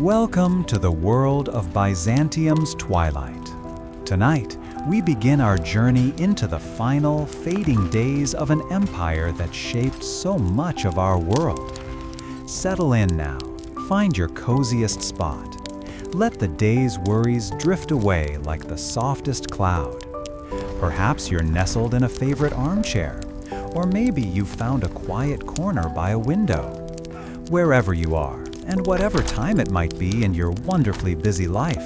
Welcome to the world of Byzantium's twilight. Tonight, we begin our journey into the final, fading days of an empire that shaped so much of our world. Settle in now, find your coziest spot. Let the day's worries drift away like the softest cloud. Perhaps you're nestled in a favorite armchair, or maybe you've found a quiet corner by a window. Wherever you are, and whatever time it might be in your wonderfully busy life,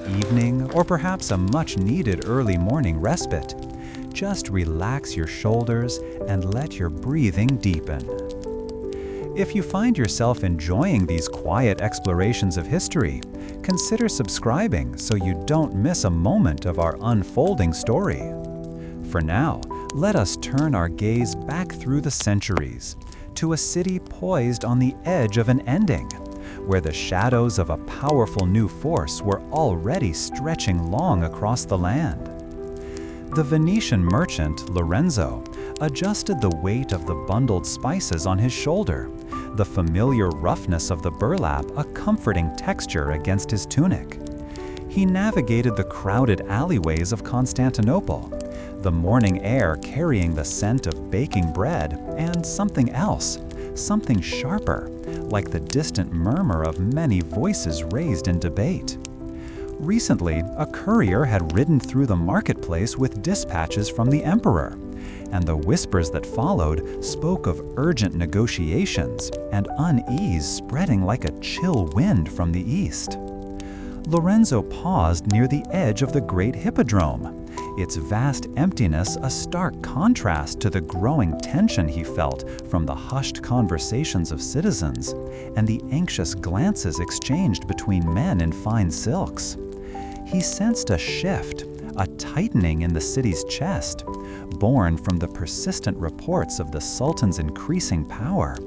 evening, or perhaps a much-needed early morning respite, just relax your shoulders and let your breathing deepen. If you find yourself enjoying these quiet explorations of history, consider subscribing so you don't miss a moment of our unfolding story. For now, let us turn our gaze back through the centuries to a city poised on the edge of an ending, where the shadows of a powerful new force were already stretching long across the land. The Venetian merchant, Lorenzo, adjusted the weight of the bundled spices on his shoulder, the familiar roughness of the burlap a comforting texture against his tunic. He navigated the crowded alleyways of Constantinople, the morning air carrying the scent of baking bread and something else, something sharper, like the distant murmur of many voices raised in debate. Recently, a courier had ridden through the marketplace with dispatches from the emperor, and the whispers that followed spoke of urgent negotiations and unease spreading like a chill wind from the east. Lorenzo paused near the edge of the great hippodrome, its vast emptiness a stark contrast to the growing tension he felt from the hushed conversations of citizens and the anxious glances exchanged between men in fine silks. He sensed a shift, a tightening in the city's chest, born from the persistent reports of the Sultan's increasing power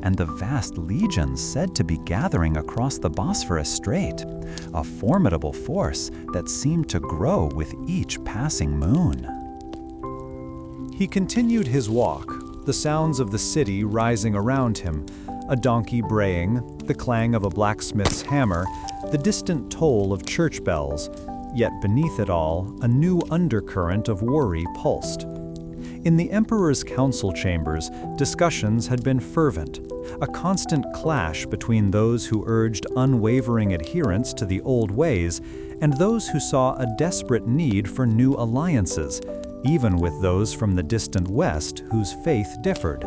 and the vast legions said to be gathering across the Bosphorus Strait, a formidable force that seemed to grow with each passing moon. He continued his walk, the sounds of the city rising around him, a donkey braying, the clang of a blacksmith's hammer, the distant toll of church bells. Yet beneath it all, a new undercurrent of worry pulsed. In the emperor's council chambers, discussions had been fervent, a constant clash between those who urged unwavering adherence to the old ways and those who saw a desperate need for new alliances, even with those from the distant west whose faith differed.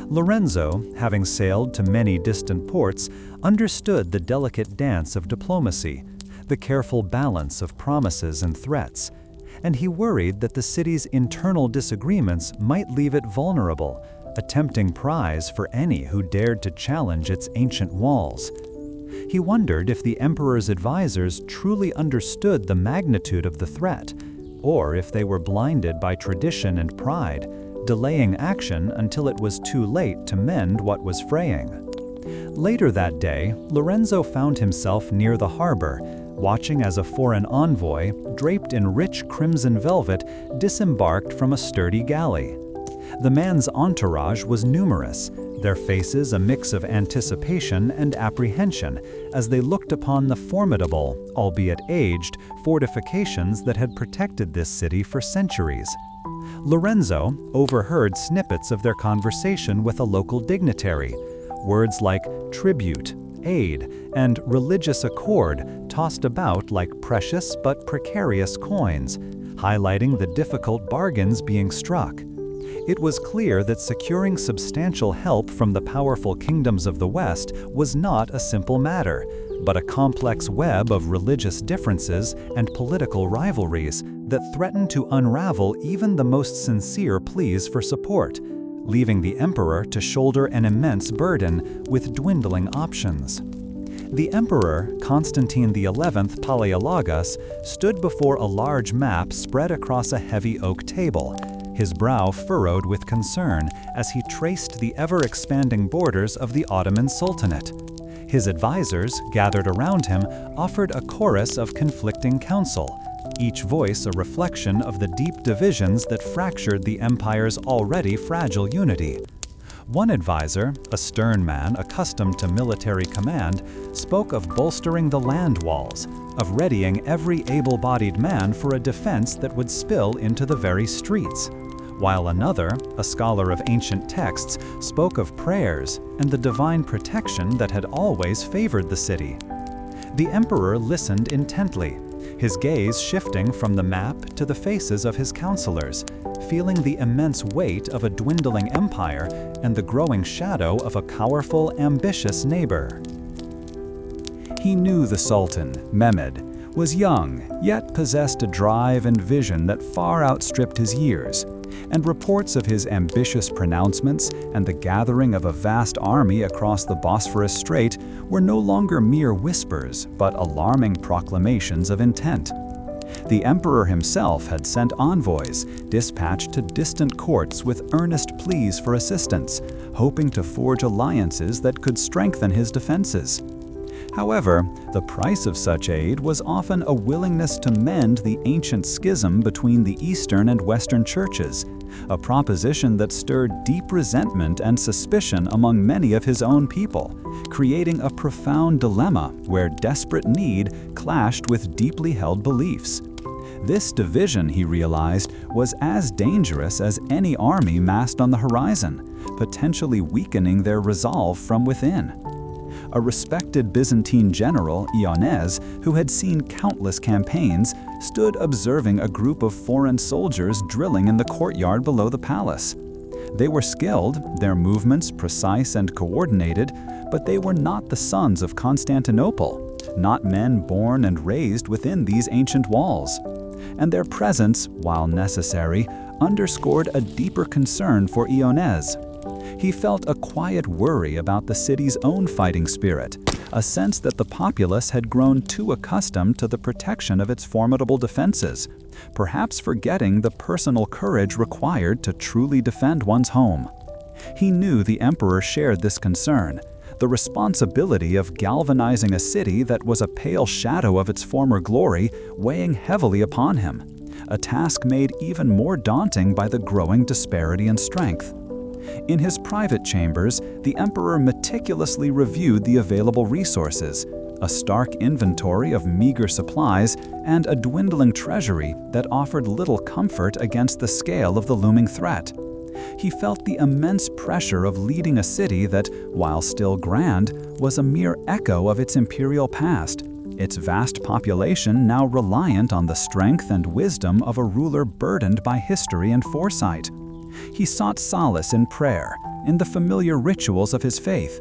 Lorenzo, having sailed to many distant ports, understood the delicate dance of diplomacy, the careful balance of promises and threats, and he worried that the city's internal disagreements might leave it vulnerable, a tempting prize for any who dared to challenge its ancient walls. He wondered if the emperor's advisors truly understood the magnitude of the threat, or if they were blinded by tradition and pride, delaying action until it was too late to mend what was fraying. Later that day, Lorenzo found himself near the harbor, watching as a foreign envoy, draped in rich crimson velvet, disembarked from a sturdy galley. The man's entourage was numerous, their faces a mix of anticipation and apprehension as they looked upon the formidable, albeit aged, fortifications that had protected this city for centuries. Lorenzo overheard snippets of their conversation with a local dignitary, words like tribute, aid, and religious accord tossed about like precious but precarious coins, highlighting the difficult bargains being struck. It was clear that securing substantial help from the powerful kingdoms of the West was not a simple matter, but a complex web of religious differences and political rivalries that threatened to unravel even the most sincere pleas for support, leaving the emperor to shoulder an immense burden with dwindling options. The emperor, Constantine XI Palaiologos, stood before a large map spread across a heavy oak table, his brow furrowed with concern as he traced the ever-expanding borders of the Ottoman Sultanate. His advisors, gathered around him, offered a chorus of conflicting counsel, each voice a reflection of the deep divisions that fractured the empire's already fragile unity. One advisor, a stern man accustomed to military command, spoke of bolstering the land walls, of readying every able-bodied man for a defense that would spill into the very streets, while another, a scholar of ancient texts, spoke of prayers and the divine protection that had always favored the city. The emperor listened intently, his gaze shifting from the map to the faces of his counselors, feeling the immense weight of a dwindling empire and the growing shadow of a powerful, ambitious neighbor. He knew the Sultan, Mehmed, was young, yet possessed a drive and vision that far outstripped his years, and reports of his ambitious pronouncements and the gathering of a vast army across the Bosphorus Strait were no longer mere whispers, but alarming proclamations of intent. The emperor himself had sent envoys, dispatched to distant courts with earnest pleas for assistance, hoping to forge alliances that could strengthen his defenses. However, the price of such aid was often a willingness to mend the ancient schism between the Eastern and Western churches, a proposition that stirred deep resentment and suspicion among many of his own people, creating a profound dilemma where desperate need clashed with deeply held beliefs. This division, he realized, was as dangerous as any army massed on the horizon, potentially weakening their resolve from within. A respected Byzantine general, Ioannes, who had seen countless campaigns, stood observing a group of foreign soldiers drilling in the courtyard below the palace. They were skilled, their movements precise and coordinated, but they were not the sons of Constantinople, not men born and raised within these ancient walls. And their presence, while necessary, underscored a deeper concern for Ioannes. He felt a quiet worry about the city's own fighting spirit, a sense that the populace had grown too accustomed to the protection of its formidable defenses, perhaps forgetting the personal courage required to truly defend one's home. He knew the emperor shared this concern, the responsibility of galvanizing a city that was a pale shadow of its former glory weighing heavily upon him, a task made even more daunting by the growing disparity in strength. In his private chambers, the emperor meticulously reviewed the available resources, a stark inventory of meager supplies and a dwindling treasury that offered little comfort against the scale of the looming threat. He felt the immense pressure of leading a city that, while still grand, was a mere echo of its imperial past, its vast population now reliant on the strength and wisdom of a ruler burdened by history and foresight. He sought solace in prayer, in the familiar rituals of his faith.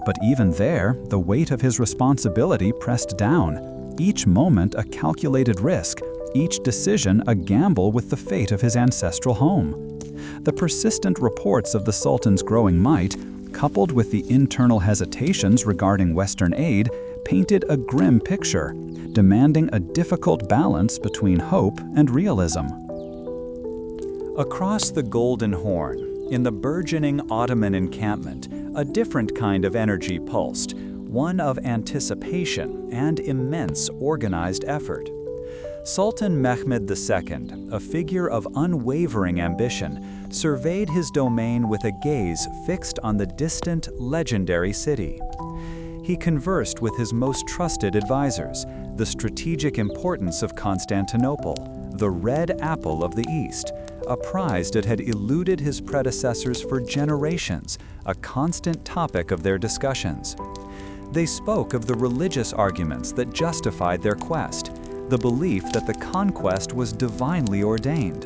But even there, the weight of his responsibility pressed down, each moment a calculated risk, each decision a gamble with the fate of his ancestral home. The persistent reports of the Sultan's growing might, coupled with the internal hesitations regarding Western aid, painted a grim picture, demanding a difficult balance between hope and realism. Across the Golden Horn, in the burgeoning Ottoman encampment, a different kind of energy pulsed, one of anticipation and immense organized effort. Sultan Mehmed II, a figure of unwavering ambition, surveyed his domain with a gaze fixed on the distant, legendary city. He conversed with his most trusted advisors, the strategic importance of Constantinople, the red apple of the East, a prize that had eluded his predecessors for generations, a constant topic of their discussions. They spoke of the religious arguments that justified their quest, the belief that the conquest was divinely ordained.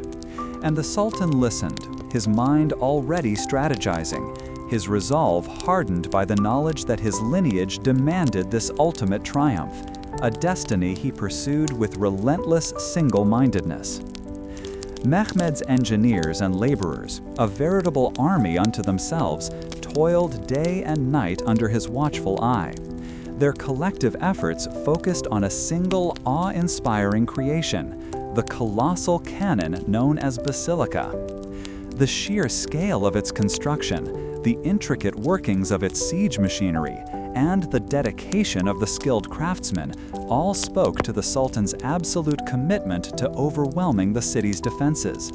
And the Sultan listened, his mind already strategizing, his resolve hardened by the knowledge that his lineage demanded this ultimate triumph, a destiny he pursued with relentless single-mindedness. Mehmed's engineers and laborers, a veritable army unto themselves, toiled day and night under his watchful eye. Their collective efforts focused on a single awe-inspiring creation, the colossal cannon known as basilica. The sheer scale of its construction, the intricate workings of its siege machinery, and the dedication of the skilled craftsmen all spoke to the Sultan's absolute commitment to overwhelming the city's defenses.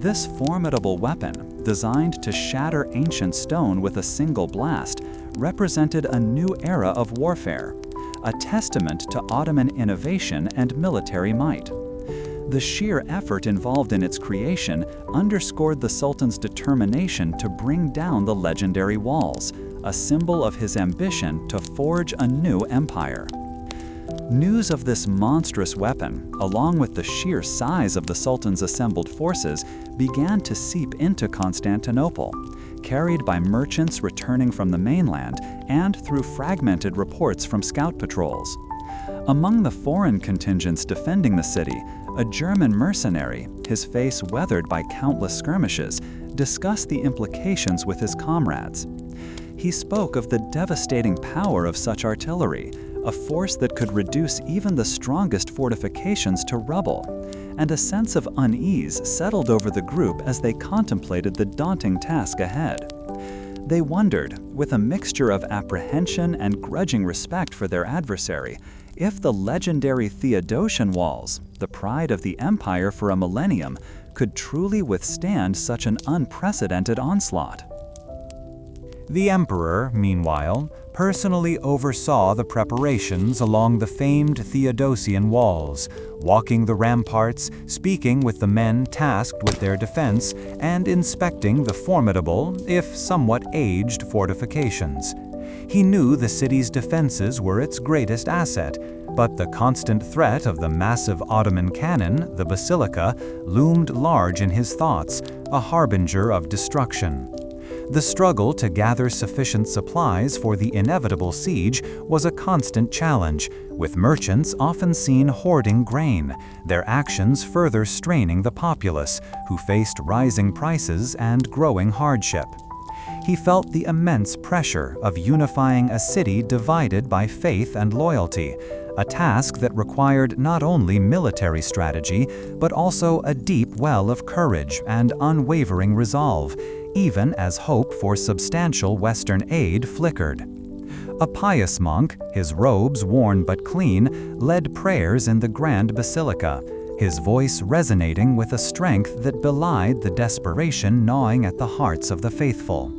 This formidable weapon, designed to shatter ancient stone with a single blast, represented a new era of warfare, a testament to Ottoman innovation and military might. The sheer effort involved in its creation underscored the Sultan's determination to bring down the legendary walls, a symbol of his ambition to forge a new empire. News of this monstrous weapon, along with the sheer size of the Sultan's assembled forces, began to seep into Constantinople, carried by merchants returning from the mainland and through fragmented reports from scout patrols. Among the foreign contingents defending the city, a German mercenary, his face weathered by countless skirmishes, discussed the implications with his comrades. He spoke of the devastating power of such artillery, a force that could reduce even the strongest fortifications to rubble, and a sense of unease settled over the group as they contemplated the daunting task ahead. They wondered, with a mixture of apprehension and grudging respect for their adversary, if the legendary Theodosian walls, the pride of the empire for a millennium, could truly withstand such an unprecedented onslaught. The emperor, meanwhile, personally oversaw the preparations along the famed Theodosian walls, walking the ramparts, speaking with the men tasked with their defense, and inspecting the formidable, if somewhat aged, fortifications. He knew the city's defenses were its greatest asset, but the constant threat of the massive Ottoman cannon, the basilica, loomed large in his thoughts, a harbinger of destruction. The struggle to gather sufficient supplies for the inevitable siege was a constant challenge, with merchants often seen hoarding grain, their actions further straining the populace, who faced rising prices and growing hardship. He felt the immense pressure of unifying a city divided by faith and loyalty, a task that required not only military strategy, but also a deep well of courage and unwavering resolve, even as hope for substantial Western aid flickered. A pious monk, his robes worn but clean, led prayers in the grand basilica, his voice resonating with a strength that belied the desperation gnawing at the hearts of the faithful.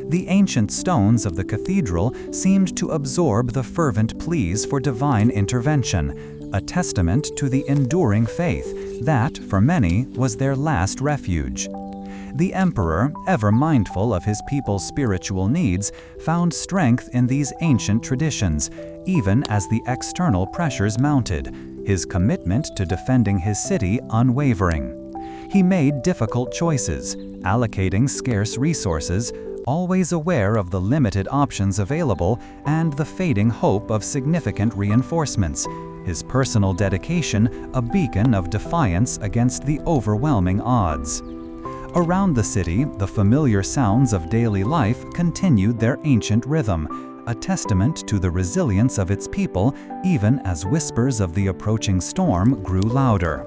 The ancient stones of the cathedral seemed to absorb the fervent pleas for divine intervention, a testament to the enduring faith that, for many, was their last refuge. The emperor, ever mindful of his people's spiritual needs, found strength in these ancient traditions, even as the external pressures mounted, his commitment to defending his city unwavering. He made difficult choices, allocating scarce resources, always aware of the limited options available and the fading hope of significant reinforcements, his personal dedication a beacon of defiance against the overwhelming odds. Around the city, the familiar sounds of daily life continued their ancient rhythm, a testament to the resilience of its people even as whispers of the approaching storm grew louder.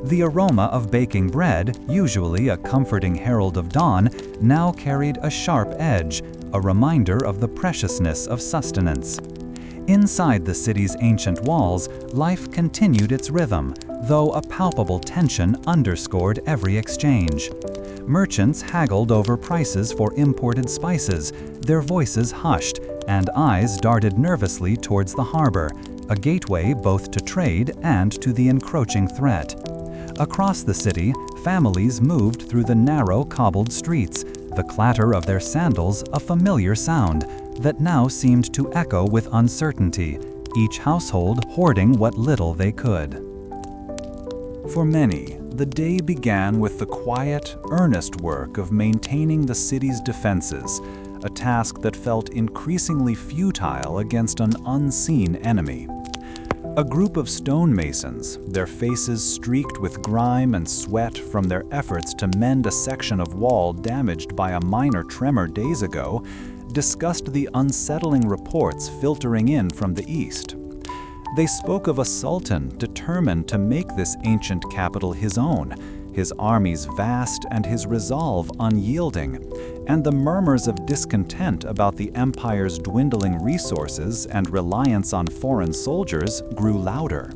The aroma of baking bread, usually a comforting herald of dawn, now carried a sharp edge, a reminder of the preciousness of sustenance. Inside the city's ancient walls, life continued its rhythm, though a palpable tension underscored every exchange. Merchants haggled over prices for imported spices, their voices hushed, and eyes darted nervously towards the harbor, a gateway both to trade and to the encroaching threat. Across the city, families moved through the narrow cobbled streets, the clatter of their sandals a familiar sound that now seemed to echo with uncertainty, each household hoarding what little they could. For many, the day began with the quiet, earnest work of maintaining the city's defenses, a task that felt increasingly futile against an unseen enemy. A group of stonemasons, their faces streaked with grime and sweat from their efforts to mend a section of wall damaged by a minor tremor days ago, discussed the unsettling reports filtering in from the east. They spoke of a sultan determined to make this ancient capital his own, his armies vast and his resolve unyielding, and the murmurs of discontent about the empire's dwindling resources and reliance on foreign soldiers grew louder.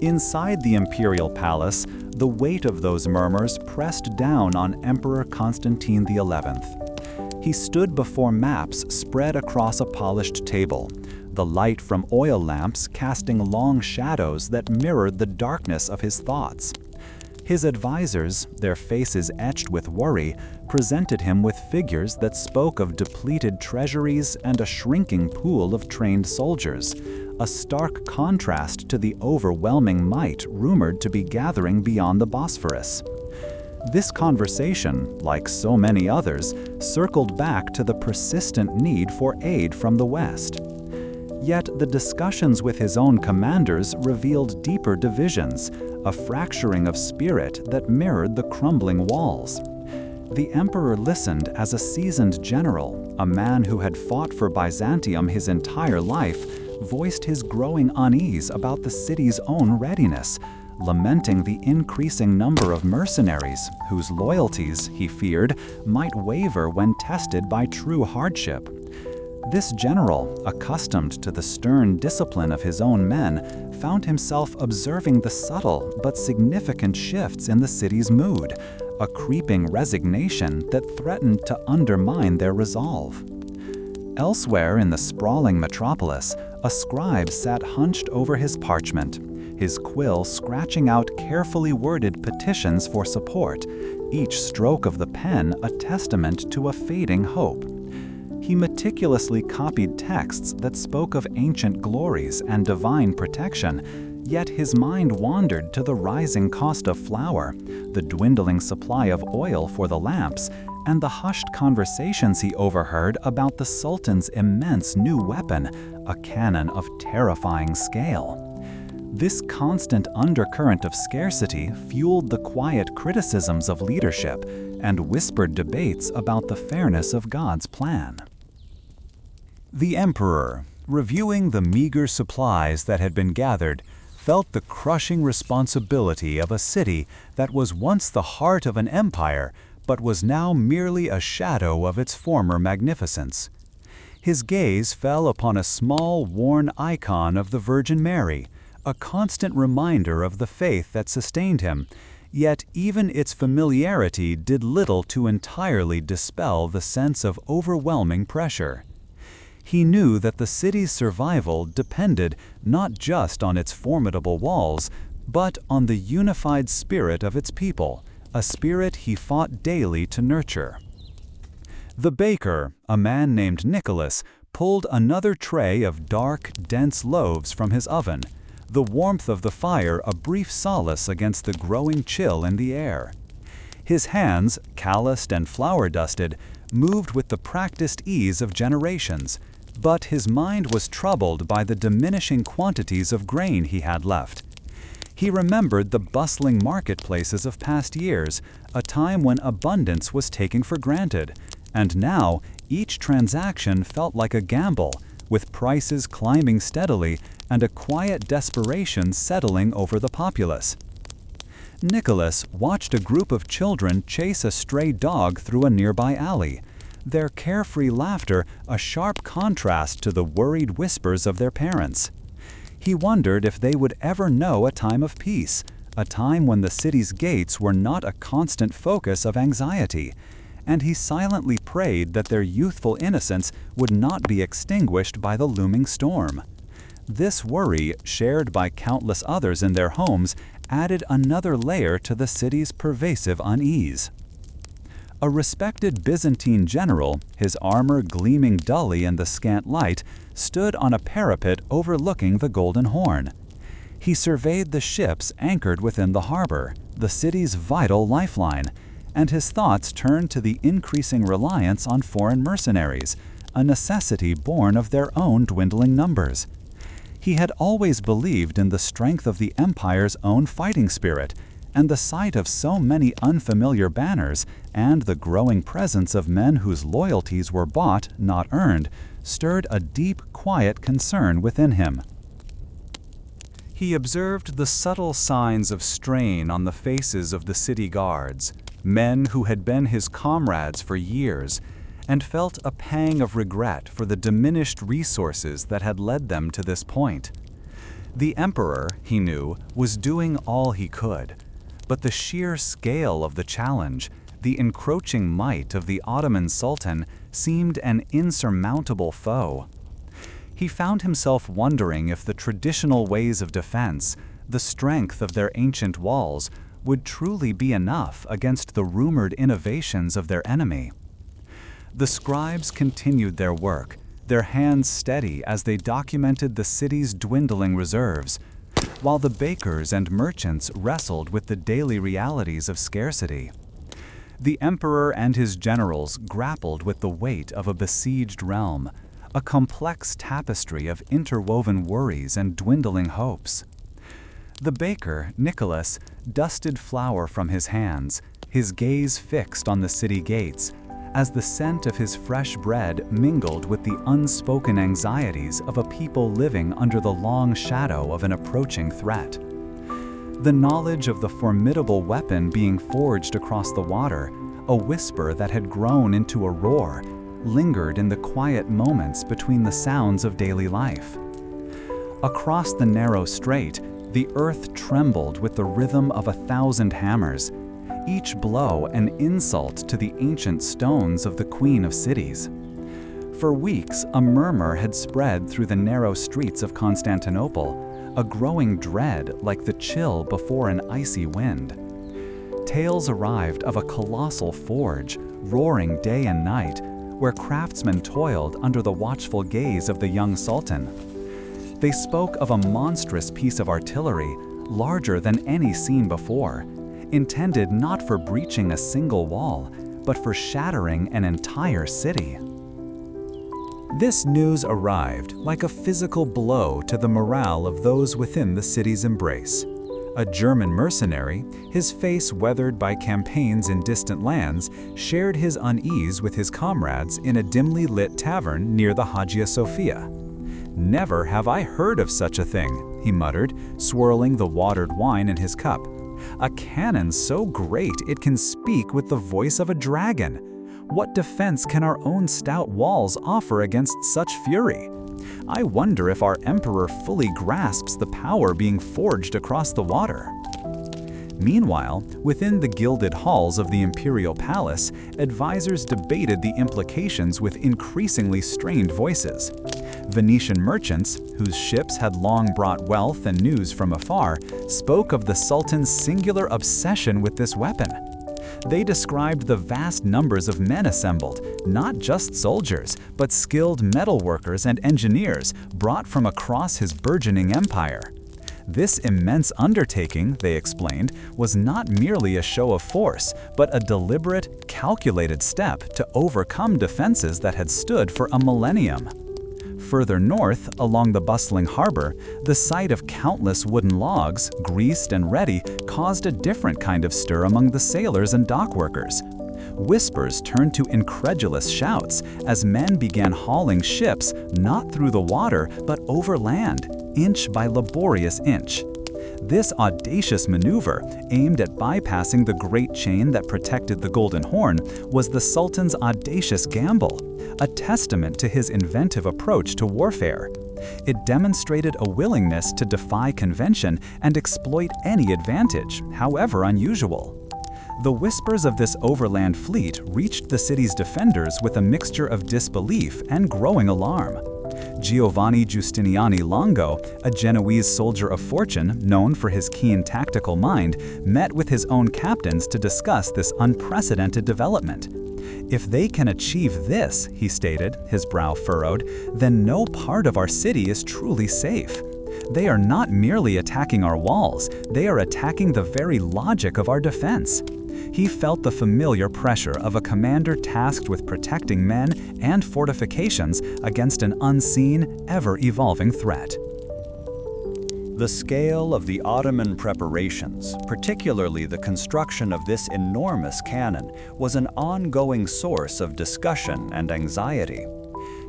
Inside the imperial palace, the weight of those murmurs pressed down on Emperor Constantine XI. He stood before maps spread across a polished table, the light from oil lamps casting long shadows that mirrored the darkness of his thoughts. His advisors, their faces etched with worry, presented him with figures that spoke of depleted treasuries and a shrinking pool of trained soldiers, a stark contrast to the overwhelming might rumored to be gathering beyond the Bosphorus. This conversation, like so many others, circled back to the persistent need for aid from the West. Yet the discussions with his own commanders revealed deeper divisions, a fracturing of spirit that mirrored the crumbling walls. The emperor listened as a seasoned general, a man who had fought for Byzantium his entire life, voiced his growing unease about the city's own readiness, lamenting the increasing number of mercenaries whose loyalties, he feared, might waver when tested by true hardship. This general, accustomed to the stern discipline of his own men, found himself observing the subtle but significant shifts in the city's mood, a creeping resignation that threatened to undermine their resolve. Elsewhere in the sprawling metropolis, a scribe sat hunched over his parchment, his quill scratching out carefully worded petitions for support, each stroke of the pen a testament to a fading hope. He meticulously copied texts that spoke of ancient glories and divine protection, yet his mind wandered to the rising cost of flour, the dwindling supply of oil for the lamps, and the hushed conversations he overheard about the Sultan's immense new weapon, a cannon of terrifying scale. This constant undercurrent of scarcity fueled the quiet criticisms of leadership and whispered debates about the fairness of God's plan. The emperor, reviewing the meager supplies that had been gathered, felt the crushing responsibility of a city that was once the heart of an empire but was now merely a shadow of its former magnificence. His gaze fell upon a small, worn icon of the Virgin Mary, a constant reminder of the faith that sustained him, yet even its familiarity did little to entirely dispel the sense of overwhelming pressure. He knew that the city's survival depended not just on its formidable walls, but on the unified spirit of its people, a spirit he fought daily to nurture. The baker, a man named Nicholas, pulled another tray of dark, dense loaves from his oven, the warmth of the fire a brief solace against the growing chill in the air. His hands, calloused and flour-dusted, moved with the practiced ease of generations, but his mind was troubled by the diminishing quantities of grain he had left. He remembered the bustling marketplaces of past years, a time when abundance was taken for granted, and now each transaction felt like a gamble, with prices climbing steadily and a quiet desperation settling over the populace. Nicholas watched a group of children chase a stray dog through a nearby alley, their carefree laughter a sharp contrast to the worried whispers of their parents. He wondered if they would ever know a time of peace, a time when the city's gates were not a constant focus of anxiety, and he silently prayed that their youthful innocence would not be extinguished by the looming storm. This worry, shared by countless others in their homes, added another layer to the city's pervasive unease. A respected Byzantine general, his armor gleaming dully in the scant light, stood on a parapet overlooking the Golden Horn. He surveyed the ships anchored within the harbor, the city's vital lifeline, and his thoughts turned to the increasing reliance on foreign mercenaries, a necessity born of their own dwindling numbers. He had always believed in the strength of the empire's own fighting spirit, and the sight of so many unfamiliar banners and the growing presence of men whose loyalties were bought, not earned, stirred a deep, quiet concern within him. He observed the subtle signs of strain on the faces of the city guards, men who had been his comrades for years, and felt a pang of regret for the diminished resources that had led them to this point. The emperor, he knew, was doing all he could, but the sheer scale of the challenge, the encroaching might of the Ottoman Sultan, seemed an insurmountable foe. He found himself wondering if the traditional ways of defense, the strength of their ancient walls, would truly be enough against the rumored innovations of their enemy. The scribes continued their work, their hands steady as they documented the city's dwindling reserves, while the bakers and merchants wrestled with the daily realities of scarcity. The emperor and his generals grappled with the weight of a besieged realm, a complex tapestry of interwoven worries and dwindling hopes. The baker, Nicholas, dusted flour from his hands, his gaze fixed on the city gates, as the scent of his fresh bread mingled with the unspoken anxieties of a people living under the long shadow of an approaching threat. The knowledge of the formidable weapon being forged across the water, a whisper that had grown into a roar, lingered in the quiet moments between the sounds of daily life. Across the narrow strait, the earth trembled with the rhythm of 1,000 hammers, each blow an insult to the ancient stones of the Queen of Cities. For weeks, a murmur had spread through the narrow streets of Constantinople, a growing dread like the chill before an icy wind. Tales arrived of a colossal forge, roaring day and night, where craftsmen toiled under the watchful gaze of the young sultan. They spoke of a monstrous piece of artillery, larger than any seen before, intended not for breaching a single wall, but for shattering an entire city. This news arrived like a physical blow to the morale of those within the city's embrace. A German mercenary, his face weathered by campaigns in distant lands, shared his unease with his comrades in a dimly lit tavern near the Hagia Sophia. "Never have I heard of such a thing," he muttered, swirling the watered wine in his cup. "A cannon so great it can speak with the voice of a dragon. What defense can our own stout walls offer against such fury? I wonder if our emperor fully grasps the power being forged across the water." Meanwhile, within the gilded halls of the imperial palace, advisors debated the implications with increasingly strained voices. Venetian merchants, whose ships had long brought wealth and news from afar, spoke of the Sultan's singular obsession with this weapon. They described the vast numbers of men assembled, not just soldiers, but skilled metalworkers and engineers brought from across his burgeoning empire. This immense undertaking, they explained, was not merely a show of force, but a deliberate, calculated step to overcome defenses that had stood for a millennium. Further north, along the bustling harbor, the sight of countless wooden logs, greased and ready, caused a different kind of stir among the sailors and dockworkers. Whispers turned to incredulous shouts as men began hauling ships not through the water but over land, inch by laborious inch. This audacious maneuver, aimed at bypassing the great chain that protected the Golden Horn, was the Sultan's audacious gamble, a testament to his inventive approach to warfare. It demonstrated a willingness to defy convention and exploit any advantage, however unusual. The whispers of this overland fleet reached the city's defenders with a mixture of disbelief and growing alarm. Giovanni Giustiniani Longo, a Genoese soldier of fortune known for his keen tactical mind, met with his own captains to discuss this unprecedented development. "If they can achieve this," he stated, his brow furrowed, "then no part of our city is truly safe. They are not merely attacking our walls, they are attacking the very logic of our defense." He felt the familiar pressure of a commander tasked with protecting men and fortifications against an unseen, ever-evolving threat. The scale of the Ottoman preparations, particularly the construction of this enormous cannon, was an ongoing source of discussion and anxiety.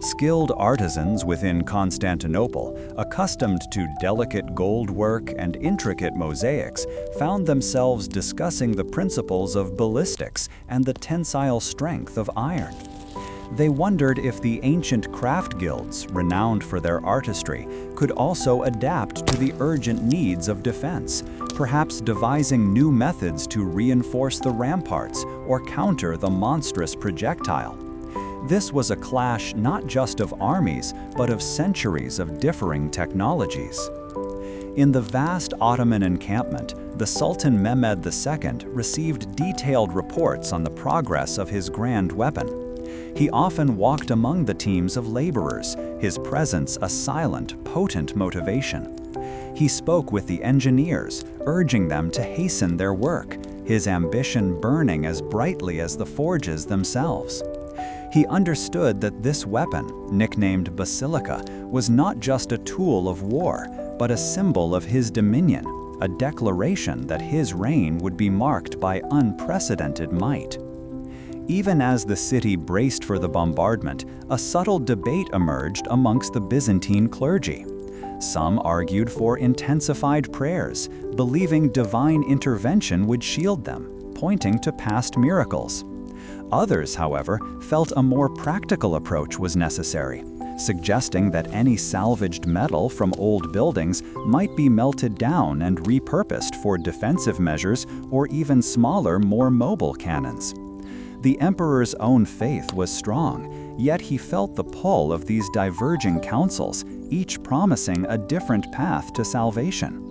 Skilled artisans within Constantinople, accustomed to delicate gold work and intricate mosaics, found themselves discussing the principles of ballistics and the tensile strength of iron. They wondered if the ancient craft guilds, renowned for their artistry, could also adapt to the urgent needs of defense, perhaps devising new methods to reinforce the ramparts or counter the monstrous projectile. This was a clash not just of armies, but of centuries of differing technologies. In the vast Ottoman encampment, the Sultan Mehmed II received detailed reports on the progress of his grand weapon. He often walked among the teams of laborers, his presence a silent, potent motivation. He spoke with the engineers, urging them to hasten their work, his ambition burning as brightly as the forges themselves. He understood that this weapon, nicknamed basilica, was not just a tool of war, but a symbol of his dominion, a declaration that his reign would be marked by unprecedented might. Even as the city braced for the bombardment, a subtle debate emerged amongst the Byzantine clergy. Some argued for intensified prayers, believing divine intervention would shield them, pointing to past miracles. Others, however, felt a more practical approach was necessary, suggesting that any salvaged metal from old buildings might be melted down and repurposed for defensive measures or even smaller, more mobile cannons. The emperor's own faith was strong, yet he felt the pull of these diverging counsels, each promising a different path to salvation.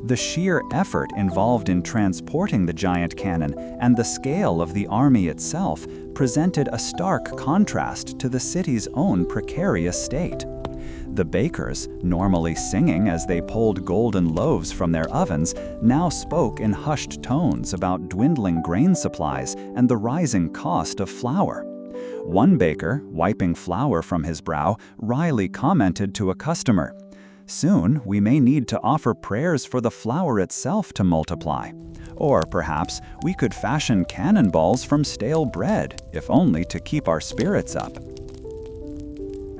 The sheer effort involved in transporting the giant cannon and the scale of the army itself presented a stark contrast to the city's own precarious state. The bakers, normally singing as they pulled golden loaves from their ovens, now spoke in hushed tones about dwindling grain supplies and the rising cost of flour. One baker, wiping flour from his brow, wryly commented to a customer, "Soon we may need to offer prayers for the flour itself to multiply. Or perhaps we could fashion cannonballs from stale bread, if only to keep our spirits up."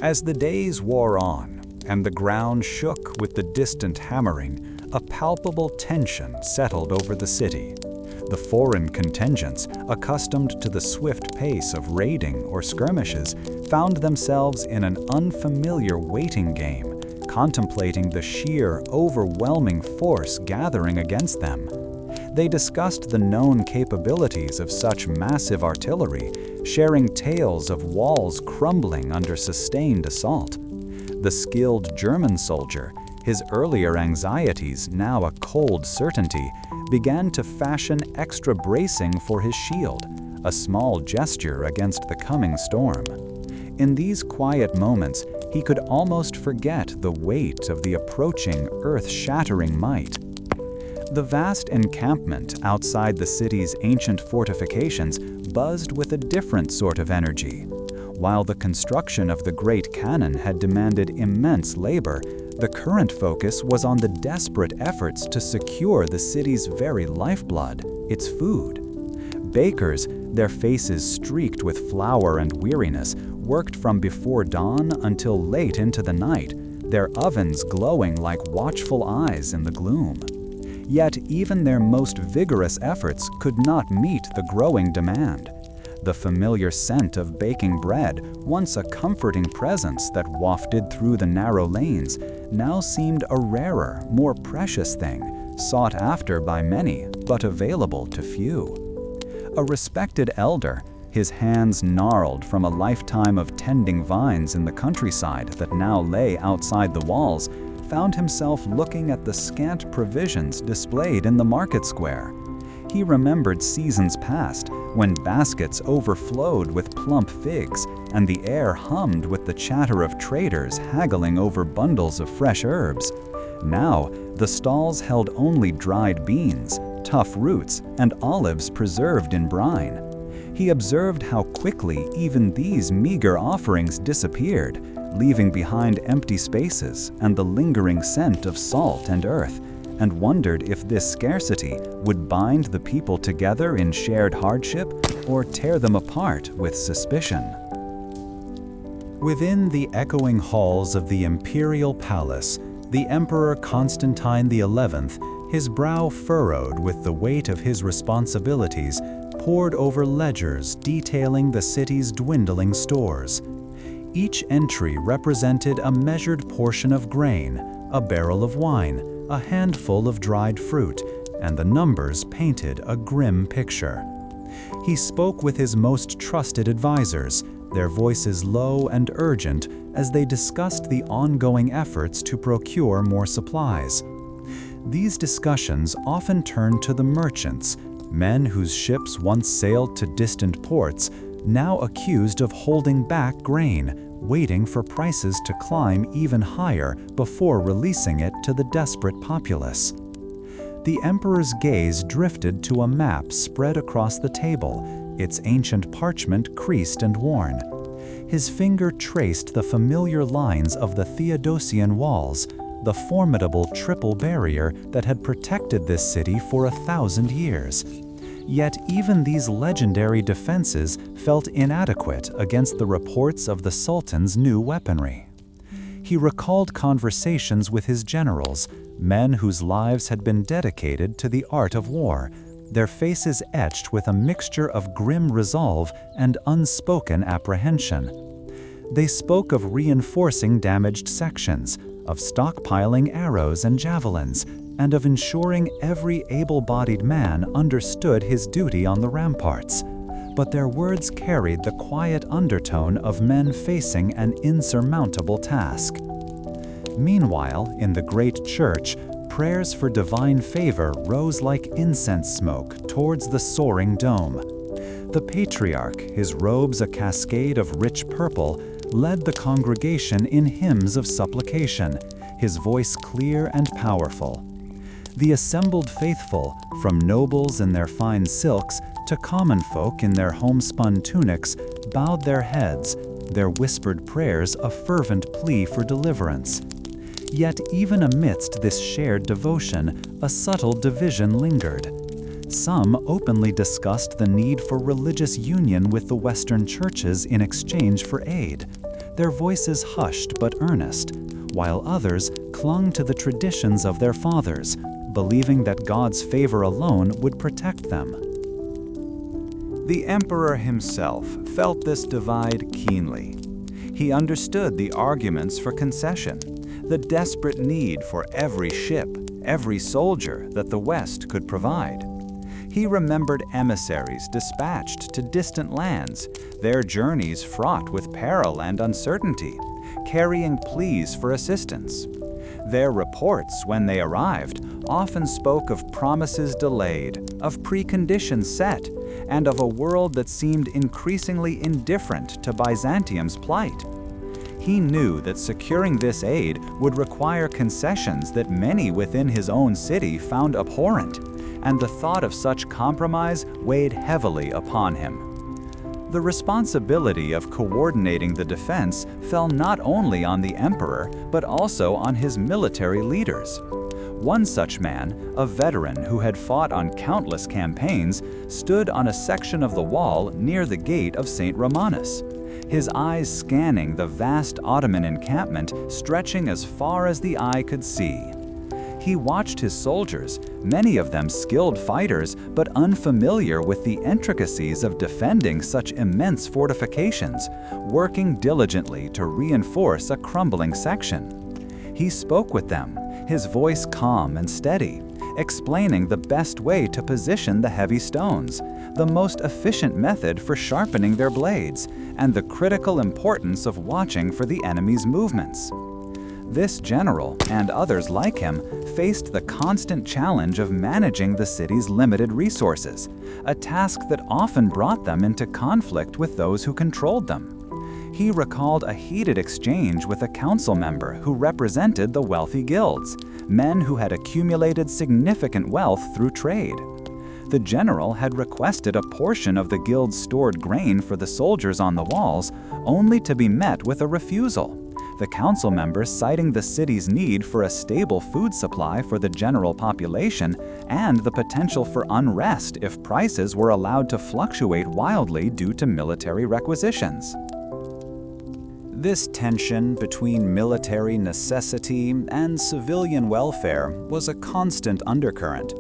As the days wore on, and the ground shook with the distant hammering, a palpable tension settled over the city. The foreign contingents, accustomed to the swift pace of raiding or skirmishes, found themselves in an unfamiliar waiting game, contemplating the sheer, overwhelming force gathering against them. They discussed the known capabilities of such massive artillery, sharing tales of walls crumbling under sustained assault. The skilled German soldier, his earlier anxieties now a cold certainty, began to fashion extra bracing for his shield, a small gesture against the coming storm. In these quiet moments, he could almost forget the weight of the approaching earth-shattering might. The vast encampment outside the city's ancient fortifications buzzed with a different sort of energy. While the construction of the great cannon had demanded immense labor, the current focus was on the desperate efforts to secure the city's very lifeblood, its food. Bakers, their faces streaked with flour and weariness, worked from before dawn until late into the night, their ovens glowing like watchful eyes in the gloom. Yet even their most vigorous efforts could not meet the growing demand. The familiar scent of baking bread, once a comforting presence that wafted through the narrow lanes, now seemed a rarer, more precious thing, sought after by many, but available to few. A respected elder, his hands gnarled from a lifetime of tending vines in the countryside that now lay outside the walls, found himself looking at the scant provisions displayed in the market square. He remembered seasons past, when baskets overflowed with plump figs, and the air hummed with the chatter of traders haggling over bundles of fresh herbs. Now, the stalls held only dried beans, tough roots, and olives preserved in brine. He observed how quickly even these meager offerings disappeared, leaving behind empty spaces and the lingering scent of salt and earth, and wondered if this scarcity would bind the people together in shared hardship or tear them apart with suspicion. Within the echoing halls of the imperial palace, the Emperor Constantine XI, his brow furrowed with the weight of his responsibilities, pored over ledgers detailing the city's dwindling stores. Each entry represented a measured portion of grain, a barrel of wine, a handful of dried fruit, and the numbers painted a grim picture. He spoke with his most trusted advisors, their voices low and urgent as they discussed the ongoing efforts to procure more supplies. These discussions often turned to the merchants, men whose ships once sailed to distant ports, now accused of holding back grain, waiting for prices to climb even higher before releasing it to the desperate populace. The emperor's gaze drifted to a map spread across the table, its ancient parchment creased and worn. His finger traced the familiar lines of the Theodosian walls, the formidable triple barrier that had protected this city for 1,000 years. Yet even these legendary defenses felt inadequate against the reports of the Sultan's new weaponry. He recalled conversations with his generals, men whose lives had been dedicated to the art of war, their faces etched with a mixture of grim resolve and unspoken apprehension. They spoke of reinforcing damaged sections, of stockpiling arrows and javelins, and of ensuring every able-bodied man understood his duty on the ramparts. But their words carried the quiet undertone of men facing an insurmountable task. Meanwhile, in the great church, prayers for divine favor rose like incense smoke towards the soaring dome. The patriarch, his robes a cascade of rich purple, led the congregation in hymns of supplication, his voice clear and powerful. The assembled faithful, from nobles in their fine silks to common folk in their homespun tunics, bowed their heads, their whispered prayers a fervent plea for deliverance. Yet even amidst this shared devotion, a subtle division lingered. Some openly discussed the need for religious union with the Western churches in exchange for aid, their voices hushed but earnest, while others clung to the traditions of their fathers, believing that God's favor alone would protect them. The emperor himself felt this divide keenly. He understood the arguments for concession, the desperate need for every ship, every soldier that the West could provide. He remembered emissaries dispatched to distant lands, their journeys fraught with peril and uncertainty, carrying pleas for assistance. Their reports, when they arrived, often spoke of promises delayed, of preconditions set, and of a world that seemed increasingly indifferent to Byzantium's plight. He knew that securing this aid would require concessions that many within his own city found abhorrent, and the thought of such compromise weighed heavily upon him. The responsibility of coordinating the defense fell not only on the emperor, but also on his military leaders. One such man, a veteran who had fought on countless campaigns, stood on a section of the wall near the gate of St. Romanus, his eyes scanning the vast Ottoman encampment stretching as far as the eye could see. He watched his soldiers, many of them skilled fighters but unfamiliar with the intricacies of defending such immense fortifications, working diligently to reinforce a crumbling section. He spoke with them, his voice calm and steady, explaining the best way to position the heavy stones, the most efficient method for sharpening their blades, and the critical importance of watching for the enemy's movements. This general, and others like him, faced the constant challenge of managing the city's limited resources, a task that often brought them into conflict with those who controlled them. He recalled a heated exchange with a council member who represented the wealthy guilds, men who had accumulated significant wealth through trade. The general had requested a portion of the guild's stored grain for the soldiers on the walls, only to be met with a refusal. The council member citing the city's need for a stable food supply for the general population and the potential for unrest if prices were allowed to fluctuate wildly due to military requisitions. This tension between military necessity and civilian welfare was a constant undercurrent.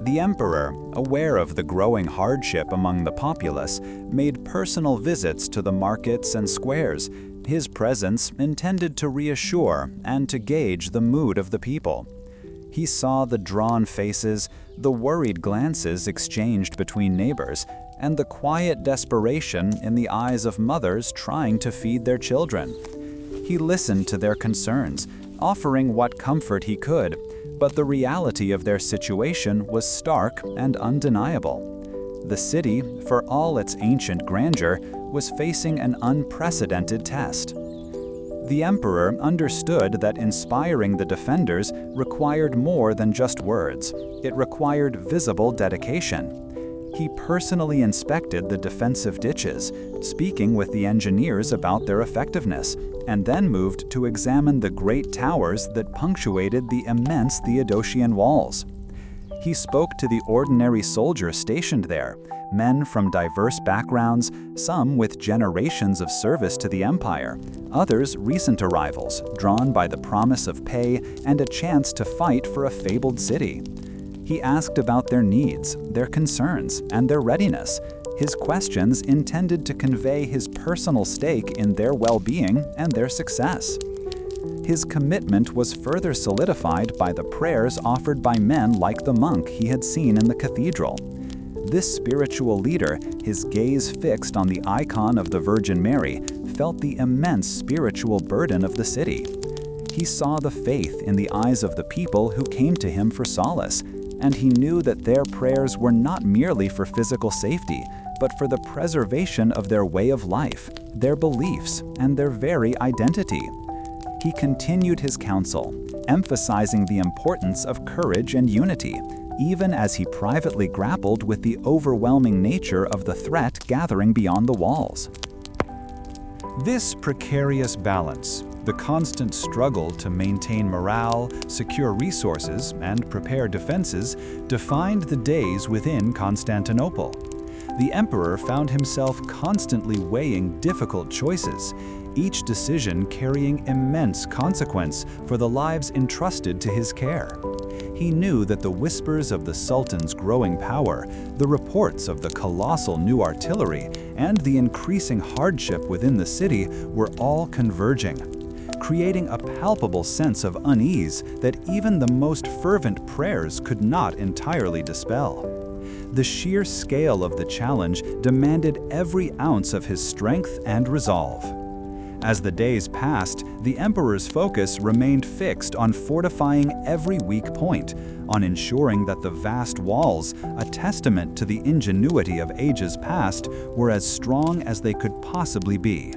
The emperor, aware of the growing hardship among the populace, made personal visits to the markets and squares, his presence intended to reassure and to gauge the mood of the people. He saw the drawn faces, the worried glances exchanged between neighbors, and the quiet desperation in the eyes of mothers trying to feed their children. He listened to their concerns, offering what comfort he could, but the reality of their situation was stark and undeniable. The city, for all its ancient grandeur, was facing an unprecedented test. The emperor understood that inspiring the defenders required more than just words. It required visible dedication. He personally inspected the defensive ditches, speaking with the engineers about their effectiveness, and then moved to examine the great towers that punctuated the immense Theodosian walls. He spoke to the ordinary soldiers stationed there, men from diverse backgrounds, some with generations of service to the empire, others recent arrivals, drawn by the promise of pay and a chance to fight for a fabled city. He asked about their needs, their concerns, and their readiness, his questions intended to convey his personal stake in their well-being and their success. His commitment was further solidified by the prayers offered by men like the monk he had seen in the cathedral. This spiritual leader, his gaze fixed on the icon of the Virgin Mary, felt the immense spiritual burden of the city. He saw the faith in the eyes of the people who came to him for solace, and he knew that their prayers were not merely for physical safety, but for the preservation of their way of life, their beliefs, and their very identity. He continued his counsel, emphasizing the importance of courage and unity, even as he privately grappled with the overwhelming nature of the threat gathering beyond the walls. This precarious balance, the constant struggle to maintain morale, secure resources, and prepare defenses, defined the days within Constantinople. The emperor found himself constantly weighing difficult choices, each decision carrying immense consequence for the lives entrusted to his care. He knew that the whispers of the Sultan's growing power, the reports of the colossal new artillery, and the increasing hardship within the city were all converging, creating a palpable sense of unease that even the most fervent prayers could not entirely dispel. The sheer scale of the challenge demanded every ounce of his strength and resolve. As the days passed, the emperor's focus remained fixed on fortifying every weak point, on ensuring that the vast walls, a testament to the ingenuity of ages past, were as strong as they could possibly be.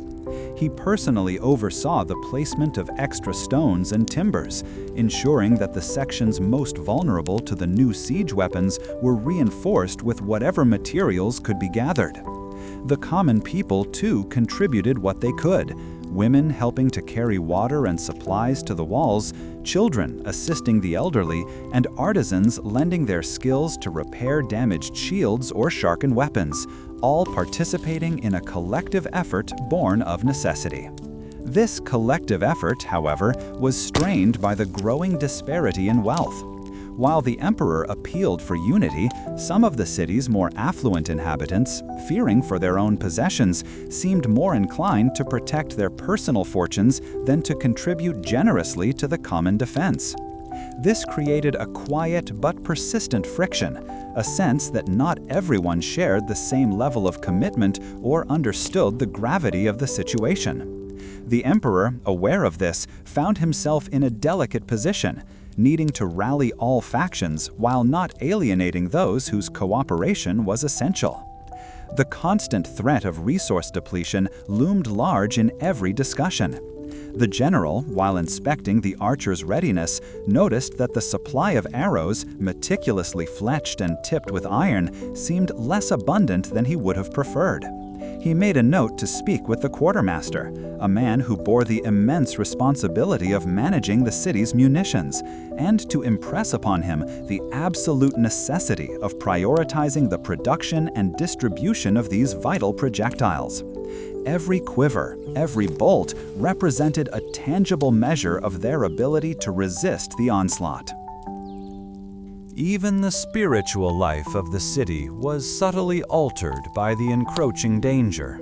He personally oversaw the placement of extra stones and timbers, ensuring that the sections most vulnerable to the new siege weapons were reinforced with whatever materials could be gathered. The common people, too, contributed what they could, women helping to carry water and supplies to the walls, children assisting the elderly, and artisans lending their skills to repair damaged shields or sharpen weapons, all participating in a collective effort born of necessity. This collective effort, however, was strained by the growing disparity in wealth. While the emperor appealed for unity, some of the city's more affluent inhabitants, fearing for their own possessions, seemed more inclined to protect their personal fortunes than to contribute generously to the common defense. This created a quiet but persistent friction, a sense that not everyone shared the same level of commitment or understood the gravity of the situation. The emperor, aware of this, found himself in a delicate position, needing to rally all factions while not alienating those whose cooperation was essential. The constant threat of resource depletion loomed large in every discussion. The general, while inspecting the archer's readiness, noticed that the supply of arrows, meticulously fletched and tipped with iron, seemed less abundant than he would have preferred. He made a note to speak with the quartermaster, a man who bore the immense responsibility of managing the city's munitions, and to impress upon him the absolute necessity of prioritizing the production and distribution of these vital projectiles. Every quiver, every bolt represented a tangible measure of their ability to resist the onslaught. Even the spiritual life of the city was subtly altered by the encroaching danger.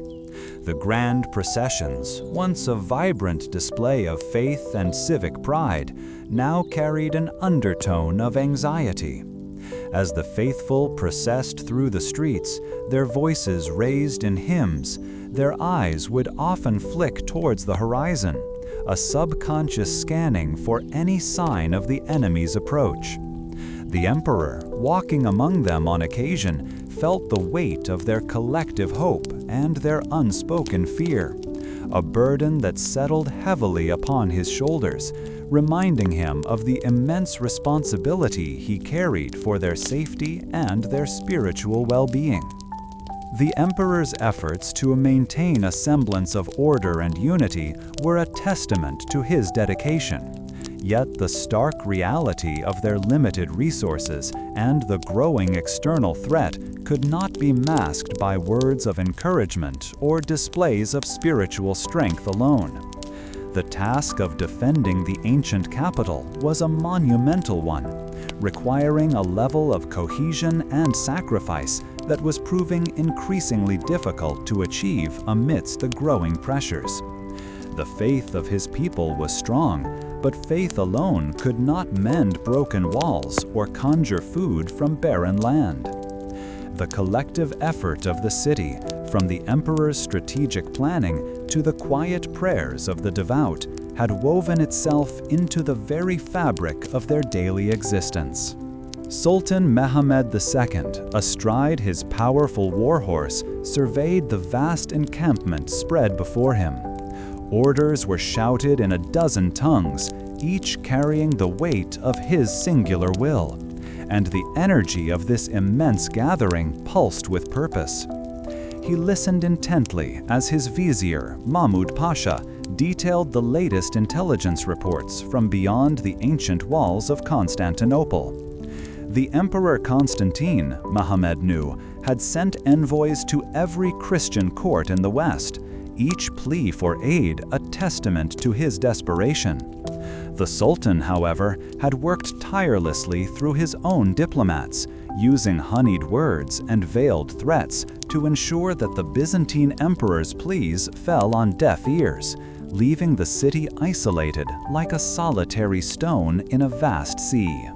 The grand processions, once a vibrant display of faith and civic pride, now carried an undertone of anxiety. As the faithful processed through the streets, their voices raised in hymns, their eyes would often flick towards the horizon, a subconscious scanning for any sign of the enemy's approach. The emperor, walking among them on occasion, felt the weight of their collective hope and their unspoken fear, a burden that settled heavily upon his shoulders, reminding him of the immense responsibility he carried for their safety and their spiritual well-being. The emperor's efforts to maintain a semblance of order and unity were a testament to his dedication. Yet the stark reality of their limited resources and the growing external threat could not be masked by words of encouragement or displays of spiritual strength alone. The task of defending the ancient capital was a monumental one, requiring a level of cohesion and sacrifice that was proving increasingly difficult to achieve amidst the growing pressures. The faith of his people was strong, but faith alone could not mend broken walls or conjure food from barren land. The collective effort of the city, from the emperor's strategic planning to the quiet prayers of the devout, had woven itself into the very fabric of their daily existence. Sultan Mehmed II, astride his powerful warhorse, surveyed the vast encampment spread before him. Orders were shouted in a dozen tongues, each carrying the weight of his singular will, and the energy of this immense gathering pulsed with purpose. He listened intently as his vizier, Mahmud Pasha, detailed the latest intelligence reports from beyond the ancient walls of Constantinople. The Emperor Constantine, Muhammad knew, had sent envoys to every Christian court in the West, each plea for aid a testament to his desperation. The Sultan, however, had worked tirelessly through his own diplomats, using honeyed words and veiled threats to ensure that the Byzantine Emperor's pleas fell on deaf ears, leaving the city isolated like a solitary stone in a vast sea.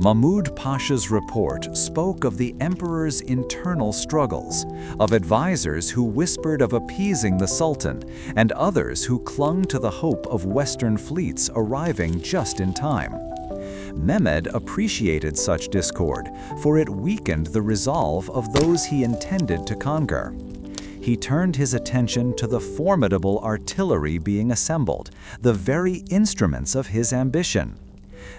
Mahmud Pasha's report spoke of the emperor's internal struggles, of advisors who whispered of appeasing the Sultan, and others who clung to the hope of Western fleets arriving just in time. Mehmed appreciated such discord, for it weakened the resolve of those he intended to conquer. He turned his attention to the formidable artillery being assembled, the very instruments of his ambition.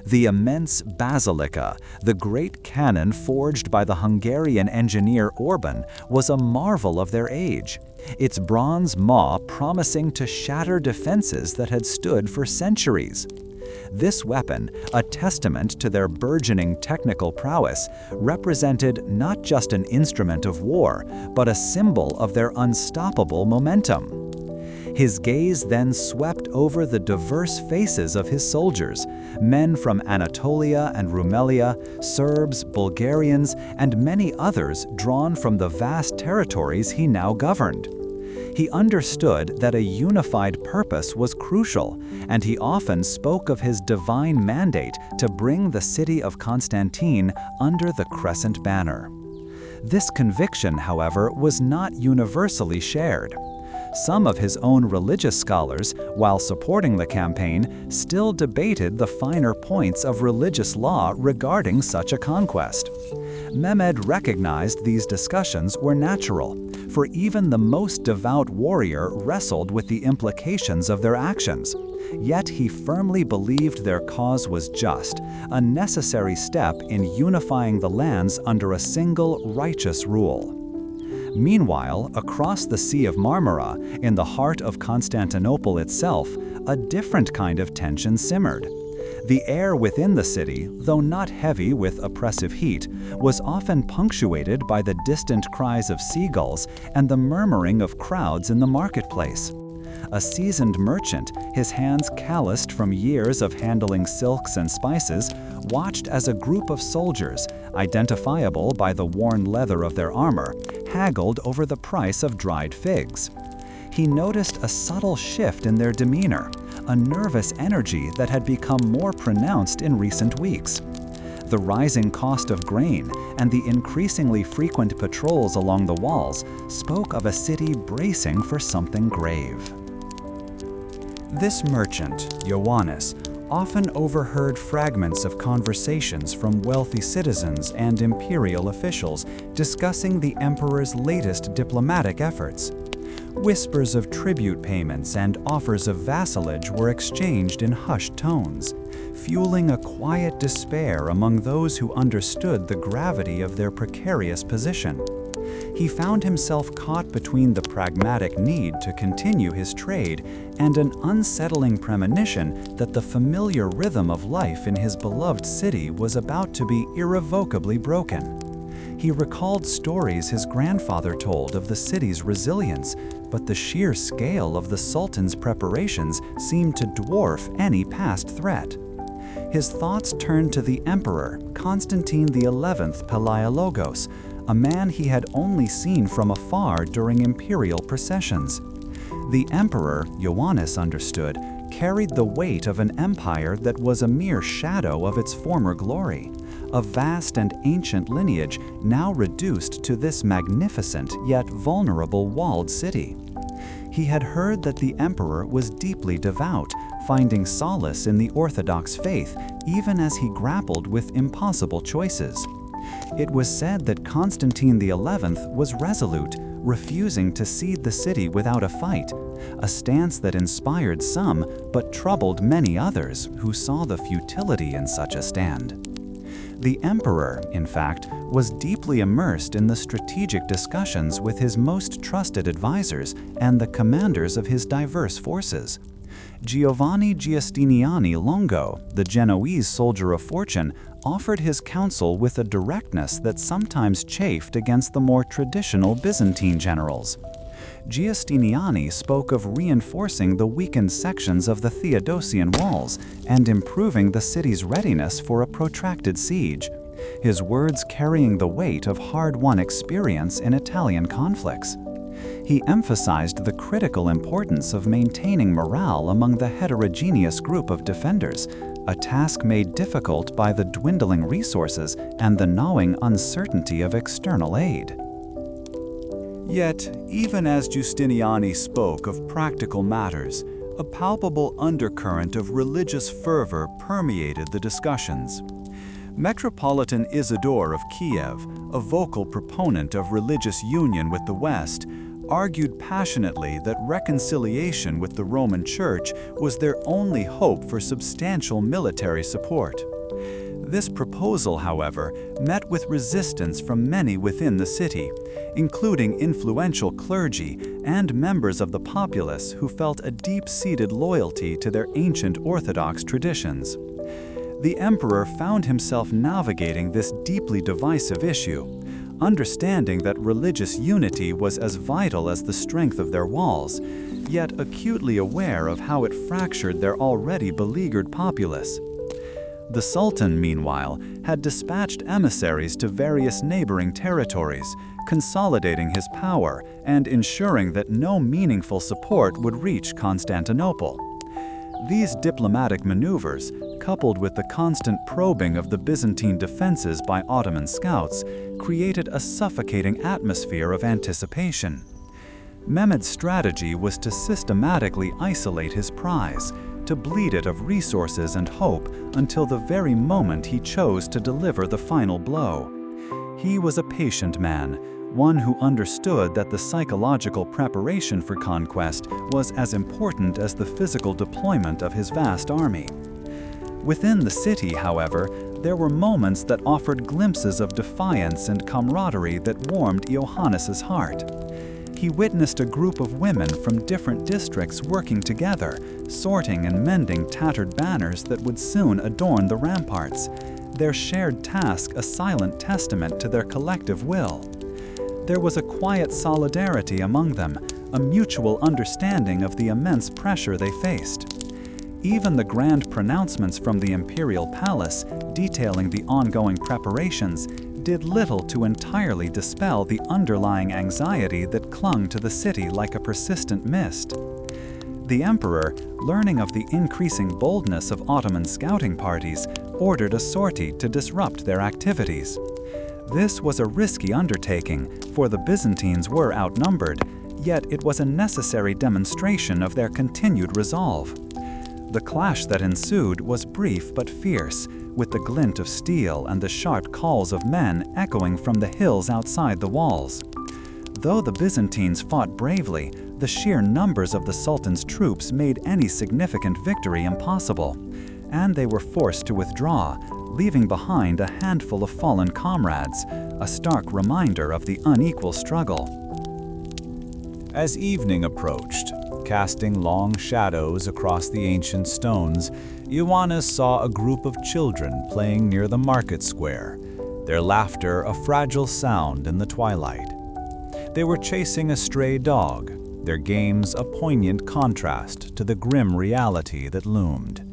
The immense basilica, the great cannon forged by the Hungarian engineer Orban, was a marvel of their age, its bronze maw promising to shatter defenses that had stood for centuries. This weapon, a testament to their burgeoning technical prowess, represented not just an instrument of war, but a symbol of their unstoppable momentum. His gaze then swept over the diverse faces of his soldiers, men from Anatolia and Rumelia, Serbs, Bulgarians, and many others drawn from the vast territories he now governed. He understood that a unified purpose was crucial, and he often spoke of his divine mandate to bring the city of Constantine under the crescent banner. This conviction, however, was not universally shared. Some of his own religious scholars, while supporting the campaign, still debated the finer points of religious law regarding such a conquest. Mehmed recognized these discussions were natural, for even the most devout warrior wrestled with the implications of their actions. Yet he firmly believed their cause was just, a necessary step in unifying the lands under a single righteous rule. Meanwhile, across the Sea of Marmara, in the heart of Constantinople itself, a different kind of tension simmered. The air within the city, though not heavy with oppressive heat, was often punctuated by the distant cries of seagulls and the murmuring of crowds in the marketplace. A seasoned merchant, his hands calloused from years of handling silks and spices, watched as a group of soldiers, identifiable by the worn leather of their armor, haggled over the price of dried figs. He noticed a subtle shift in their demeanor, a nervous energy that had become more pronounced in recent weeks. The rising cost of grain and the increasingly frequent patrols along the walls spoke of a city bracing for something grave. This merchant, Ioannis, often overheard fragments of conversations from wealthy citizens and imperial officials discussing the emperor's latest diplomatic efforts. Whispers of tribute payments and offers of vassalage were exchanged in hushed tones, fueling a quiet despair among those who understood the gravity of their precarious position. He found himself caught between the pragmatic need to continue his trade and an unsettling premonition that the familiar rhythm of life in his beloved city was about to be irrevocably broken. He recalled stories his grandfather told of the city's resilience, but the sheer scale of the Sultan's preparations seemed to dwarf any past threat. His thoughts turned to the emperor, Constantine XI Palaiologos, a man he had only seen from afar during imperial processions. The emperor, Ioannis understood, carried the weight of an empire that was a mere shadow of its former glory, a vast and ancient lineage now reduced to this magnificent yet vulnerable walled city. He had heard that the emperor was deeply devout, finding solace in the Orthodox faith even as he grappled with impossible choices. It was said that Constantine XI was resolute, refusing to cede the city without a fight, a stance that inspired some but troubled many others who saw the futility in such a stand. The emperor, in fact, was deeply immersed in the strategic discussions with his most trusted advisors and the commanders of his diverse forces. Giovanni Giustiniani Longo, the Genoese soldier of fortune, offered his counsel with a directness that sometimes chafed against the more traditional Byzantine generals. Giustiniani spoke of reinforcing the weakened sections of the Theodosian walls and improving the city's readiness for a protracted siege, his words carrying the weight of hard-won experience in Italian conflicts. He emphasized the critical importance of maintaining morale among the heterogeneous group of defenders, a task made difficult by the dwindling resources and the gnawing uncertainty of external aid. Yet, even as Giustiniani spoke of practical matters, a palpable undercurrent of religious fervor permeated the discussions. Metropolitan Isidore of Kiev, a vocal proponent of religious union with the West, argued passionately that reconciliation with the Roman Church was their only hope for substantial military support. This proposal, however, met with resistance from many within the city, including influential clergy and members of the populace who felt a deep-seated loyalty to their ancient Orthodox traditions. The emperor found himself navigating this deeply divisive issue, understanding that religious unity was as vital as the strength of their walls, yet acutely aware of how it fractured their already beleaguered populace. The Sultan, meanwhile, had dispatched emissaries to various neighboring territories, consolidating his power and ensuring that no meaningful support would reach Constantinople. These diplomatic maneuvers, coupled with the constant probing of the Byzantine defenses by Ottoman scouts, created a suffocating atmosphere of anticipation. Mehmed's strategy was to systematically isolate his prize, to bleed it of resources and hope until the very moment he chose to deliver the final blow. He was a patient man, one who understood that the psychological preparation for conquest was as important as the physical deployment of his vast army. Within the city, however, there were moments that offered glimpses of defiance and camaraderie that warmed Ioannis's heart. He witnessed a group of women from different districts working together, sorting and mending tattered banners that would soon adorn the ramparts, their shared task a silent testament to their collective will. There was a quiet solidarity among them, a mutual understanding of the immense pressure they faced. Even the grand pronouncements from the imperial palace, detailing the ongoing preparations, did little to entirely dispel the underlying anxiety that clung to the city like a persistent mist. The emperor, learning of the increasing boldness of Ottoman scouting parties, ordered a sortie to disrupt their activities. This was a risky undertaking, for the Byzantines were outnumbered, yet it was a necessary demonstration of their continued resolve. The clash that ensued was brief but fierce, with the glint of steel and the sharp calls of men echoing from the hills outside the walls. Though the Byzantines fought bravely, the sheer numbers of the Sultan's troops made any significant victory impossible, and they were forced to withdraw, leaving behind a handful of fallen comrades, a stark reminder of the unequal struggle. As evening approached, casting long shadows across the ancient stones, Ioannis saw a group of children playing near the market square, their laughter a fragile sound in the twilight. They were chasing a stray dog, their games a poignant contrast to the grim reality that loomed.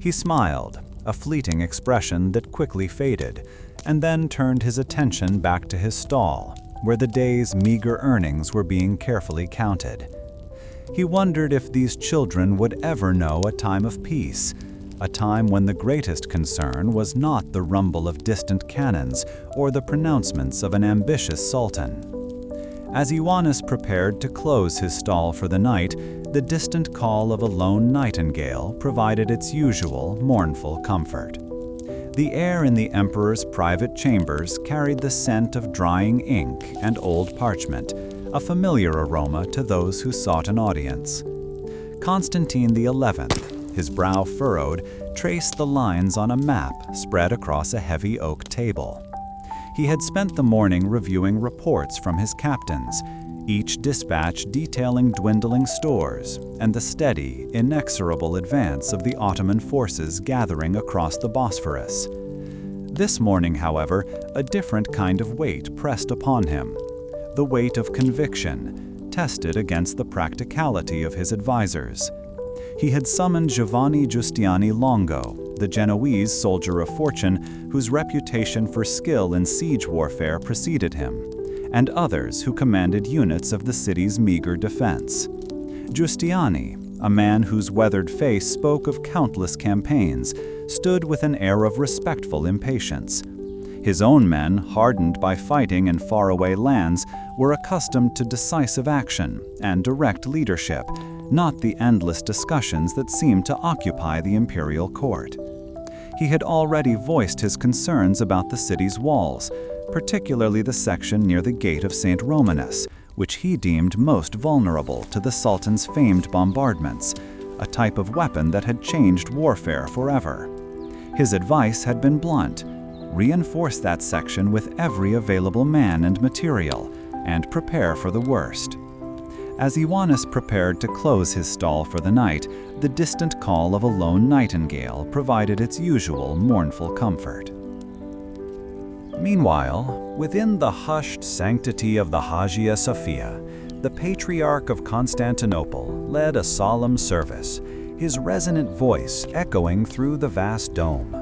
He smiled, a fleeting expression that quickly faded, and then turned his attention back to his stall, where the day's meager earnings were being carefully counted. He wondered if these children would ever know a time of peace, a time when the greatest concern was not the rumble of distant cannons or the pronouncements of an ambitious sultan. As Ioannis prepared to close his stall for the night, the distant call of a lone nightingale provided its usual mournful comfort. The air in the emperor's private chambers carried the scent of drying ink and old parchment, a familiar aroma to those who sought an audience. Constantine XI, his brow furrowed, traced the lines on a map spread across a heavy oak table. He had spent the morning reviewing reports from his captains, each dispatch detailing dwindling stores and the steady, inexorable advance of the Ottoman forces gathering across the Bosphorus. This morning, however, a different kind of weight pressed upon him, the weight of conviction, tested against the practicality of his advisors. He had summoned Giovanni Giustiani Longo, the Genoese soldier of fortune whose reputation for skill in siege warfare preceded him, and others who commanded units of the city's meager defense. Giustiani, a man whose weathered face spoke of countless campaigns, stood with an air of respectful impatience. His own men, hardened by fighting in faraway lands, were accustomed to decisive action and direct leadership, not the endless discussions that seemed to occupy the imperial court. He had already voiced his concerns about the city's walls, particularly the section near the Gate of St. Romanus, which he deemed most vulnerable to the Sultan's famed bombardments, a type of weapon that had changed warfare forever. His advice had been blunt: reinforce that section with every available man and material, and prepare for the worst. As Ioannis prepared to close his stall for the night, the distant call of a lone nightingale provided its usual mournful comfort. Meanwhile, within the hushed sanctity of the Hagia Sophia, the Patriarch of Constantinople led a solemn service, his resonant voice echoing through the vast dome.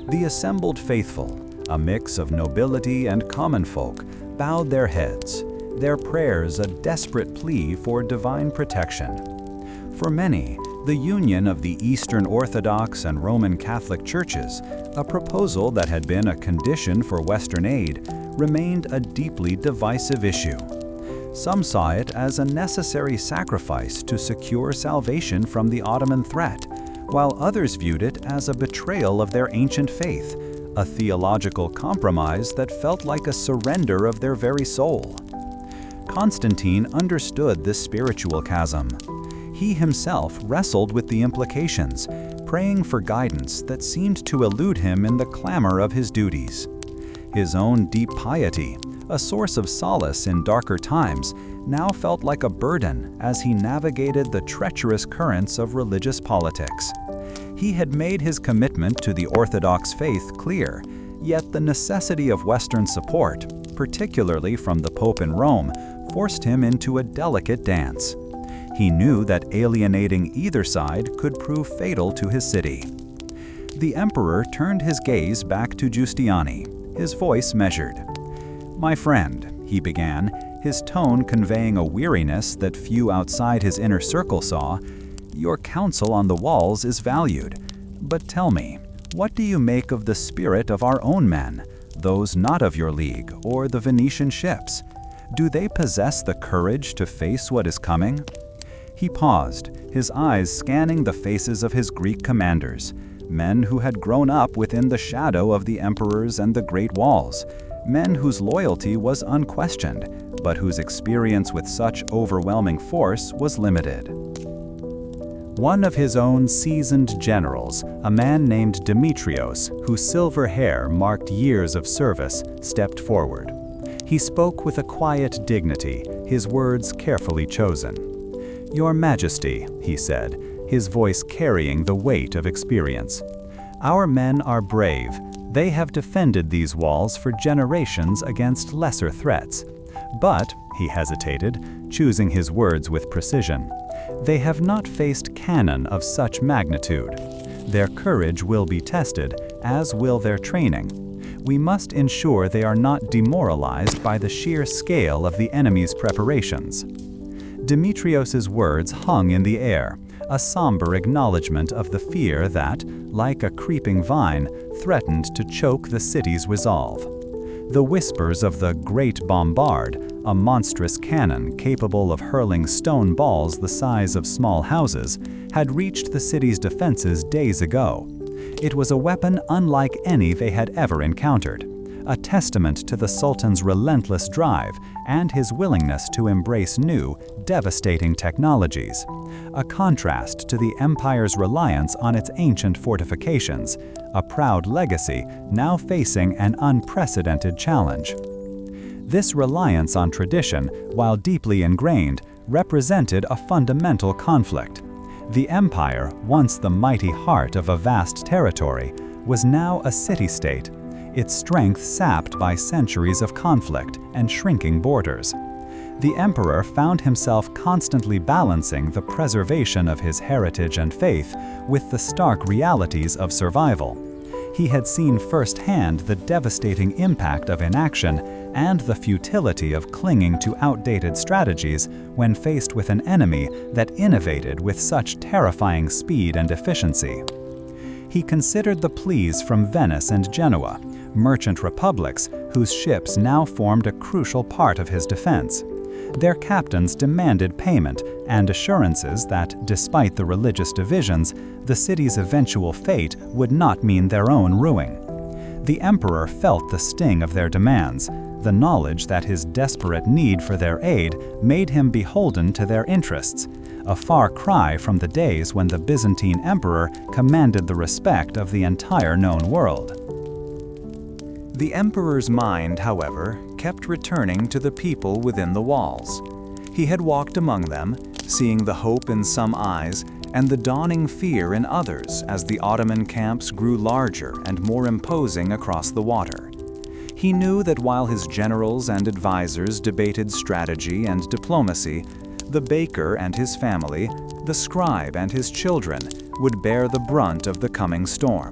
The assembled faithful, a mix of nobility and common folk, bowed their heads, their prayers a desperate plea for divine protection. For many, the union of the Eastern Orthodox and Roman Catholic churches, a proposal that had been a condition for Western aid, remained a deeply divisive issue. Some saw it as a necessary sacrifice to secure salvation from the Ottoman threat, while others viewed it as a betrayal of their ancient faith, a theological compromise that felt like a surrender of their very soul. Constantine understood this spiritual chasm. He himself wrestled with the implications, praying for guidance that seemed to elude him in the clamor of his duties. His own deep piety, a source of solace in darker times, now felt like a burden as he navigated the treacherous currents of religious politics. He had made his commitment to the Orthodox faith clear, yet the necessity of Western support, particularly from the Pope in Rome, forced him into a delicate dance. He knew that alienating either side could prove fatal to his city. The emperor turned his gaze back to Giustiniani, his voice measured. "My friend," he began, his tone conveying a weariness that few outside his inner circle saw, "your counsel on the walls is valued. But tell me, what do you make of the spirit of our own men, those not of your league, or the Venetian ships? Do they possess the courage to face what is coming?" He paused, his eyes scanning the faces of his Greek commanders, men who had grown up within the shadow of the emperors and the great walls, men whose loyalty was unquestioned, but whose experience with such overwhelming force was limited. One of his own seasoned generals, a man named Demetrios, whose silver hair marked years of service, stepped forward. He spoke with a quiet dignity, his words carefully chosen. "Your Majesty," he said, his voice carrying the weight of experience. "Our men are brave. They have defended these walls for generations against lesser threats. But," he hesitated, choosing his words with precision, "they have not faced cannon of such magnitude. Their courage will be tested, as will their training. We must ensure they are not demoralized by the sheer scale of the enemy's preparations." Demetrios's words hung in the air, a somber acknowledgement of the fear that, like a creeping vine, threatened to choke the city's resolve. The whispers of the Great Bombard, a monstrous cannon capable of hurling stone balls the size of small houses, had reached the city's defenses days ago. It was a weapon unlike any they had ever encountered, a testament to the Sultan's relentless drive and his willingness to embrace new, devastating technologies, a contrast to the empire's reliance on its ancient fortifications, a proud legacy now facing an unprecedented challenge. This reliance on tradition, while deeply ingrained, represented a fundamental conflict. The empire, once the mighty heart of a vast territory, was now a city-state, its strength sapped by centuries of conflict and shrinking borders. The emperor found himself constantly balancing the preservation of his heritage and faith with the stark realities of survival. He had seen firsthand the devastating impact of inaction and the futility of clinging to outdated strategies when faced with an enemy that innovated with such terrifying speed and efficiency. He considered the pleas from Venice and Genoa, merchant republics whose ships now formed a crucial part of his defense. Their captains demanded payment and assurances that, despite the religious divisions, the city's eventual fate would not mean their own ruin. The emperor felt the sting of their demands. The knowledge that his desperate need for their aid made him beholden to their interests, a far cry from the days when the Byzantine emperor commanded the respect of the entire known world. The emperor's mind, however, kept returning to the people within the walls. He had walked among them, seeing the hope in some eyes and the dawning fear in others as the Ottoman camps grew larger and more imposing across the water. He knew that while his generals and advisors debated strategy and diplomacy, the baker and his family, the scribe and his children, would bear the brunt of the coming storm.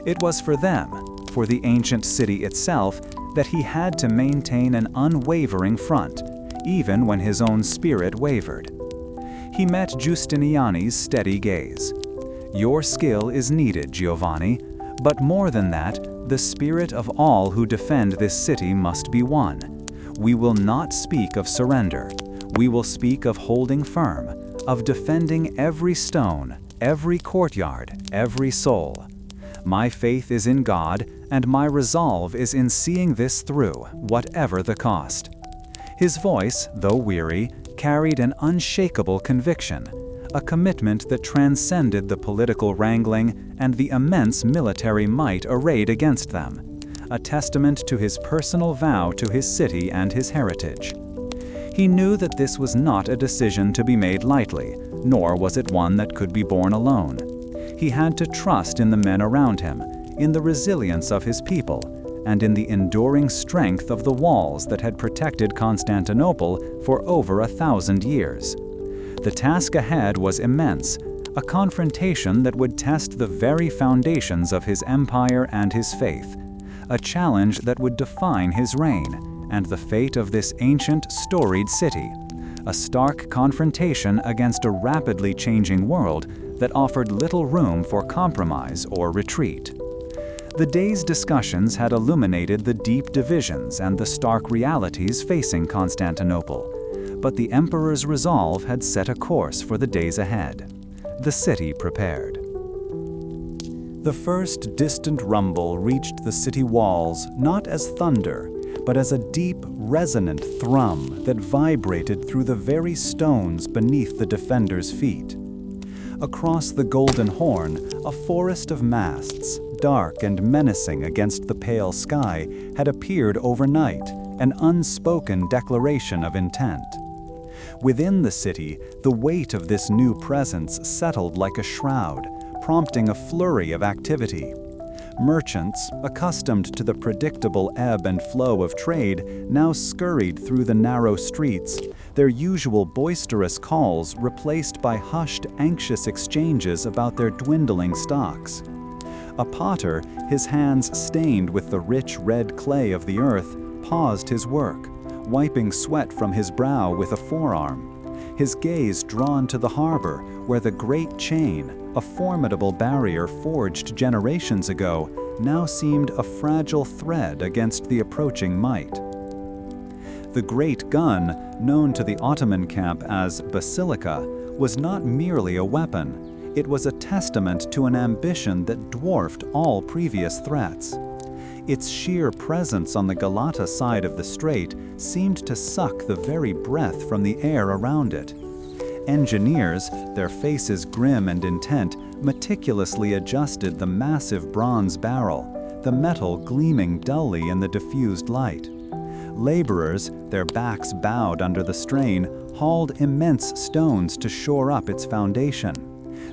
It was for them, for the ancient city itself, that he had to maintain an unwavering front, even when his own spirit wavered. He met Giustiniani's steady gaze. "Your skill is needed, Giovanni, but more than that, the spirit of all who defend this city must be won. We will not speak of surrender. We will speak of holding firm, of defending every stone, every courtyard, every soul. My faith is in God, and my resolve is in seeing this through, whatever the cost." His voice, though weary, carried an unshakable conviction, a commitment that transcended the political wrangling and the immense military might arrayed against them, a testament to his personal vow to his city and his heritage. He knew that this was not a decision to be made lightly, nor was it one that could be borne alone. He had to trust in the men around him, in the resilience of his people, and in the enduring strength of the walls that had protected Constantinople for over 1,000 years. The task ahead was immense, a confrontation that would test the very foundations of his empire and his faith, a challenge that would define his reign and the fate of this ancient, storied city, a stark confrontation against a rapidly changing world that offered little room for compromise or retreat. The day's discussions had illuminated the deep divisions and the stark realities facing Constantinople, but the emperor's resolve had set a course for the days ahead. The city prepared. The first distant rumble reached the city walls not as thunder, but as a deep, resonant thrum that vibrated through the very stones beneath the defenders' feet. Across the Golden Horn, a forest of masts, dark and menacing against the pale sky, had appeared overnight, an unspoken declaration of intent. Within the city, the weight of this new presence settled like a shroud, prompting a flurry of activity. Merchants, accustomed to the predictable ebb and flow of trade, now scurried through the narrow streets, their usual boisterous calls replaced by hushed, anxious exchanges about their dwindling stocks. A potter, his hands stained with the rich red clay of the earth, paused his work, wiping sweat from his brow with a forearm, his gaze drawn to the harbor where the great chain, a formidable barrier forged generations ago, now seemed a fragile thread against the approaching might. The great gun, known to the Ottoman camp as basilica, was not merely a weapon. It was a testament to an ambition that dwarfed all previous threats. Its sheer presence on the Galata side of the strait seemed to suck the very breath from the air around it. Engineers, their faces grim and intent, meticulously adjusted the massive bronze barrel, the metal gleaming dully in the diffused light. Laborers, their backs bowed under the strain, hauled immense stones to shore up its foundation,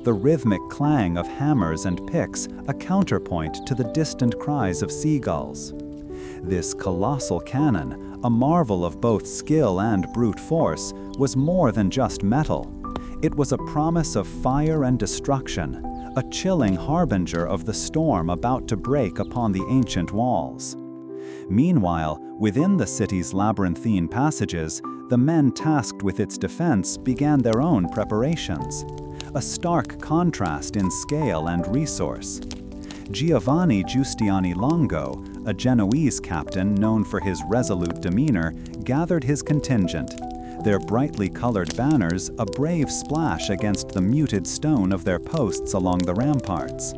the rhythmic clang of hammers and picks a counterpoint to the distant cries of seagulls. This colossal cannon, a marvel of both skill and brute force, was more than just metal. It was a promise of fire and destruction, a chilling harbinger of the storm about to break upon the ancient walls. Meanwhile, within the city's labyrinthine passages, the men tasked with its defense began their own preparations, a stark contrast in scale and resource. Giovanni Giustiani Longo, a Genoese captain known for his resolute demeanor, gathered his contingent, their brightly colored banners a brave splash against the muted stone of their posts along the ramparts.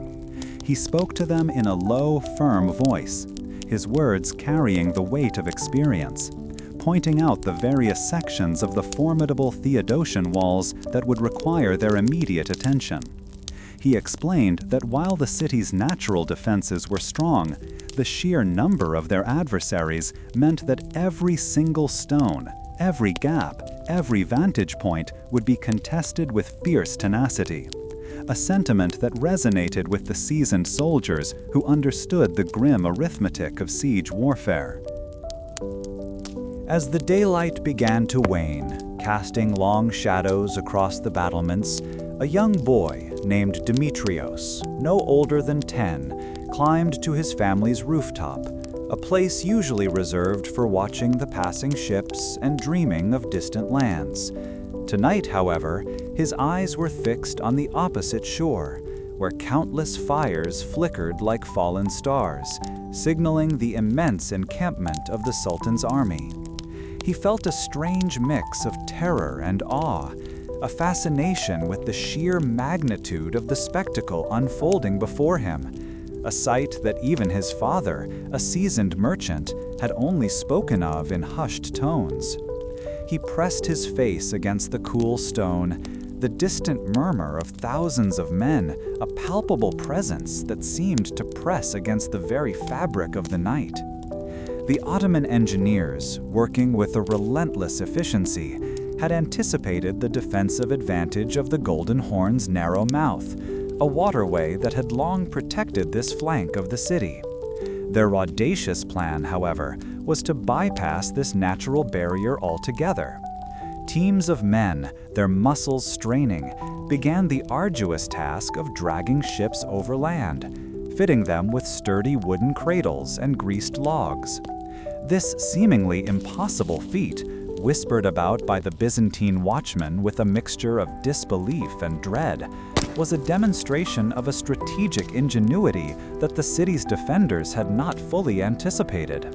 He spoke to them in a low, firm voice, his words carrying the weight of experience, pointing out the various sections of the formidable Theodosian walls that would require their immediate attention. He explained that while the city's natural defenses were strong, the sheer number of their adversaries meant that every single stone, every gap, every vantage point would be contested with fierce tenacity, a sentiment that resonated with the seasoned soldiers who understood the grim arithmetic of siege warfare. As the daylight began to wane, casting long shadows across the battlements, a young boy named Demetrios, no older than 10, climbed to his family's rooftop, a place usually reserved for watching the passing ships and dreaming of distant lands. Tonight, however, his eyes were fixed on the opposite shore, where countless fires flickered like fallen stars, signaling the immense encampment of the Sultan's army. He felt a strange mix of terror and awe, a fascination with the sheer magnitude of the spectacle unfolding before him, a sight that even his father, a seasoned merchant, had only spoken of in hushed tones. He pressed his face against the cool stone, the distant murmur of thousands of men, a palpable presence that seemed to press against the very fabric of the night. The Ottoman engineers, working with a relentless efficiency, had anticipated the defensive advantage of the Golden Horn's narrow mouth, a waterway that had long protected this flank of the city. Their audacious plan, however, was to bypass this natural barrier altogether. Teams of men, their muscles straining, began the arduous task of dragging ships over land, fitting them with sturdy wooden cradles and greased logs. This seemingly impossible feat, whispered about by the Byzantine watchmen with a mixture of disbelief and dread, was a demonstration of a strategic ingenuity that the city's defenders had not fully anticipated.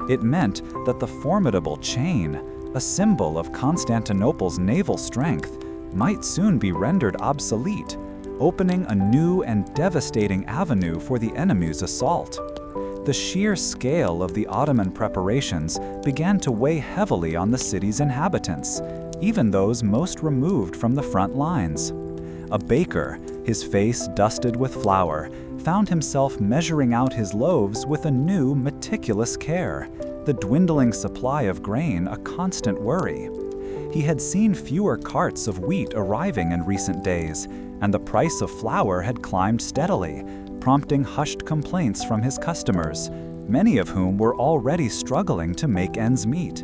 It meant that the formidable chain, a symbol of Constantinople's naval strength, might soon be rendered obsolete, opening a new and devastating avenue for the enemy's assault. The sheer scale of the Ottoman preparations began to weigh heavily on the city's inhabitants, even those most removed from the front lines. A baker, his face dusted with flour, found himself measuring out his loaves with a new, meticulous care, the dwindling supply of grain a constant worry. He had seen fewer carts of wheat arriving in recent days, and the price of flour had climbed steadily, prompting hushed complaints from his customers, many of whom were already struggling to make ends meet.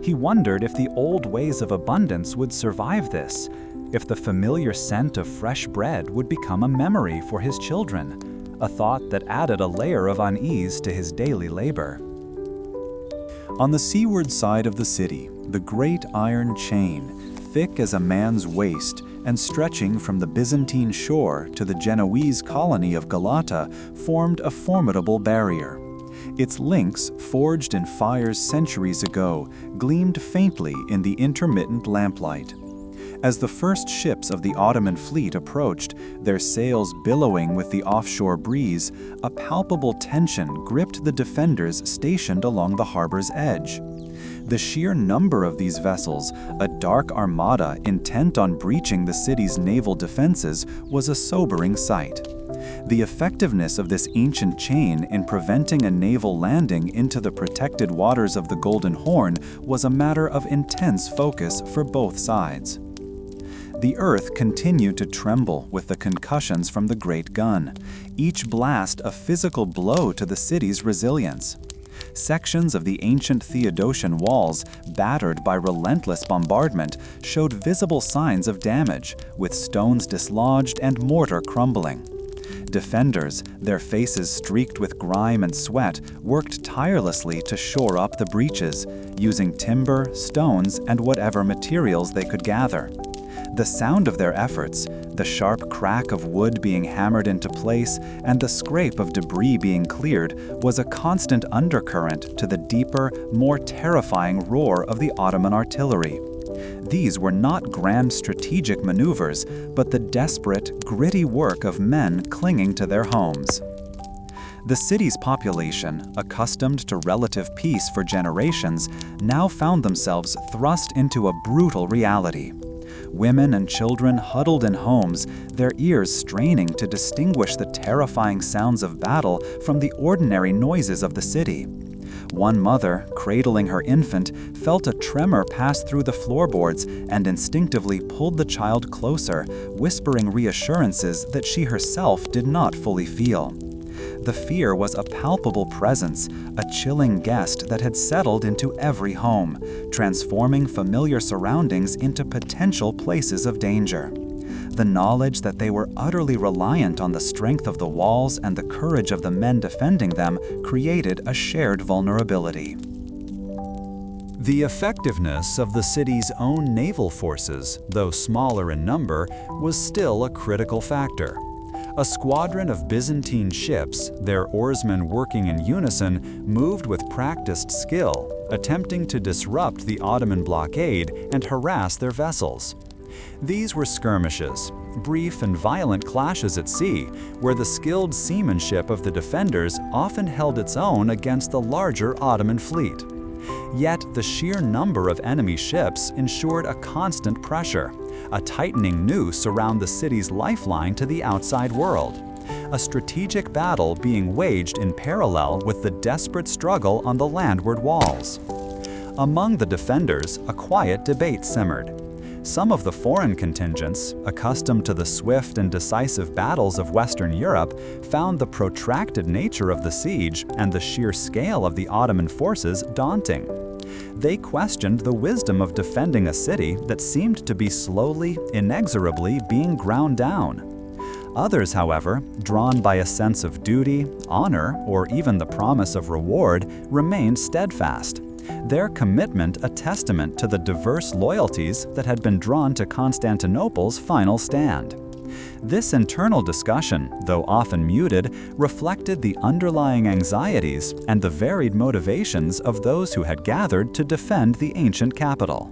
He wondered if the old ways of abundance would survive this, if the familiar scent of fresh bread would become a memory for his children, a thought that added a layer of unease to his daily labor. On the seaward side of the city, the great iron chain, thick as a man's waist and stretching from the Byzantine shore to the Genoese colony of Galata, formed a formidable barrier. Its links, forged in fires centuries ago, gleamed faintly in the intermittent lamplight. As the first ships of the Ottoman fleet approached, their sails billowing with the offshore breeze, a palpable tension gripped the defenders stationed along the harbor's edge. The sheer number of these vessels, a dark armada intent on breaching the city's naval defenses, was a sobering sight. The effectiveness of this ancient chain in preventing a naval landing into the protected waters of the Golden Horn was a matter of intense focus for both sides. The earth continued to tremble with the concussions from the great gun, each blast a physical blow to the city's resilience. Sections of the ancient Theodosian walls, battered by relentless bombardment, showed visible signs of damage, with stones dislodged and mortar crumbling. Defenders, their faces streaked with grime and sweat, worked tirelessly to shore up the breaches, using timber, stones, and whatever materials they could gather. The sound of their efforts, the sharp crack of wood being hammered into place, and the scrape of debris being cleared, was a constant undercurrent to the deeper, more terrifying roar of the Ottoman artillery. These were not grand strategic maneuvers, but the desperate, gritty work of men clinging to their homes. The city's population, accustomed to relative peace for generations, now found themselves thrust into a brutal reality. Women and children huddled in homes, their ears straining to distinguish the terrifying sounds of battle from the ordinary noises of the city. One mother, cradling her infant, felt a tremor pass through the floorboards and instinctively pulled the child closer, whispering reassurances that she herself did not fully feel. The fear was a palpable presence, a chilling guest that had settled into every home, transforming familiar surroundings into potential places of danger. The knowledge that they were utterly reliant on the strength of the walls and the courage of the men defending them created a shared vulnerability. The effectiveness of the city's own naval forces, though smaller in number, was still a critical factor. A squadron of Byzantine ships, their oarsmen working in unison, moved with practiced skill, attempting to disrupt the Ottoman blockade and harass their vessels. These were skirmishes, brief and violent clashes at sea, where the skilled seamanship of the defenders often held its own against the larger Ottoman fleet. Yet the sheer number of enemy ships ensured a constant pressure, a tightening noose around the city's lifeline to the outside world, a strategic battle being waged in parallel with the desperate struggle on the landward walls. Among the defenders, a quiet debate simmered. Some of the foreign contingents, accustomed to the swift and decisive battles of Western Europe, found the protracted nature of the siege and the sheer scale of the Ottoman forces daunting. They questioned the wisdom of defending a city that seemed to be slowly, inexorably being ground down. Others, however, drawn by a sense of duty, honor, or even the promise of reward, remained steadfast, their commitment a testament to the diverse loyalties that had been drawn to Constantinople's final stand. This internal discussion, though often muted, reflected the underlying anxieties and the varied motivations of those who had gathered to defend the ancient capital.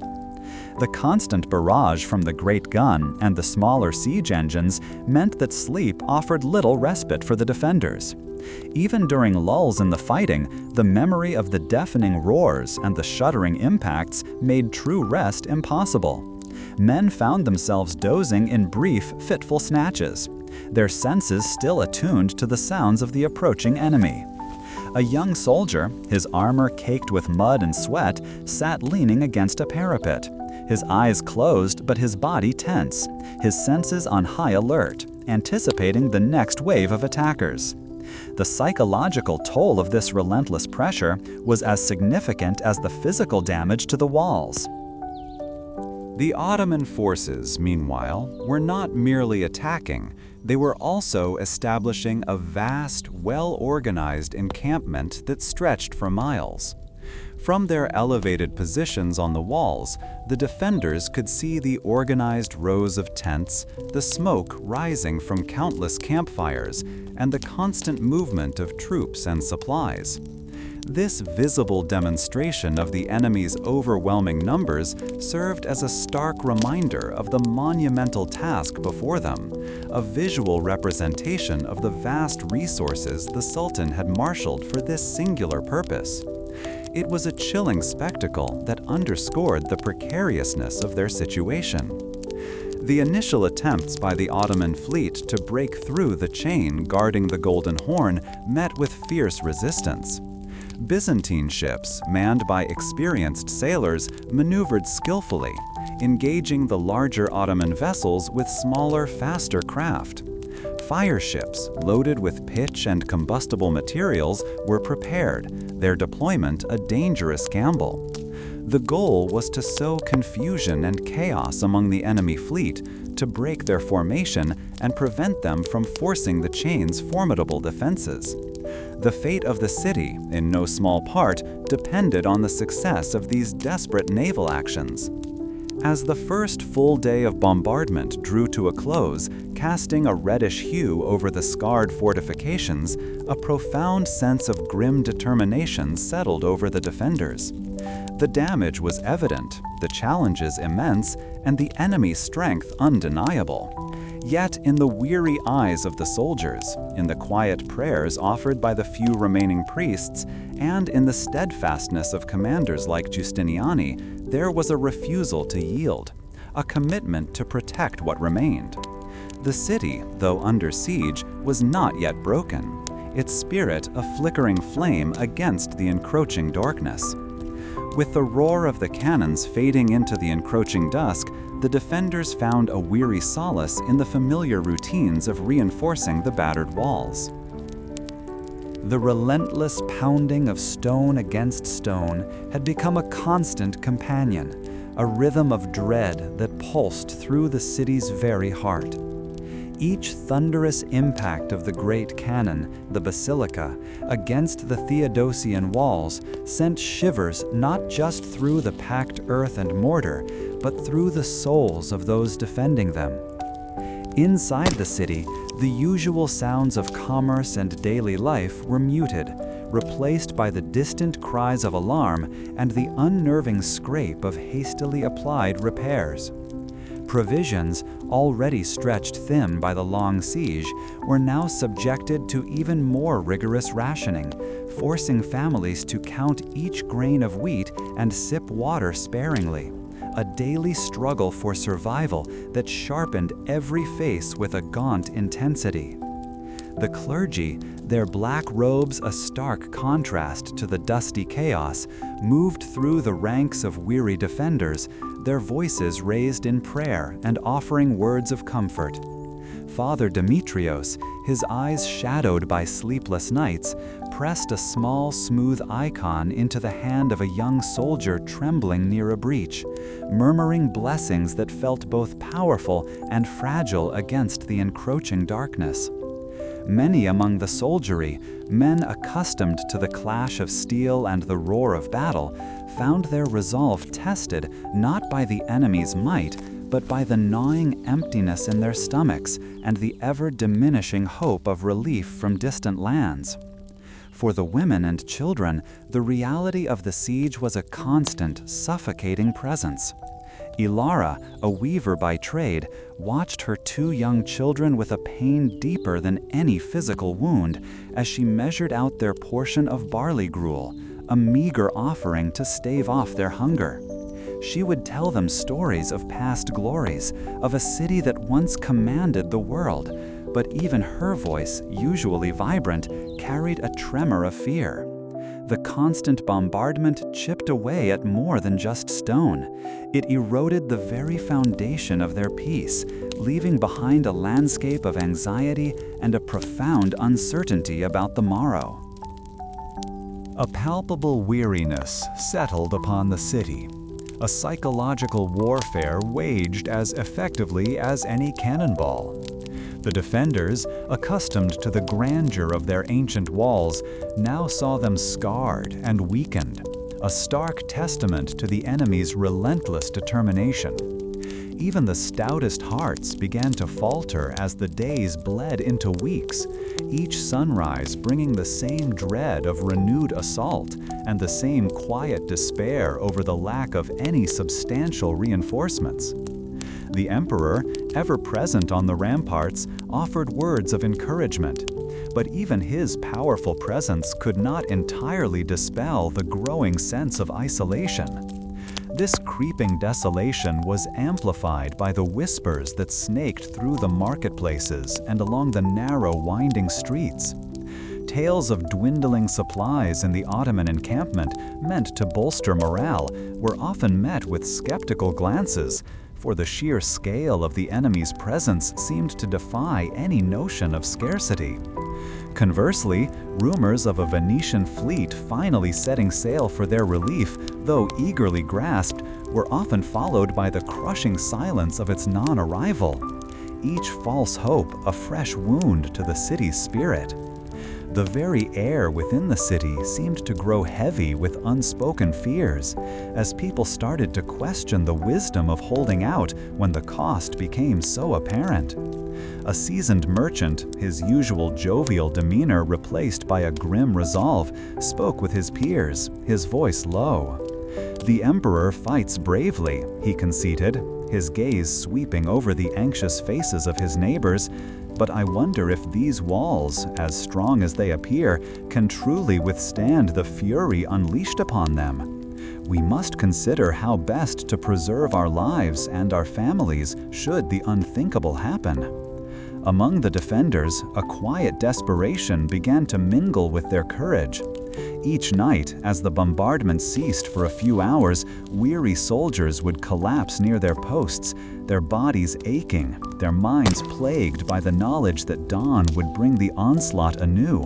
The constant barrage from the great gun and the smaller siege engines meant that sleep offered little respite for the defenders. Even during lulls in the fighting, the memory of the deafening roars and the shuddering impacts made true rest impossible. Men found themselves dozing in brief, fitful snatches, their senses still attuned to the sounds of the approaching enemy. A young soldier, his armor caked with mud and sweat, sat leaning against a parapet, his eyes closed but his body tense, his senses on high alert, anticipating the next wave of attackers. The psychological toll of this relentless pressure was as significant as the physical damage to the walls. The Ottoman forces, meanwhile, were not merely attacking, they were also establishing a vast, well-organized encampment that stretched for miles. From their elevated positions on the walls, the defenders could see the organized rows of tents, the smoke rising from countless campfires, and the constant movement of troops and supplies. This visible demonstration of the enemy's overwhelming numbers served as a stark reminder of the monumental task before them, a visual representation of the vast resources the Sultan had marshaled for this singular purpose. It was a chilling spectacle that underscored the precariousness of their situation. The initial attempts by the Ottoman fleet to break through the chain guarding the Golden Horn met with fierce resistance. Byzantine ships, manned by experienced sailors, maneuvered skillfully, engaging the larger Ottoman vessels with smaller, faster craft. Fire ships, loaded with pitch and combustible materials, were prepared, their deployment a dangerous gamble. The goal was to sow confusion and chaos among the enemy fleet, to break their formation and prevent them from forcing the chain's formidable defenses. The fate of the city, in no small part, depended on the success of these desperate naval actions. As the first full day of bombardment drew to a close, casting a reddish hue over the scarred fortifications, a profound sense of grim determination settled over the defenders. The damage was evident, the challenges immense, and the enemy's strength undeniable. Yet, in the weary eyes of the soldiers, in the quiet prayers offered by the few remaining priests, and in the steadfastness of commanders like Giustiniani, there was a refusal to yield, a commitment to protect what remained. The city, though under siege, was not yet broken, its spirit a flickering flame against the encroaching darkness. With the roar of the cannons fading into the encroaching dusk, the defenders found a weary solace in the familiar routines of reinforcing the battered walls. The relentless pounding of stone against stone had become a constant companion, a rhythm of dread that pulsed through the city's very heart. Each thunderous impact of the great cannon, the basilica, against the Theodosian walls sent shivers not just through the packed earth and mortar, but through the souls of those defending them. Inside the city, the usual sounds of commerce and daily life were muted, replaced by the distant cries of alarm and the unnerving scrape of hastily applied repairs. Provisions, already stretched thin by the long siege, were now subjected to even more rigorous rationing, forcing families to count each grain of wheat and sip water sparingly, a daily struggle for survival that sharpened every face with a gaunt intensity. The clergy, their black robes a stark contrast to the dusty chaos, moved through the ranks of weary defenders, their voices raised in prayer and offering words of comfort. Father Demetrios, his eyes shadowed by sleepless nights, pressed a small, smooth icon into the hand of a young soldier trembling near a breach, murmuring blessings that felt both powerful and fragile against the encroaching darkness. Many among the soldiery, men accustomed to the clash of steel and the roar of battle, found their resolve tested not by the enemy's might, but by the gnawing emptiness in their stomachs and the ever-diminishing hope of relief from distant lands. For the women and children, the reality of the siege was a constant, suffocating presence. Ilara, a weaver by trade, watched her 2 young children with a pain deeper than any physical wound as she measured out their portion of barley gruel, a meager offering to stave off their hunger. She would tell them stories of past glories, of a city that once commanded the world, but even her voice, usually vibrant, carried a tremor of fear. The constant bombardment chipped away at more than just stone. It eroded the very foundation of their peace, leaving behind a landscape of anxiety and a profound uncertainty about the morrow. A palpable weariness settled upon the city. A psychological warfare waged as effectively as any cannonball. The defenders, accustomed to the grandeur of their ancient walls, now saw them scarred and weakened, a stark testament to the enemy's relentless determination. Even the stoutest hearts began to falter as the days bled into weeks, each sunrise bringing the same dread of renewed assault and the same quiet despair over the lack of any substantial reinforcements. The emperor, ever present on the ramparts, offered words of encouragement, but even his powerful presence could not entirely dispel the growing sense of isolation. This creeping desolation was amplified by the whispers that snaked through the marketplaces and along the narrow, winding streets. Tales of dwindling supplies in the Ottoman encampment, meant to bolster morale, were often met with skeptical glances, for the sheer scale of the enemy's presence seemed to defy any notion of scarcity. Conversely, rumors of a Venetian fleet finally setting sail for their relief, though eagerly grasped, were often followed by the crushing silence of its non-arrival. Each false hope a fresh wound to the city's spirit. The very air within the city seemed to grow heavy with unspoken fears, as people started to question the wisdom of holding out when the cost became so apparent. A seasoned merchant, his usual jovial demeanor replaced by a grim resolve, spoke with his peers, his voice low. "The emperor fights bravely," he conceded, his gaze sweeping over the anxious faces of his neighbors, "but I wonder if these walls, as strong as they appear, can truly withstand the fury unleashed upon them. We must consider how best to preserve our lives and our families should the unthinkable happen." Among the defenders, a quiet desperation began to mingle with their courage. Each night, as the bombardment ceased for a few hours, weary soldiers would collapse near their posts, their bodies aching, their minds plagued by the knowledge that dawn would bring the onslaught anew.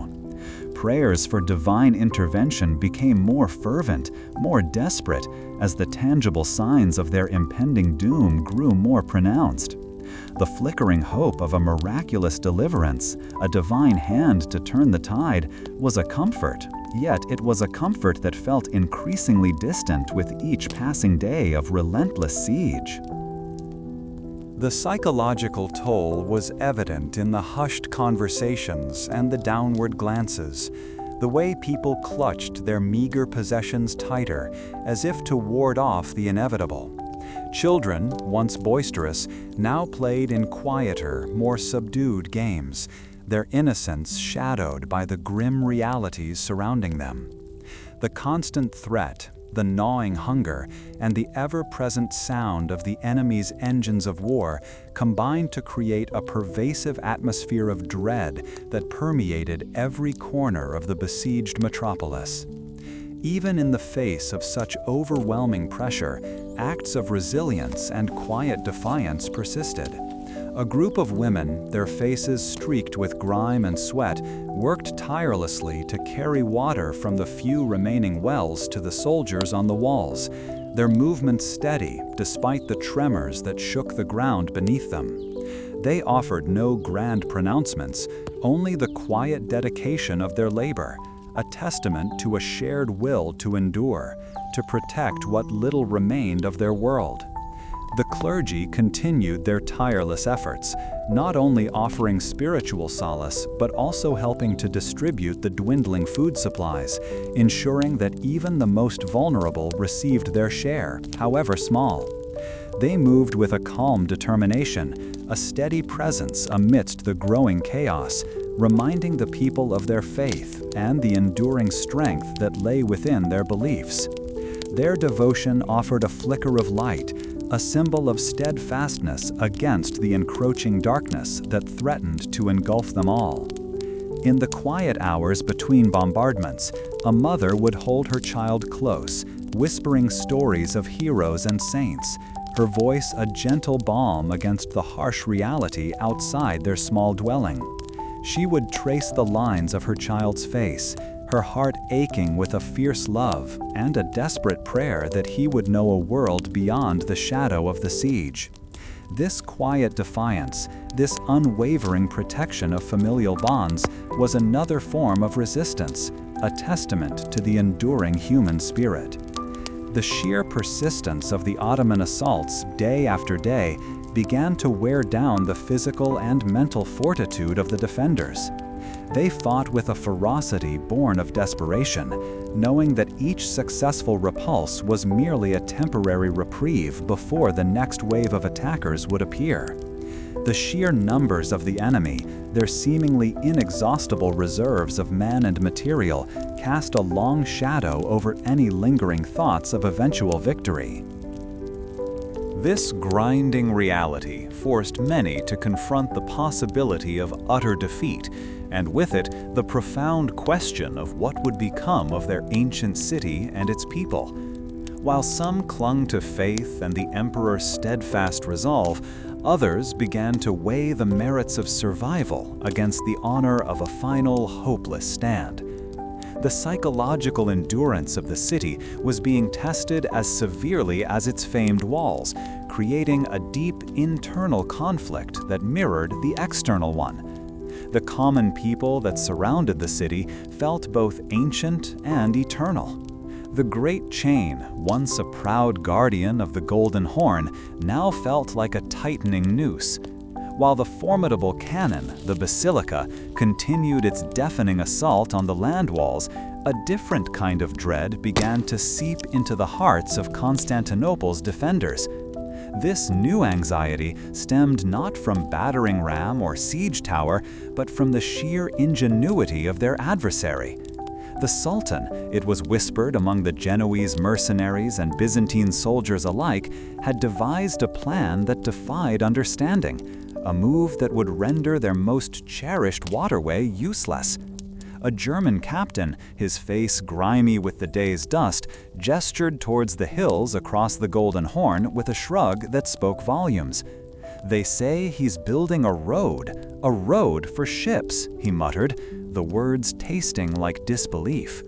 Prayers for divine intervention became more fervent, more desperate, as the tangible signs of their impending doom grew more pronounced. The flickering hope of a miraculous deliverance, a divine hand to turn the tide, was a comfort, yet it was a comfort that felt increasingly distant with each passing day of relentless siege. The psychological toll was evident in the hushed conversations and the downward glances, the way people clutched their meager possessions tighter, as if to ward off the inevitable. Children, once boisterous, now played in quieter, more subdued games, their innocence shadowed by the grim realities surrounding them. The constant threat, the gnawing hunger, and the ever-present sound of the enemy's engines of war combined to create a pervasive atmosphere of dread that permeated every corner of the besieged metropolis. Even in the face of such overwhelming pressure, acts of resilience and quiet defiance persisted. A group of women, their faces streaked with grime and sweat, worked tirelessly to carry water from the few remaining wells to the soldiers on the walls, their movements steady despite the tremors that shook the ground beneath them. They offered no grand pronouncements, only the quiet dedication of their labor, a testament to a shared will to endure, to protect what little remained of their world. The clergy continued their tireless efforts, not only offering spiritual solace, but also helping to distribute the dwindling food supplies, ensuring that even the most vulnerable received their share, however small. They moved with a calm determination, a steady presence amidst the growing chaos, reminding the people of their faith and the enduring strength that lay within their beliefs. Their devotion offered a flicker of light, a symbol of steadfastness against the encroaching darkness that threatened to engulf them all. In the quiet hours between bombardments, a mother would hold her child close, whispering stories of heroes and saints, her voice a gentle balm against the harsh reality outside their small dwelling. She would trace the lines of her child's face, her heart aching with a fierce love and a desperate prayer that he would know a world beyond the shadow of the siege. This quiet defiance, this unwavering protection of familial bonds, was another form of resistance, a testament to the enduring human spirit. The sheer persistence of the Ottoman assaults day after day began to wear down the physical and mental fortitude of the defenders. They fought with a ferocity born of desperation, knowing that each successful repulse was merely a temporary reprieve before the next wave of attackers would appear. The sheer numbers of the enemy, their seemingly inexhaustible reserves of men and material, cast a long shadow over any lingering thoughts of eventual victory. This grinding reality forced many to confront the possibility of utter defeat, and with it, the profound question of what would become of their ancient city and its people. While some clung to faith and the emperor's steadfast resolve, others began to weigh the merits of survival against the honor of a final, hopeless stand. The psychological endurance of the city was being tested as severely as its famed walls, creating a deep internal conflict that mirrored the external one. The common people that surrounded the city felt both ancient and eternal. The great chain, once a proud guardian of the Golden Horn, now felt like a tightening noose. While the formidable cannon, the basilica, continued its deafening assault on the land walls, a different kind of dread began to seep into the hearts of Constantinople's defenders. This new anxiety stemmed not from battering ram or siege tower, but from the sheer ingenuity of their adversary. The Sultan, it was whispered among the Genoese mercenaries and Byzantine soldiers alike, had devised a plan that defied understanding, a move that would render their most cherished waterway useless. A German captain, his face grimy with the day's dust, gestured towards the hills across the Golden Horn with a shrug that spoke volumes. "They say he's building a road for ships," he muttered, the words tasting like disbelief.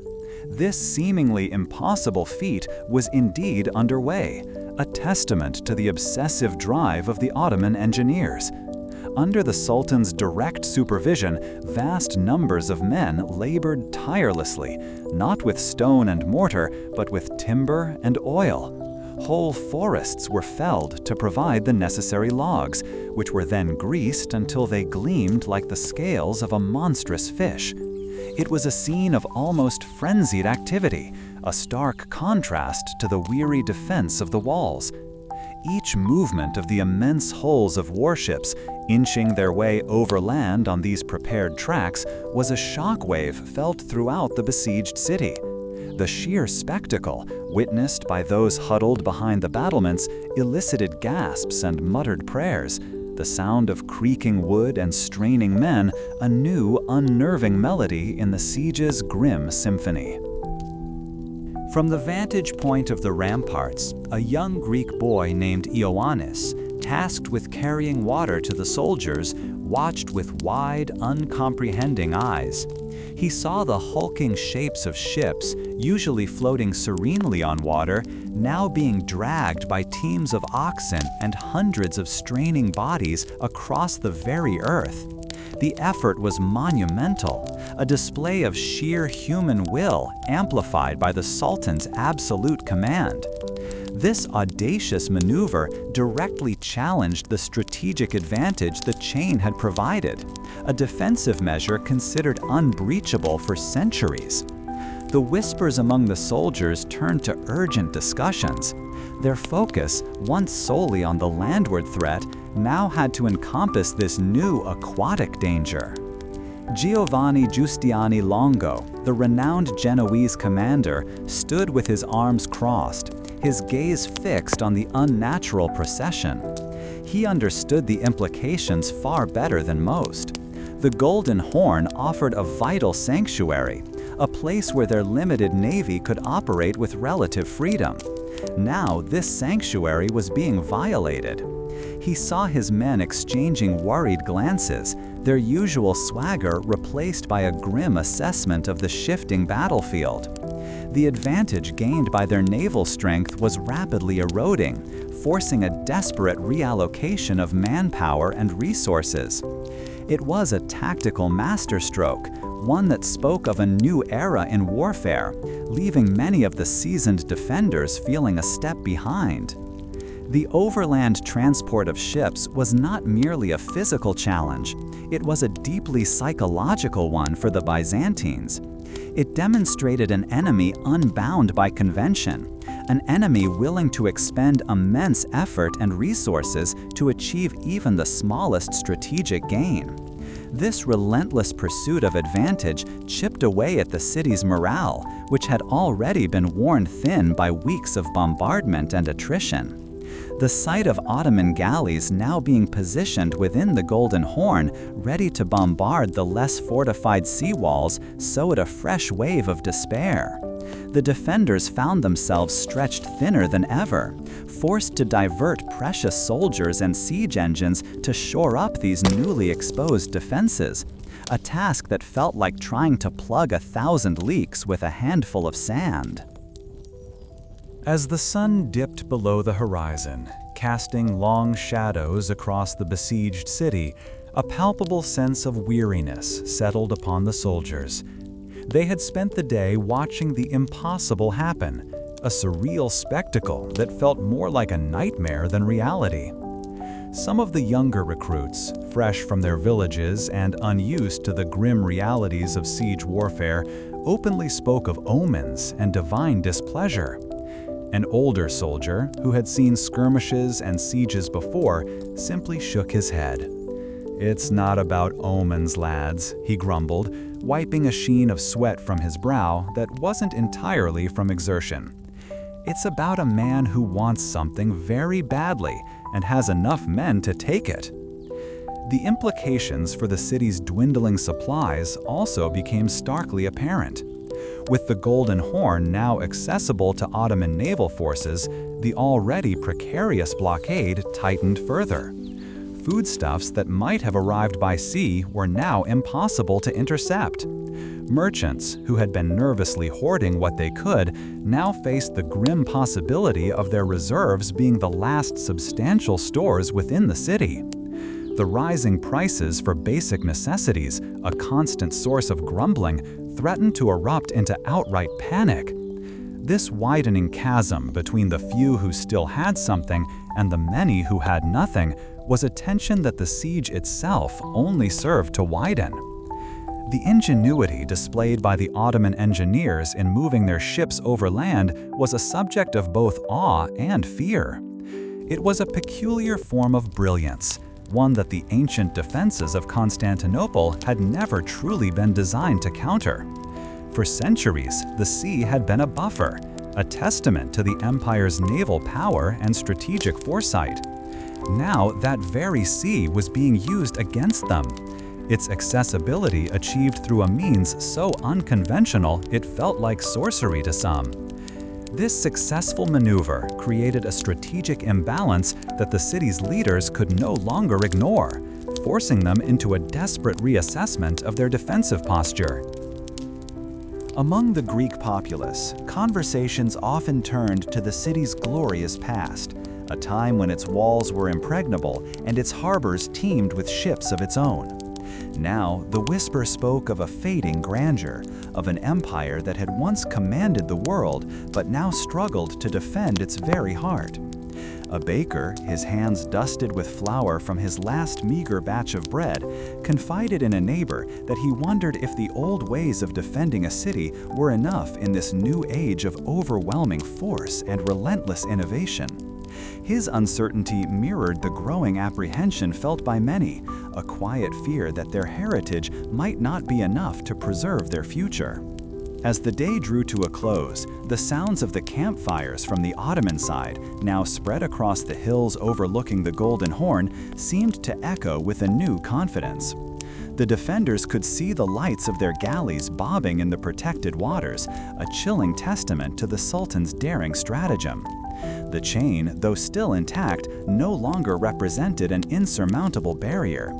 This seemingly impossible feat was indeed underway, a testament to the obsessive drive of the Ottoman engineers. Under the Sultan's direct supervision, vast numbers of men labored tirelessly, not with stone and mortar, but with timber and oil. Whole forests were felled to provide the necessary logs, which were then greased until they gleamed like the scales of a monstrous fish. It was a scene of almost frenzied activity, a stark contrast to the weary defense of the walls. Each movement of the immense hulls of warships, inching their way overland on these prepared tracks, was a shockwave felt throughout the besieged city. The sheer spectacle, witnessed by those huddled behind the battlements, elicited gasps and muttered prayers, the sound of creaking wood and straining men, a new, unnerving melody in the siege's grim symphony. From the vantage point of the ramparts, a young Greek boy named Ioannis, tasked with carrying water to the soldiers, watched with wide, uncomprehending eyes. He saw the hulking shapes of ships, usually floating serenely on water, now being dragged by teams of oxen and hundreds of straining bodies across the very earth. The effort was monumental, a display of sheer human will amplified by the Sultan's absolute command. This audacious maneuver directly challenged the strategic advantage the chain had provided, a defensive measure considered unbreachable for centuries. The whispers among the soldiers turned to urgent discussions. Their focus, once solely on the landward threat, now had to encompass this new aquatic danger. Giovanni Giustiani Longo, the renowned Genoese commander, stood with his arms crossed, his gaze fixed on the unnatural procession. He understood the implications far better than most. The Golden Horn offered a vital sanctuary, a place where their limited navy could operate with relative freedom. Now, this sanctuary was being violated. He saw his men exchanging worried glances, their usual swagger replaced by a grim assessment of the shifting battlefield. The advantage gained by their naval strength was rapidly eroding, forcing a desperate reallocation of manpower and resources. It was a tactical masterstroke, one that spoke of a new era in warfare, leaving many of the seasoned defenders feeling a step behind. The overland transport of ships was not merely a physical challenge, it was a deeply psychological one for the Byzantines. It demonstrated an enemy unbound by convention, an enemy willing to expend immense effort and resources to achieve even the smallest strategic gain. This relentless pursuit of advantage chipped away at the city's morale, which had already been worn thin by weeks of bombardment and attrition. The sight of Ottoman galleys now being positioned within the Golden Horn, ready to bombard the less fortified seawalls, sowed a fresh wave of despair. The defenders found themselves stretched thinner than ever, forced to divert precious soldiers and siege engines to shore up these newly exposed defenses, a task that felt like trying to plug 1,000 leaks with a handful of sand. As the sun dipped below the horizon, casting long shadows across the besieged city, a palpable sense of weariness settled upon the soldiers. They had spent the day watching the impossible happen, a surreal spectacle that felt more like a nightmare than reality. Some of the younger recruits, fresh from their villages and unused to the grim realities of siege warfare, openly spoke of omens and divine displeasure. An older soldier, who had seen skirmishes and sieges before, simply shook his head. "It's not about omens, lads," he grumbled, wiping a sheen of sweat from his brow that wasn't entirely from exertion. "It's about a man who wants something very badly and has enough men to take it." The implications for the city's dwindling supplies also became starkly apparent. With the Golden Horn now accessible to Ottoman naval forces, the already precarious blockade tightened further. Foodstuffs that might have arrived by sea were now impossible to intercept. Merchants, who had been nervously hoarding what they could, now faced the grim possibility of their reserves being the last substantial stores within the city. The rising prices for basic necessities, a constant source of grumbling, threatened to erupt into outright panic. This widening chasm between the few who still had something and the many who had nothing was a tension that the siege itself only served to widen. The ingenuity displayed by the Ottoman engineers in moving their ships overland was a subject of both awe and fear. It was a peculiar form of brilliance, one that the ancient defenses of Constantinople had never truly been designed to counter. For centuries, the sea had been a buffer, a testament to the empire's naval power and strategic foresight. Now, that very sea was being used against them. Its accessibility achieved through a means so unconventional it felt like sorcery to some. This successful maneuver created a strategic imbalance that the city's leaders could no longer ignore, forcing them into a desperate reassessment of their defensive posture. Among the Greek populace, conversations often turned to the city's glorious past, a time when its walls were impregnable and its harbors teemed with ships of its own. Now, the whisper spoke of a fading grandeur, of an empire that had once commanded the world but now struggled to defend its very heart. A baker, his hands dusted with flour from his last meager batch of bread, confided in a neighbor that he wondered if the old ways of defending a city were enough in this new age of overwhelming force and relentless innovation. His uncertainty mirrored the growing apprehension felt by many, a quiet fear that their heritage might not be enough to preserve their future. As the day drew to a close, the sounds of the campfires from the Ottoman side, now spread across the hills overlooking the Golden Horn, seemed to echo with a new confidence. The defenders could see the lights of their galleys bobbing in the protected waters, a chilling testament to the Sultan's daring stratagem. The chain, though still intact, no longer represented an insurmountable barrier.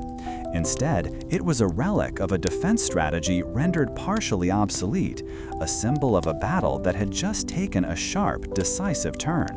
Instead, it was a relic of a defense strategy rendered partially obsolete, a symbol of a battle that had just taken a sharp, decisive turn.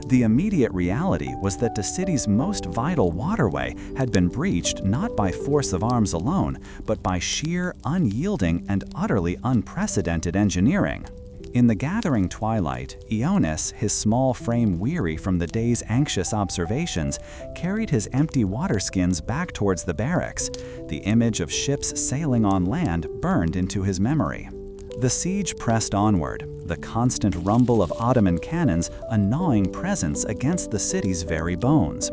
The immediate reality was that the city's most vital waterway had been breached not by force of arms alone, but by sheer, unyielding, and utterly unprecedented engineering. In the gathering twilight, Ionis, his small frame weary from the day's anxious observations, carried his empty waterskins back towards the barracks. The image of ships sailing on land burned into his memory. The siege pressed onward, the constant rumble of Ottoman cannons a gnawing presence against the city's very bones.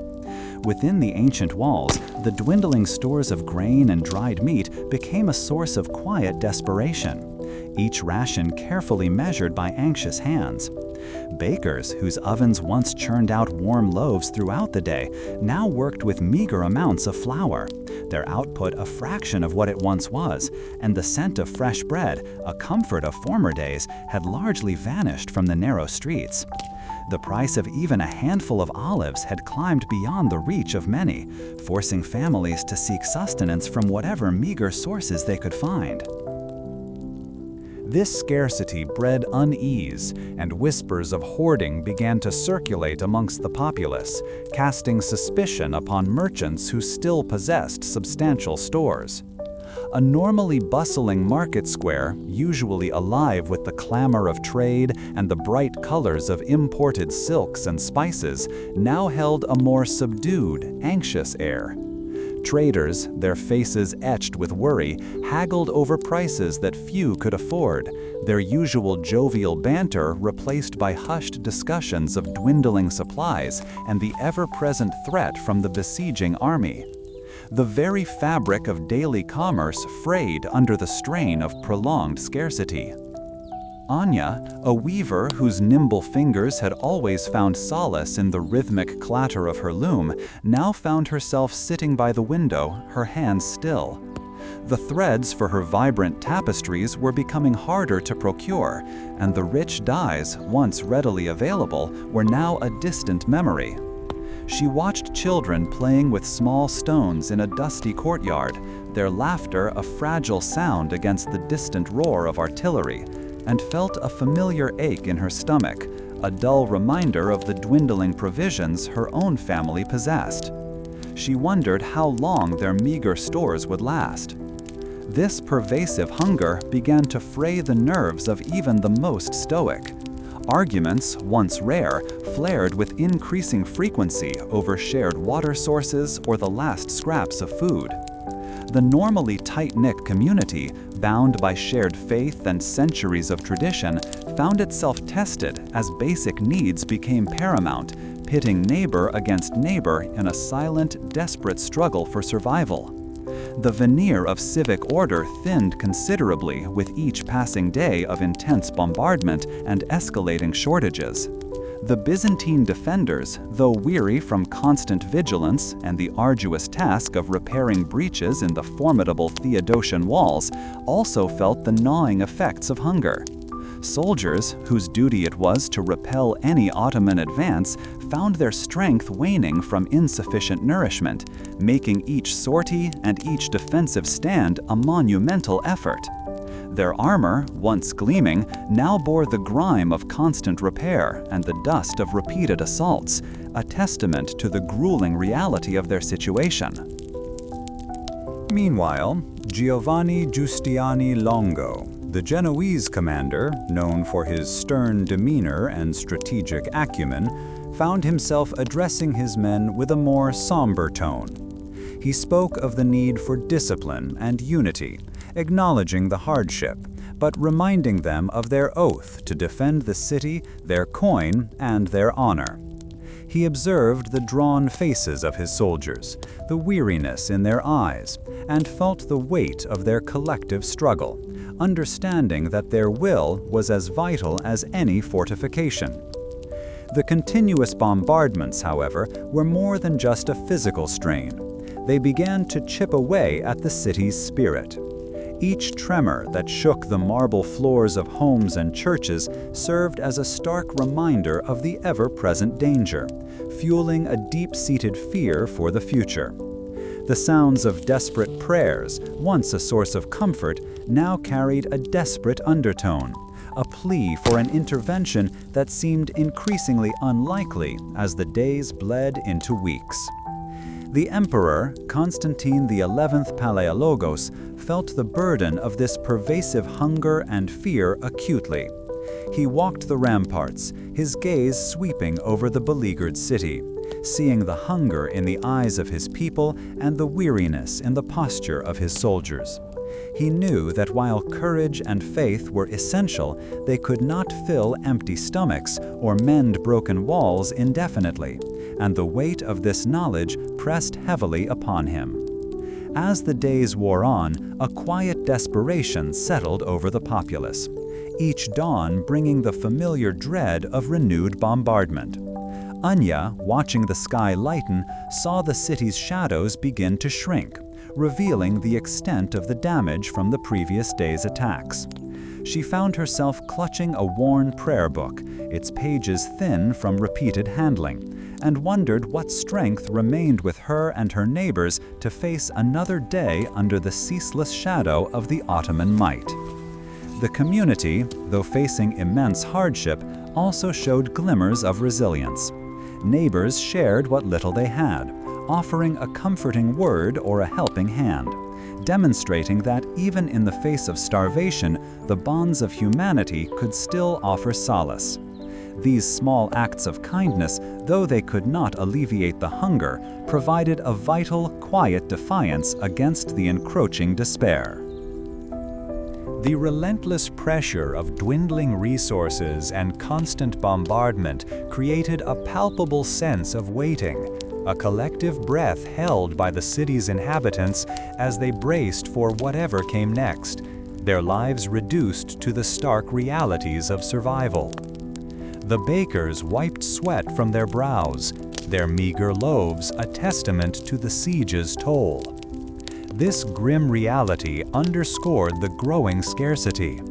Within the ancient walls, the dwindling stores of grain and dried meat became a source of quiet desperation, each ration carefully measured by anxious hands. Bakers, whose ovens once churned out warm loaves throughout the day, now worked with meager amounts of flour, their output a fraction of what it once was, and the scent of fresh bread, a comfort of former days, had largely vanished from the narrow streets. The price of even a handful of olives had climbed beyond the reach of many, forcing families to seek sustenance from whatever meager sources they could find. This scarcity bred unease, and whispers of hoarding began to circulate amongst the populace, casting suspicion upon merchants who still possessed substantial stores. A normally bustling market square, usually alive with the clamor of trade and the bright colors of imported silks and spices, now held a more subdued, anxious air. Traders, their faces etched with worry, haggled over prices that few could afford, their usual jovial banter replaced by hushed discussions of dwindling supplies and the ever-present threat from the besieging army. The very fabric of daily commerce frayed under the strain of prolonged scarcity. Anya, a weaver whose nimble fingers had always found solace in the rhythmic clatter of her loom, now found herself sitting by the window, her hands still. The threads for her vibrant tapestries were becoming harder to procure, and the rich dyes, once readily available, were now a distant memory. She watched children playing with small stones in a dusty courtyard, their laughter a fragile sound against the distant roar of artillery, and felt a familiar ache in her stomach, a dull reminder of the dwindling provisions her own family possessed. She wondered how long their meager stores would last. This pervasive hunger began to fray the nerves of even the most stoic. Arguments, once rare, flared with increasing frequency over shared water sources or the last scraps of food. The normally tight-knit community, bound by shared faith and centuries of tradition, found itself tested as basic needs became paramount, pitting neighbor against neighbor in a silent, desperate struggle for survival. The veneer of civic order thinned considerably with each passing day of intense bombardment and escalating shortages. The Byzantine defenders, though weary from constant vigilance and the arduous task of repairing breaches in the formidable Theodosian walls, also felt the gnawing effects of hunger. Soldiers, whose duty it was to repel any Ottoman advance, found their strength waning from insufficient nourishment, making each sortie and each defensive stand a monumental effort. Their armor, once gleaming, now bore the grime of constant repair and the dust of repeated assaults, a testament to the grueling reality of their situation. Meanwhile, Giovanni Giustiani Longo, the Genoese commander, known for his stern demeanor and strategic acumen, found himself addressing his men with a more somber tone. He spoke of the need for discipline and unity, acknowledging the hardship, but reminding them of their oath to defend the city, their coin, and their honor. He observed the drawn faces of his soldiers, the weariness in their eyes, and felt the weight of their collective struggle, understanding that their will was as vital as any fortification. The continuous bombardments, however, were more than just a physical strain. They began to chip away at the city's spirit. Each tremor that shook the marble floors of homes and churches served as a stark reminder of the ever-present danger, fueling a deep-seated fear for the future. The sounds of desperate prayers, once a source of comfort, now carried a desperate undertone, a plea for an intervention that seemed increasingly unlikely as the days bled into weeks. The emperor, Constantine XI Palaiologos, felt the burden of this pervasive hunger and fear acutely. He walked the ramparts, his gaze sweeping over the beleaguered city, seeing the hunger in the eyes of his people and the weariness in the posture of his soldiers. He knew that while courage and faith were essential, they could not fill empty stomachs or mend broken walls indefinitely, and the weight of this knowledge pressed heavily upon him. As the days wore on, a quiet desperation settled over the populace, each dawn bringing the familiar dread of renewed bombardment. Anya, watching the sky lighten, saw the city's shadows begin to shrink, revealing the extent of the damage from the previous day's attacks. She found herself clutching a worn prayer book, its pages thin from repeated handling, and wondered what strength remained with her and her neighbors to face another day under the ceaseless shadow of the Ottoman might. The community, though facing immense hardship, also showed glimmers of resilience. Neighbors shared what little they had, offering a comforting word or a helping hand, demonstrating that even in the face of starvation, the bonds of humanity could still offer solace. These small acts of kindness, though they could not alleviate the hunger, provided a vital, quiet defiance against the encroaching despair. The relentless pressure of dwindling resources and constant bombardment created a palpable sense of waiting, a collective breath held by the city's inhabitants as they braced for whatever came next, their lives reduced to the stark realities of survival. The bakers wiped sweat from their brows, their meager loaves a testament to the siege's toll. This grim reality underscored the growing scarcity.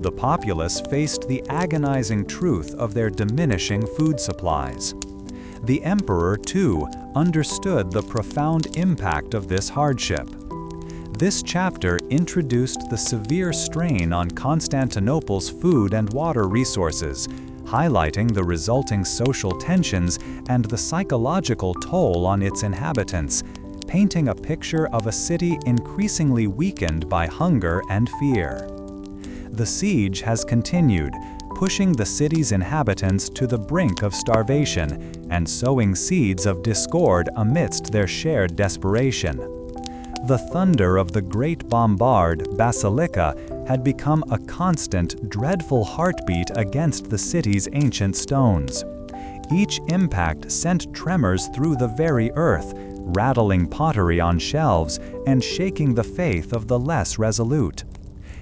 The populace faced the agonizing truth of their diminishing food supplies. The emperor, too, understood the profound impact of this hardship. This chapter introduced the severe strain on Constantinople's food and water resources, highlighting the resulting social tensions and the psychological toll on its inhabitants, painting a picture of a city increasingly weakened by hunger and fear. The siege has continued, pushing the city's inhabitants to the brink of starvation and sowing seeds of discord amidst their shared desperation. The thunder of the great bombard, basilica, had become a constant, dreadful heartbeat against the city's ancient stones. Each impact sent tremors through the very earth, rattling pottery on shelves and shaking the faith of the less resolute.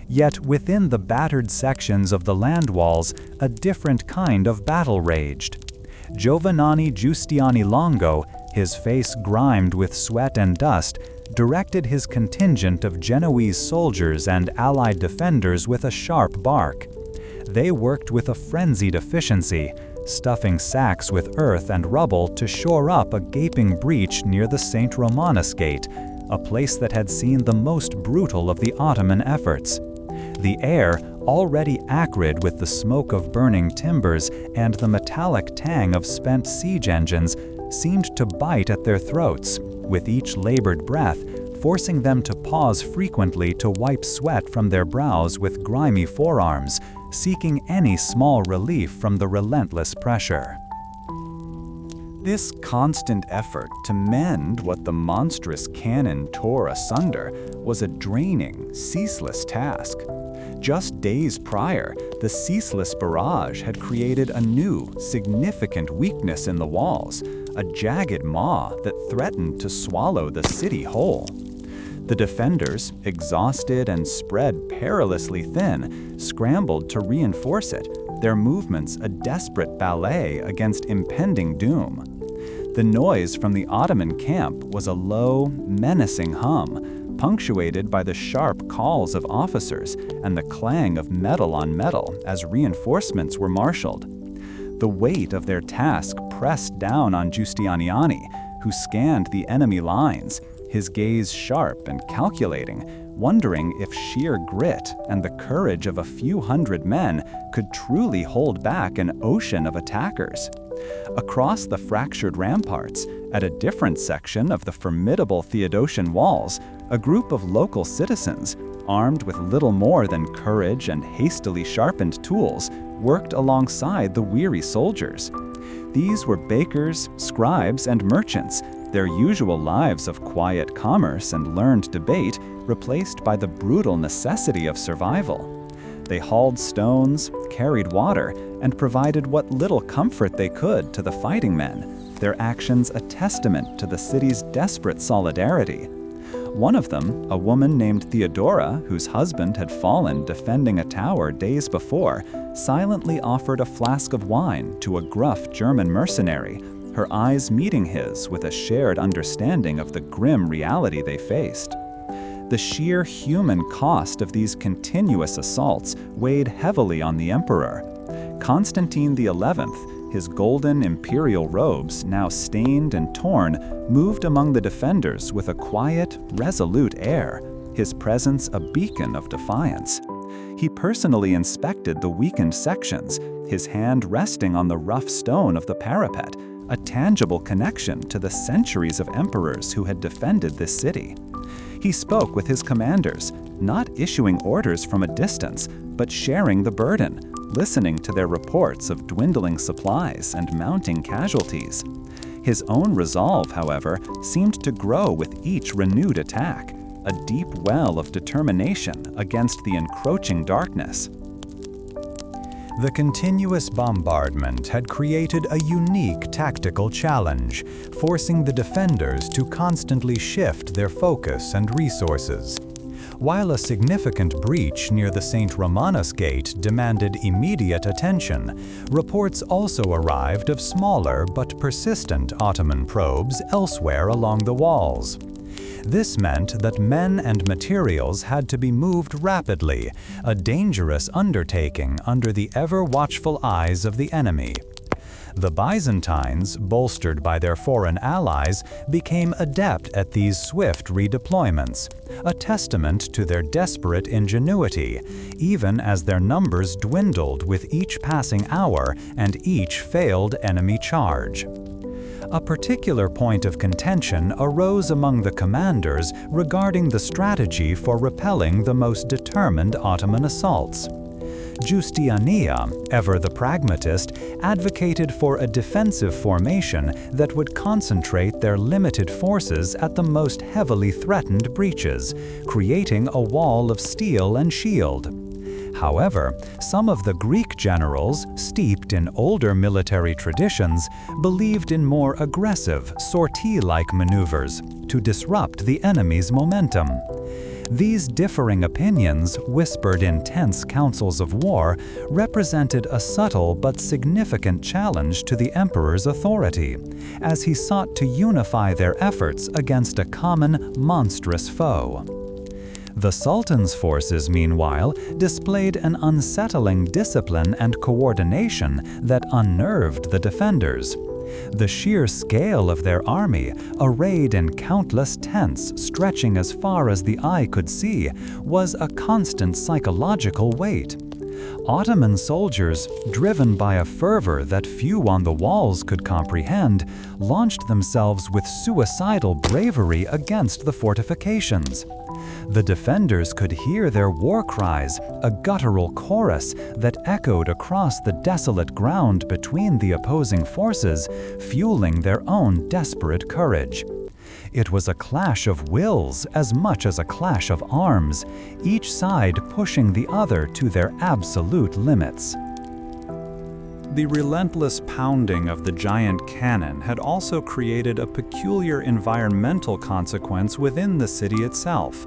Yet within the battered sections of the land walls, a different kind of battle raged. Giovanni Giustiniani Longo, his face grimed with sweat and dust, directed his contingent of Genoese soldiers and allied defenders with a sharp bark. They worked with a frenzied efficiency, stuffing sacks with earth and rubble to shore up a gaping breach near the St. Romanus Gate, a place that had seen the most brutal of the Ottoman efforts. The air, already acrid with the smoke of burning timbers and the metallic tang of spent siege engines, seemed to bite at their throats, with each labored breath forcing them to pause frequently to wipe sweat from their brows with grimy forearms, seeking any small relief from the relentless pressure. This constant effort to mend what the monstrous cannon tore asunder was a draining, ceaseless task. Just days prior, the ceaseless barrage had created a new, significant weakness in the walls, a jagged maw that threatened to swallow the city whole. The defenders, exhausted and spread perilously thin, scrambled to reinforce it, their movements a desperate ballet against impending doom. The noise from the Ottoman camp was a low, menacing hum, punctuated by the sharp calls of officers and the clang of metal on metal as reinforcements were marshaled. The weight of their task pressed down on Giustiniani, who scanned the enemy lines, his gaze sharp and calculating, wondering if sheer grit and the courage of a few hundred men could truly hold back an ocean of attackers. Across the fractured ramparts, at a different section of the formidable Theodosian walls, a group of local citizens, armed with little more than courage and hastily sharpened tools, worked alongside the weary soldiers. These were bakers, scribes, and merchants, their usual lives of quiet commerce and learned debate replaced by the brutal necessity of survival. They hauled stones, carried water, and provided what little comfort they could to the fighting men, their actions a testament to the city's desperate solidarity. One of them, a woman named Theodora, whose husband had fallen defending a tower days before, silently offered a flask of wine to a gruff German mercenary, her eyes meeting his with a shared understanding of the grim reality they faced. The sheer human cost of these continuous assaults weighed heavily on the emperor. Constantine XI, his golden imperial robes now stained and torn, moved among the defenders with a quiet, resolute air, his presence a beacon of defiance. He personally inspected the weakened sections, his hand resting on the rough stone of the parapet, a tangible connection to the centuries of emperors who had defended this city. He spoke with his commanders, not issuing orders from a distance, but sharing the burden, listening to their reports of dwindling supplies and mounting casualties. His own resolve, however, seemed to grow with each renewed attack, a deep well of determination against the encroaching darkness. The continuous bombardment had created a unique tactical challenge, forcing the defenders to constantly shift their focus and resources. While a significant breach near the St. Romanus Gate demanded immediate attention, reports also arrived of smaller but persistent Ottoman probes elsewhere along the walls. This meant that men and materials had to be moved rapidly, a dangerous undertaking under the ever-watchful eyes of the enemy. The Byzantines, bolstered by their foreign allies, became adept at these swift redeployments, a testament to their desperate ingenuity, even as their numbers dwindled with each passing hour and each failed enemy charge. A particular point of contention arose among the commanders regarding the strategy for repelling the most determined Ottoman assaults. Giustiniani, ever the pragmatist, advocated for a defensive formation that would concentrate their limited forces at the most heavily threatened breaches, creating a wall of steel and shield. However, some of the Greek generals, steeped in older military traditions, believed in more aggressive, sortie-like maneuvers to disrupt the enemy's momentum. These differing opinions, whispered in tense councils of war, represented a subtle but significant challenge to the emperor's authority, as he sought to unify their efforts against a common, monstrous foe. The Sultan's forces, meanwhile, displayed an unsettling discipline and coordination that unnerved the defenders. The sheer scale of their army, arrayed in countless tents stretching as far as the eye could see, was a constant psychological weight. Ottoman soldiers, driven by a fervor that few on the walls could comprehend, launched themselves with suicidal bravery against the fortifications. The defenders could hear their war cries, a guttural chorus that echoed across the desolate ground between the opposing forces, fueling their own desperate courage. It was a clash of wills as much as a clash of arms, each side pushing the other to their absolute limits. The relentless pounding of the giant cannon had also created a peculiar environmental consequence within the city itself.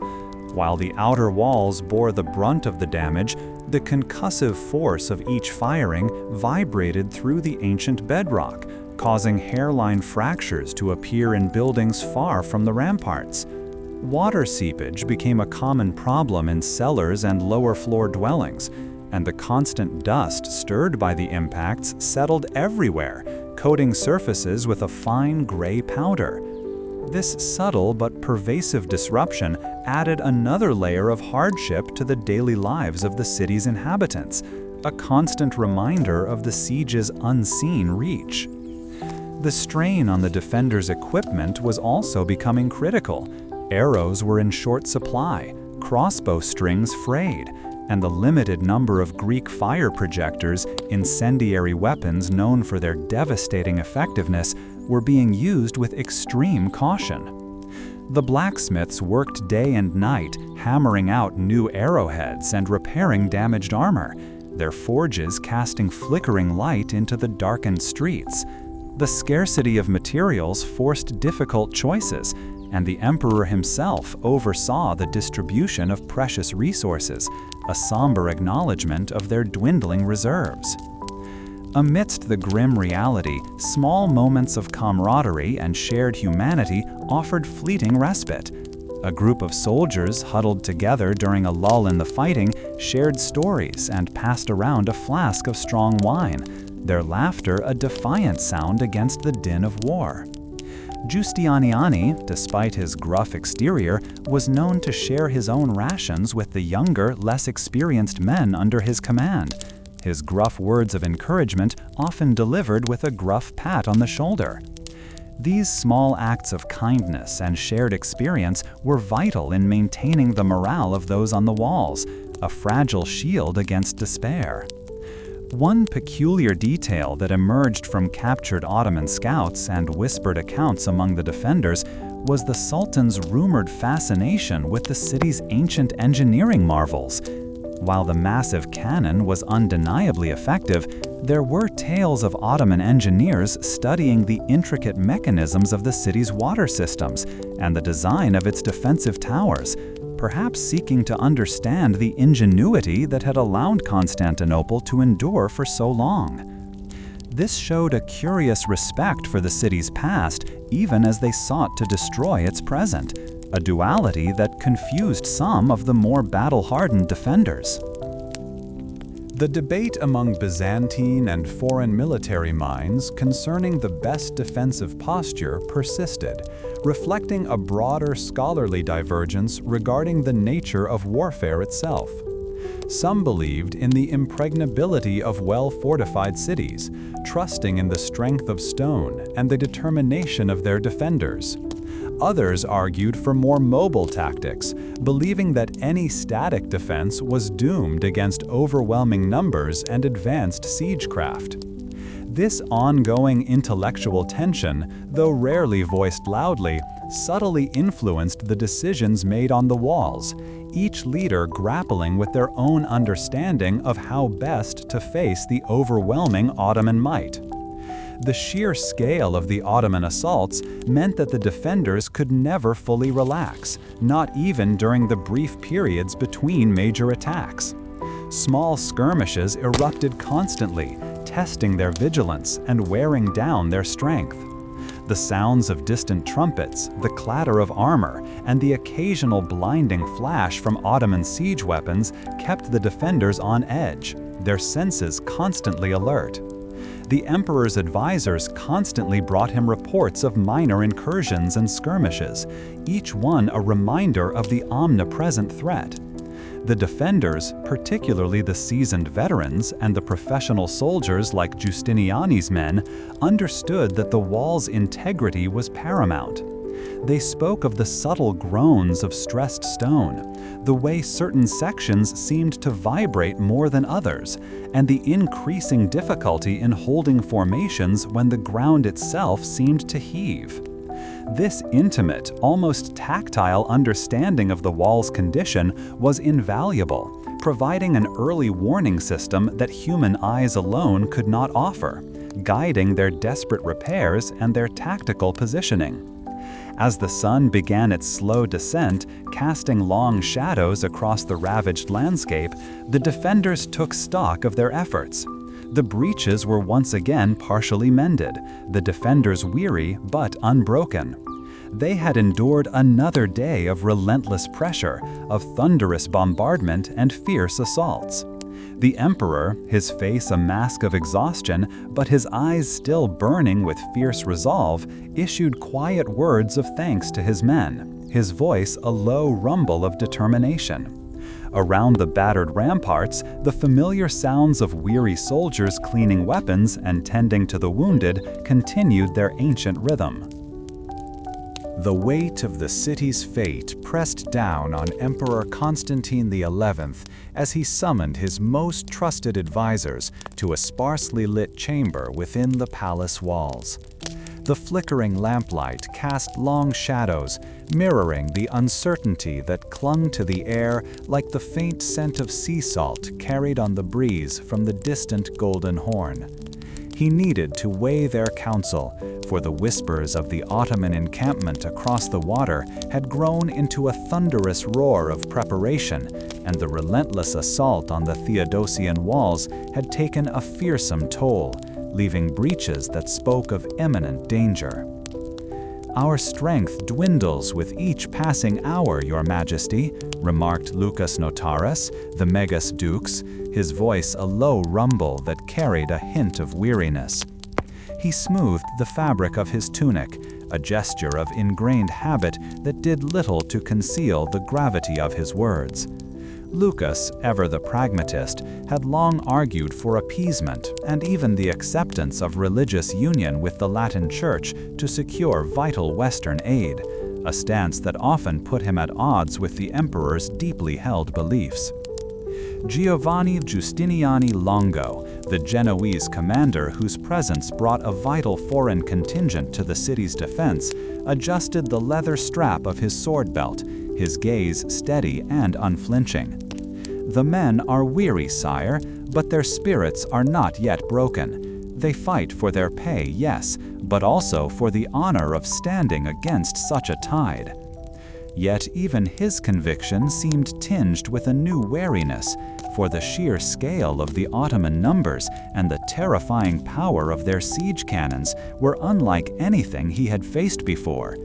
While the outer walls bore the brunt of the damage, the concussive force of each firing vibrated through the ancient bedrock, causing hairline fractures to appear in buildings far from the ramparts. Water seepage became a common problem in cellars and lower-floor dwellings, and the constant dust stirred by the impacts settled everywhere, coating surfaces with a fine gray powder. This subtle but pervasive disruption added another layer of hardship to the daily lives of the city's inhabitants, a constant reminder of the siege's unseen reach. The strain on the defenders' equipment was also becoming critical. Arrows were in short supply, crossbow strings frayed, and the limited number of Greek fire projectors, incendiary weapons known for their devastating effectiveness, were being used with extreme caution. The blacksmiths worked day and night, hammering out new arrowheads and repairing damaged armor, their forges casting flickering light into the darkened streets. The scarcity of materials forced difficult choices, and the emperor himself oversaw the distribution of precious resources, a somber acknowledgement of their dwindling reserves. Amidst the grim reality, small moments of camaraderie and shared humanity offered fleeting respite. A group of soldiers huddled together during a lull in the fighting shared stories and passed around a flask of strong wine, their laughter a defiant sound against the din of war. Giustiniani, despite his gruff exterior, was known to share his own rations with the younger, less experienced men under his command, his gruff words of encouragement often delivered with a gruff pat on the shoulder. These small acts of kindness and shared experience were vital in maintaining the morale of those on the walls, a fragile shield against despair. One peculiar detail that emerged from captured Ottoman scouts and whispered accounts among the defenders was the Sultan's rumored fascination with the city's ancient engineering marvels. While the massive cannon was undeniably effective, there were tales of Ottoman engineers studying the intricate mechanisms of the city's water systems and the design of its defensive towers, perhaps seeking to understand the ingenuity that had allowed Constantinople to endure for so long. This showed a curious respect for the city's past, even as they sought to destroy its present, a duality that confused some of the more battle-hardened defenders. The debate among Byzantine and foreign military minds concerning the best defensive posture persisted, reflecting a broader scholarly divergence regarding the nature of warfare itself. Some believed in the impregnability of well-fortified cities, trusting in the strength of stone and the determination of their defenders. Others argued for more mobile tactics, believing that any static defense was doomed against overwhelming numbers and advanced siegecraft. This ongoing intellectual tension, though rarely voiced loudly, subtly influenced the decisions made on the walls, each leader grappling with their own understanding of how best to face the overwhelming Ottoman might. The sheer scale of the Ottoman assaults meant that the defenders could never fully relax, not even during the brief periods between major attacks. Small skirmishes erupted constantly, testing their vigilance and wearing down their strength. The sounds of distant trumpets, the clatter of armor, and the occasional blinding flash from Ottoman siege weapons kept the defenders on edge, their senses constantly alert. The emperor's advisors constantly brought him reports of minor incursions and skirmishes, each one a reminder of the omnipresent threat. The defenders, particularly the seasoned veterans and the professional soldiers like Justiniani's men, understood that the wall's integrity was paramount. They spoke of the subtle groans of stressed stone, the way certain sections seemed to vibrate more than others, and the increasing difficulty in holding formations when the ground itself seemed to heave. This intimate, almost tactile understanding of the wall's condition was invaluable, providing an early warning system that human eyes alone could not offer, guiding their desperate repairs and their tactical positioning. As the sun began its slow descent, casting long shadows across the ravaged landscape, the defenders took stock of their efforts. The breaches were once again partially mended, the defenders weary but unbroken. They had endured another day of relentless pressure, of thunderous bombardment and fierce assaults. The emperor, his face a mask of exhaustion, but his eyes still burning with fierce resolve, issued quiet words of thanks to his men, his voice a low rumble of determination. Around the battered ramparts, the familiar sounds of weary soldiers cleaning weapons and tending to the wounded continued their ancient rhythm. The weight of the city's fate pressed down on Emperor Constantine XI as he summoned his most trusted advisors to a sparsely lit chamber within the palace walls. The flickering lamplight cast long shadows, mirroring the uncertainty that clung to the air like the faint scent of sea salt carried on the breeze from the distant Golden Horn. He needed to weigh their counsel, for the whispers of the Ottoman encampment across the water had grown into a thunderous roar of preparation, and the relentless assault on the Theodosian walls had taken a fearsome toll, leaving breaches that spoke of imminent danger. "Our strength dwindles with each passing hour, Your Majesty," remarked Lucas Notaras, the Megas Dux, his voice a low rumble that carried a hint of weariness. He smoothed the fabric of his tunic, a gesture of ingrained habit that did little to conceal the gravity of his words. Lucas, ever the pragmatist, had long argued for appeasement and even the acceptance of religious union with the Latin Church to secure vital Western aid, a stance that often put him at odds with the emperor's deeply held beliefs. Giovanni Giustiniani Longo, the Genoese commander whose presence brought a vital foreign contingent to the city's defense, adjusted the leather strap of his sword belt, his gaze steady and unflinching. "The men are weary, sire, but their spirits are not yet broken. They fight for their pay, yes, but also for the honor of standing against such a tide." Yet even his conviction seemed tinged with a new wariness, for the sheer scale of the Ottoman numbers and the terrifying power of their siege cannons were unlike anything he had faced before,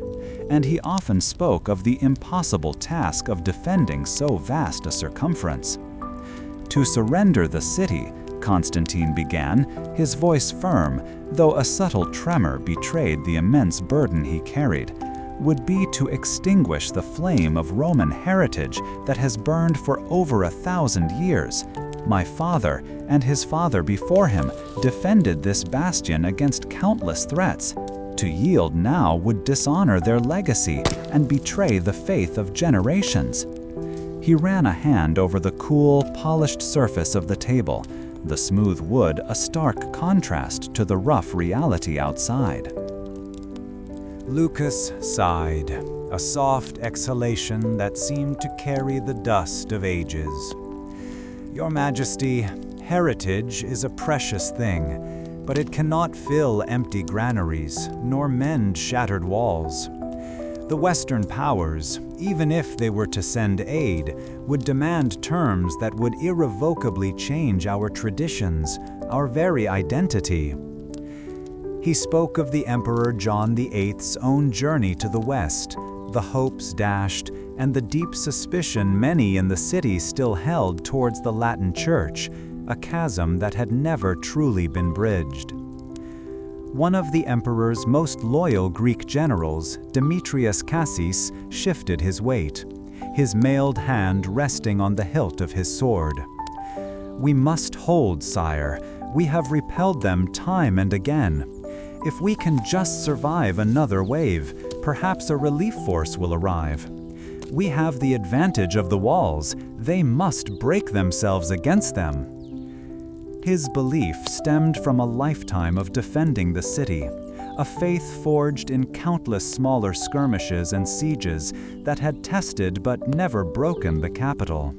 and he often spoke of the impossible task of defending so vast a circumference. "To surrender the city," Constantine began, his voice firm, though a subtle tremor betrayed the immense burden he carried, "would be to extinguish the flame of Roman heritage that has burned for over 1,000 years. My father, and his father before him, defended this bastion against countless threats. To yield now would dishonor their legacy and betray the faith of generations." He ran a hand over the cool, polished surface of the table, the smooth wood a stark contrast to the rough reality outside. Lucas sighed, a soft exhalation that seemed to carry the dust of ages. Your Majesty, heritage is a precious thing, but it cannot fill empty granaries, nor mend shattered walls. The Western powers, even if they were to send aid, would demand terms that would irrevocably change our traditions, our very identity. He spoke of the Emperor John VIII's own journey to the West, the hopes dashed, and the deep suspicion many in the city still held towards the Latin Church, a chasm that had never truly been bridged. One of the emperor's most loyal Greek generals, Demetrius Cassis, shifted his weight, his mailed hand resting on the hilt of his sword. "We must hold, sire. We have repelled them time and again. If we can just survive another wave, perhaps a relief force will arrive. We have the advantage of the walls. They must break themselves against them." His belief stemmed from a lifetime of defending the city, a faith forged in countless smaller skirmishes and sieges that had tested but never broken the capital.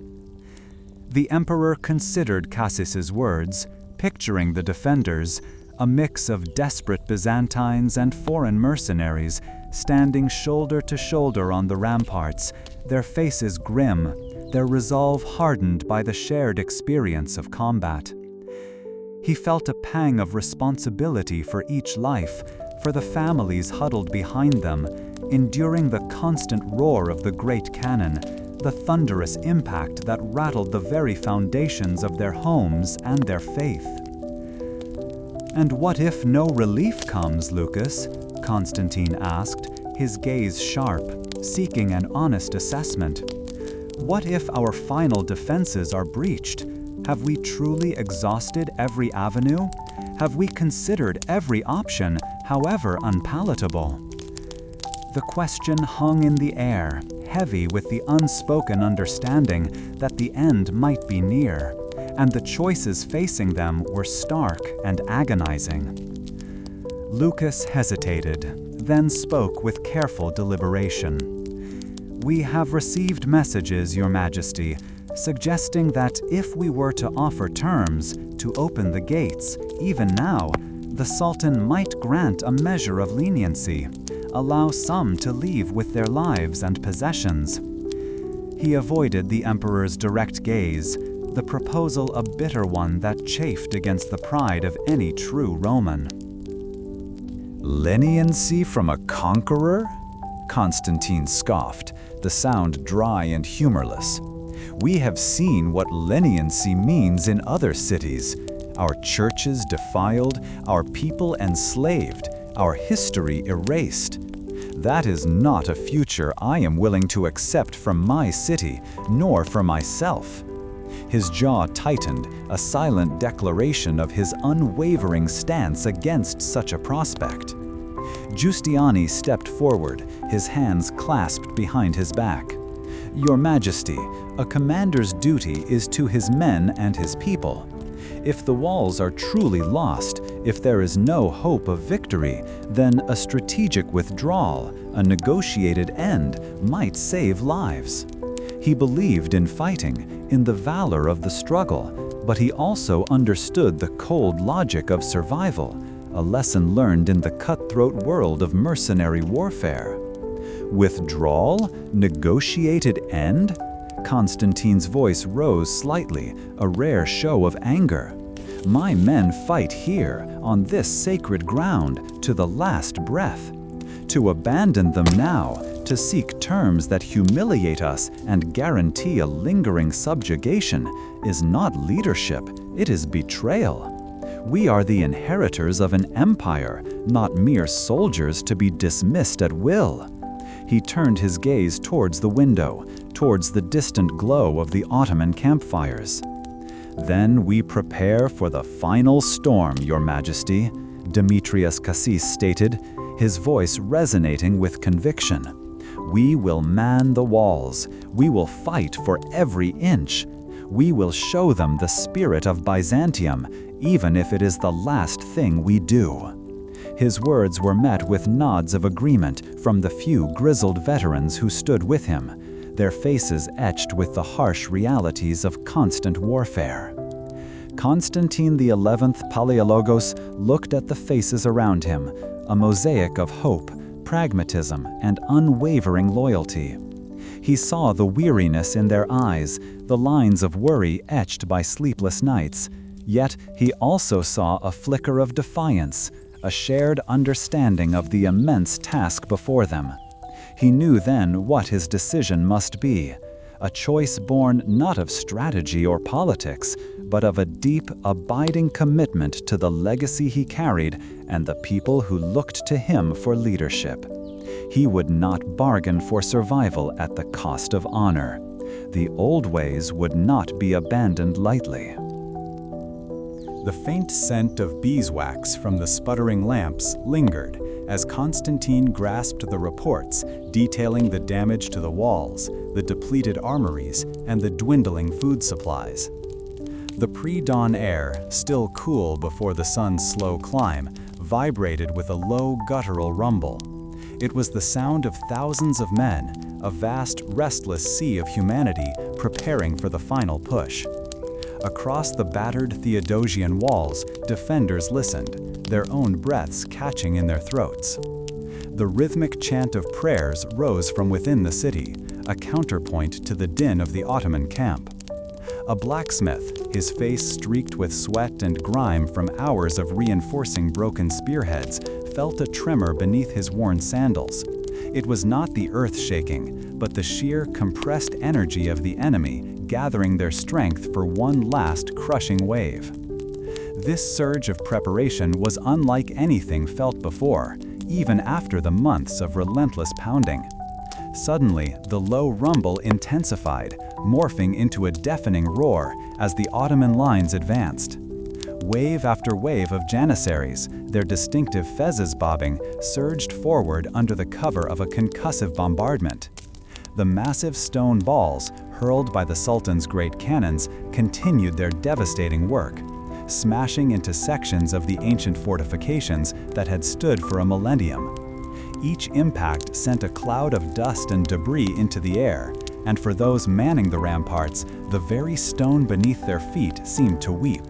The emperor considered Cassis's words, picturing the defenders, a mix of desperate Byzantines and foreign mercenaries, standing shoulder to shoulder on the ramparts, their faces grim, their resolve hardened by the shared experience of combat. He felt a pang of responsibility for each life, for the families huddled behind them, enduring the constant roar of the great cannon, the thunderous impact that rattled the very foundations of their homes and their faith. "And what if no relief comes, Lucas?" Constantine asked, his gaze sharp, seeking an honest assessment. "What if our final defenses are breached? Have we truly exhausted every avenue? Have we considered every option, however unpalatable?" The question hung in the air, heavy with the unspoken understanding that the end might be near, and the choices facing them were stark and agonizing. Lucas hesitated, then spoke with careful deliberation. "We have received messages, Your Majesty, suggesting that if we were to offer terms, to open the gates, even now, the Sultan might grant a measure of leniency, allow some to leave with their lives and possessions." He avoided the emperor's direct gaze, the proposal a bitter one that chafed against the pride of any true Roman. "Leniency from a conqueror?" Constantine scoffed, the sound dry and humorless. "We have seen what leniency means in other cities. Our churches defiled, our people enslaved, our history erased. That is not a future I am willing to accept from my city, nor for myself." His jaw tightened, a silent declaration of his unwavering stance against such a prospect. Giustiani stepped forward, his hands clasped behind his back. "Your Majesty, a commander's duty is to his men and his people. If the walls are truly lost, if there is no hope of victory, then a strategic withdrawal, a negotiated end, might save lives." He believed in fighting, in the valor of the struggle, but he also understood the cold logic of survival, a lesson learned in the cutthroat world of mercenary warfare. "Withdrawal? Negotiated end?" Constantine's voice rose slightly, a rare show of anger. "My men fight here, on this sacred ground, to the last breath. To abandon them now, to seek terms that humiliate us and guarantee a lingering subjugation, is not leadership, it is betrayal. We are the inheritors of an empire, not mere soldiers to be dismissed at will." He turned his gaze towards the window, towards the distant glow of the Ottoman campfires. "Then we prepare for the final storm, Your Majesty," Demetrius Cassis stated, his voice resonating with conviction. "We will man the walls. We will fight for every inch. We will show them the spirit of Byzantium, even if it is the last thing we do." His words were met with nods of agreement from the few grizzled veterans who stood with him, their faces etched with the harsh realities of constant warfare. Constantine XI Palaiologos looked at the faces around him, a mosaic of hope, pragmatism, and unwavering loyalty. He saw the weariness in their eyes, the lines of worry etched by sleepless nights, yet he also saw a flicker of defiance, a shared understanding of the immense task before them. He knew then what his decision must be, a choice born not of strategy or politics, but of a deep, abiding commitment to the legacy he carried and the people who looked to him for leadership. He would not bargain for survival at the cost of honor. The old ways would not be abandoned lightly. The faint scent of beeswax from the sputtering lamps lingered as Constantine grasped the reports detailing the damage to the walls, the depleted armories, and the dwindling food supplies. The pre-dawn air, still cool before the sun's slow climb, vibrated with a low guttural rumble. It was the sound of thousands of men, a vast, restless sea of humanity preparing for the final push. Across the battered Theodosian walls, defenders listened, their own breaths catching in their throats. The rhythmic chant of prayers rose from within the city, a counterpoint to the din of the Ottoman camp. A blacksmith, his face streaked with sweat and grime from hours of reinforcing broken spearheads, felt a tremor beneath his worn sandals. It was not the earth shaking, but the sheer compressed energy of the enemy gathering their strength for one last crushing wave. This surge of preparation was unlike anything felt before, even after the months of relentless pounding. Suddenly, the low rumble intensified, morphing into a deafening roar as the Ottoman lines advanced. Wave after wave of janissaries, their distinctive fezzes bobbing, surged forward under the cover of a concussive bombardment. The massive stone balls, hurled by the Sultan's great cannons, continued their devastating work, smashing into sections of the ancient fortifications that had stood for a millennium. Each impact sent a cloud of dust and debris into the air, and for those manning the ramparts, the very stone beneath their feet seemed to weep.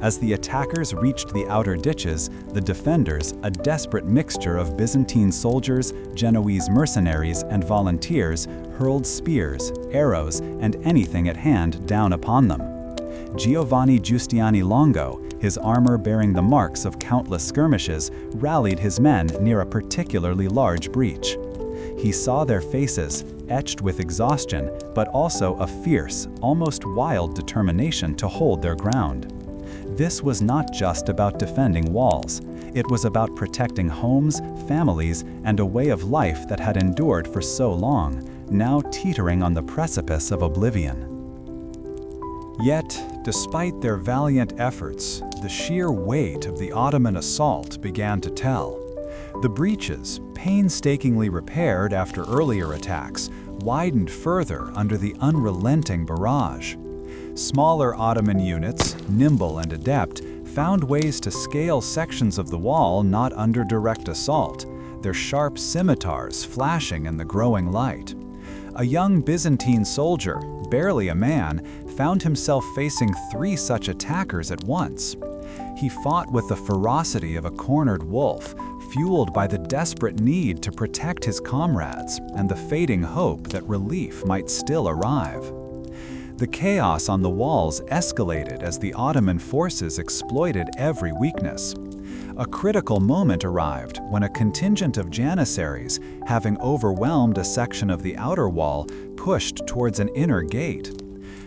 As the attackers reached the outer ditches, the defenders, a desperate mixture of Byzantine soldiers, Genoese mercenaries, and volunteers, hurled spears, arrows, and anything at hand down upon them. Giovanni Giustiani Longo, his armor bearing the marks of countless skirmishes, rallied his men near a particularly large breach. He saw their faces, etched with exhaustion, but also a fierce, almost wild determination to hold their ground. This was not just about defending walls. It was about protecting homes, families, and a way of life that had endured for so long, now teetering on the precipice of oblivion. Yet, despite their valiant efforts, the sheer weight of the Ottoman assault began to tell. The breaches, painstakingly repaired after earlier attacks, widened further under the unrelenting barrage. Smaller Ottoman units, nimble and adept, found ways to scale sections of the wall not under direct assault, their sharp scimitars flashing in the growing light. A young Byzantine soldier, barely a man, found himself facing 3 such attackers at once. He fought with the ferocity of a cornered wolf, fueled by the desperate need to protect his comrades and the fading hope that relief might still arrive. The chaos on the walls escalated as the Ottoman forces exploited every weakness. A critical moment arrived when a contingent of janissaries, having overwhelmed a section of the outer wall, pushed towards an inner gate.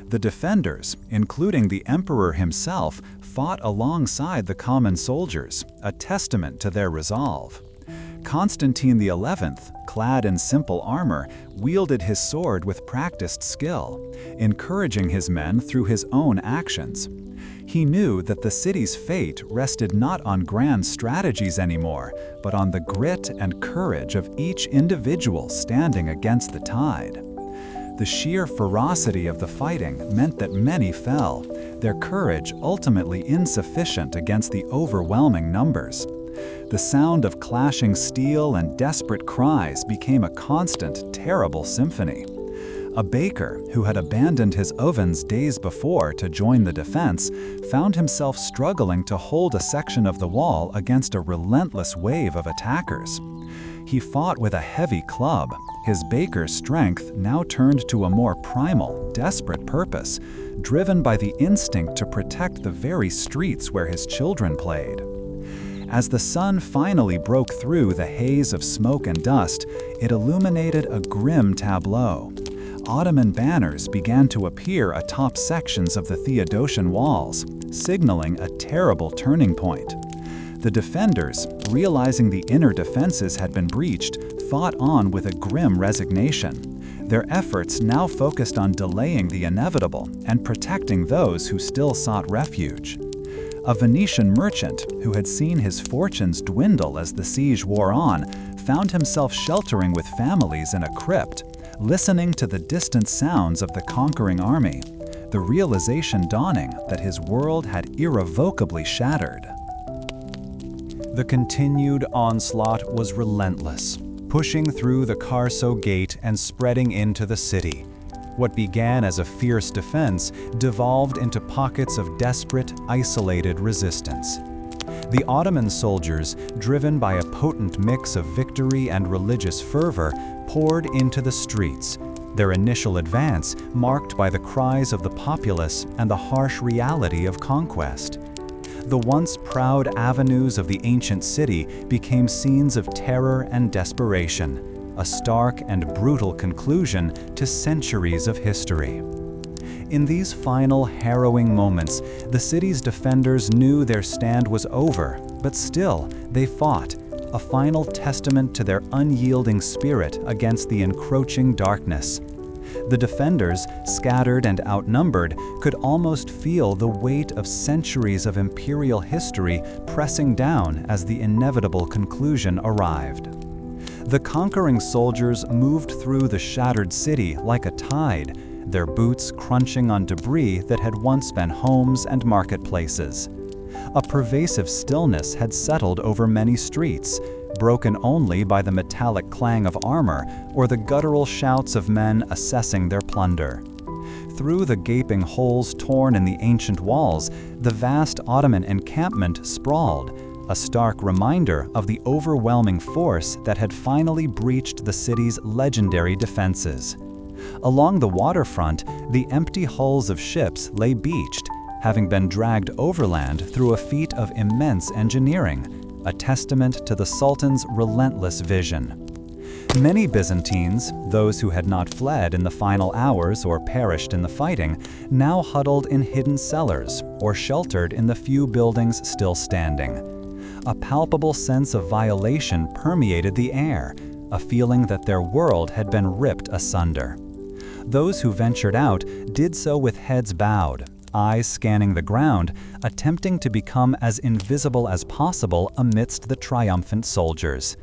The defenders, including the emperor himself, fought alongside the common soldiers, a testament to their resolve. Constantine XI, clad in simple armor, wielded his sword with practiced skill, encouraging his men through his own actions. He knew that the city's fate rested not on grand strategies anymore, but on the grit and courage of each individual standing against the tide. The sheer ferocity of the fighting meant that many fell, their courage ultimately insufficient against the overwhelming numbers. The sound of clashing steel and desperate cries became a constant, terrible symphony. A baker, who had abandoned his ovens days before to join the defense, found himself struggling to hold a section of the wall against a relentless wave of attackers. He fought with a heavy club. His baker's strength now turned to a more primal, desperate purpose, driven by the instinct to protect the very streets where his children played. As the sun finally broke through the haze of smoke and dust, it illuminated a grim tableau. Ottoman banners began to appear atop sections of the Theodosian walls, signaling a terrible turning point. The defenders, realizing the inner defenses had been breached, fought on with a grim resignation. Their efforts now focused on delaying the inevitable and protecting those who still sought refuge. A Venetian merchant, who had seen his fortunes dwindle as the siege wore on, found himself sheltering with families in a crypt, listening to the distant sounds of the conquering army, the realization dawning that his world had irrevocably shattered. The continued onslaught was relentless, pushing through the Carso Gate and spreading into the city. What began as a fierce defense devolved into pockets of desperate, isolated resistance. The Ottoman soldiers, driven by a potent mix of victory and religious fervor, poured into the streets, their initial advance marked by the cries of the populace and the harsh reality of conquest. The once proud avenues of the ancient city became scenes of terror and desperation, a stark and brutal conclusion to centuries of history. In these final harrowing moments, the city's defenders knew their stand was over, but still, they fought, a final testament to their unyielding spirit against the encroaching darkness. The defenders, scattered and outnumbered, could almost feel the weight of centuries of imperial history pressing down as the inevitable conclusion arrived. The conquering soldiers moved through the shattered city like a tide, their boots crunching on debris that had once been homes and marketplaces. A pervasive stillness had settled over many streets, broken only by the metallic clang of armor or the guttural shouts of men assessing their plunder. Through the gaping holes torn in the ancient walls, the vast Ottoman encampment sprawled, a stark reminder of the overwhelming force that had finally breached the city's legendary defenses. Along the waterfront, the empty hulls of ships lay beached, having been dragged overland through a feat of immense engineering, a testament to the Sultan's relentless vision. Many Byzantines, those who had not fled in the final hours or perished in the fighting, now huddled in hidden cellars or sheltered in the few buildings still standing. A palpable sense of violation permeated the air, a feeling that their world had been ripped asunder. Those who ventured out did so with heads bowed, eyes scanning the ground, attempting to become as invisible as possible amidst the triumphant soldiers.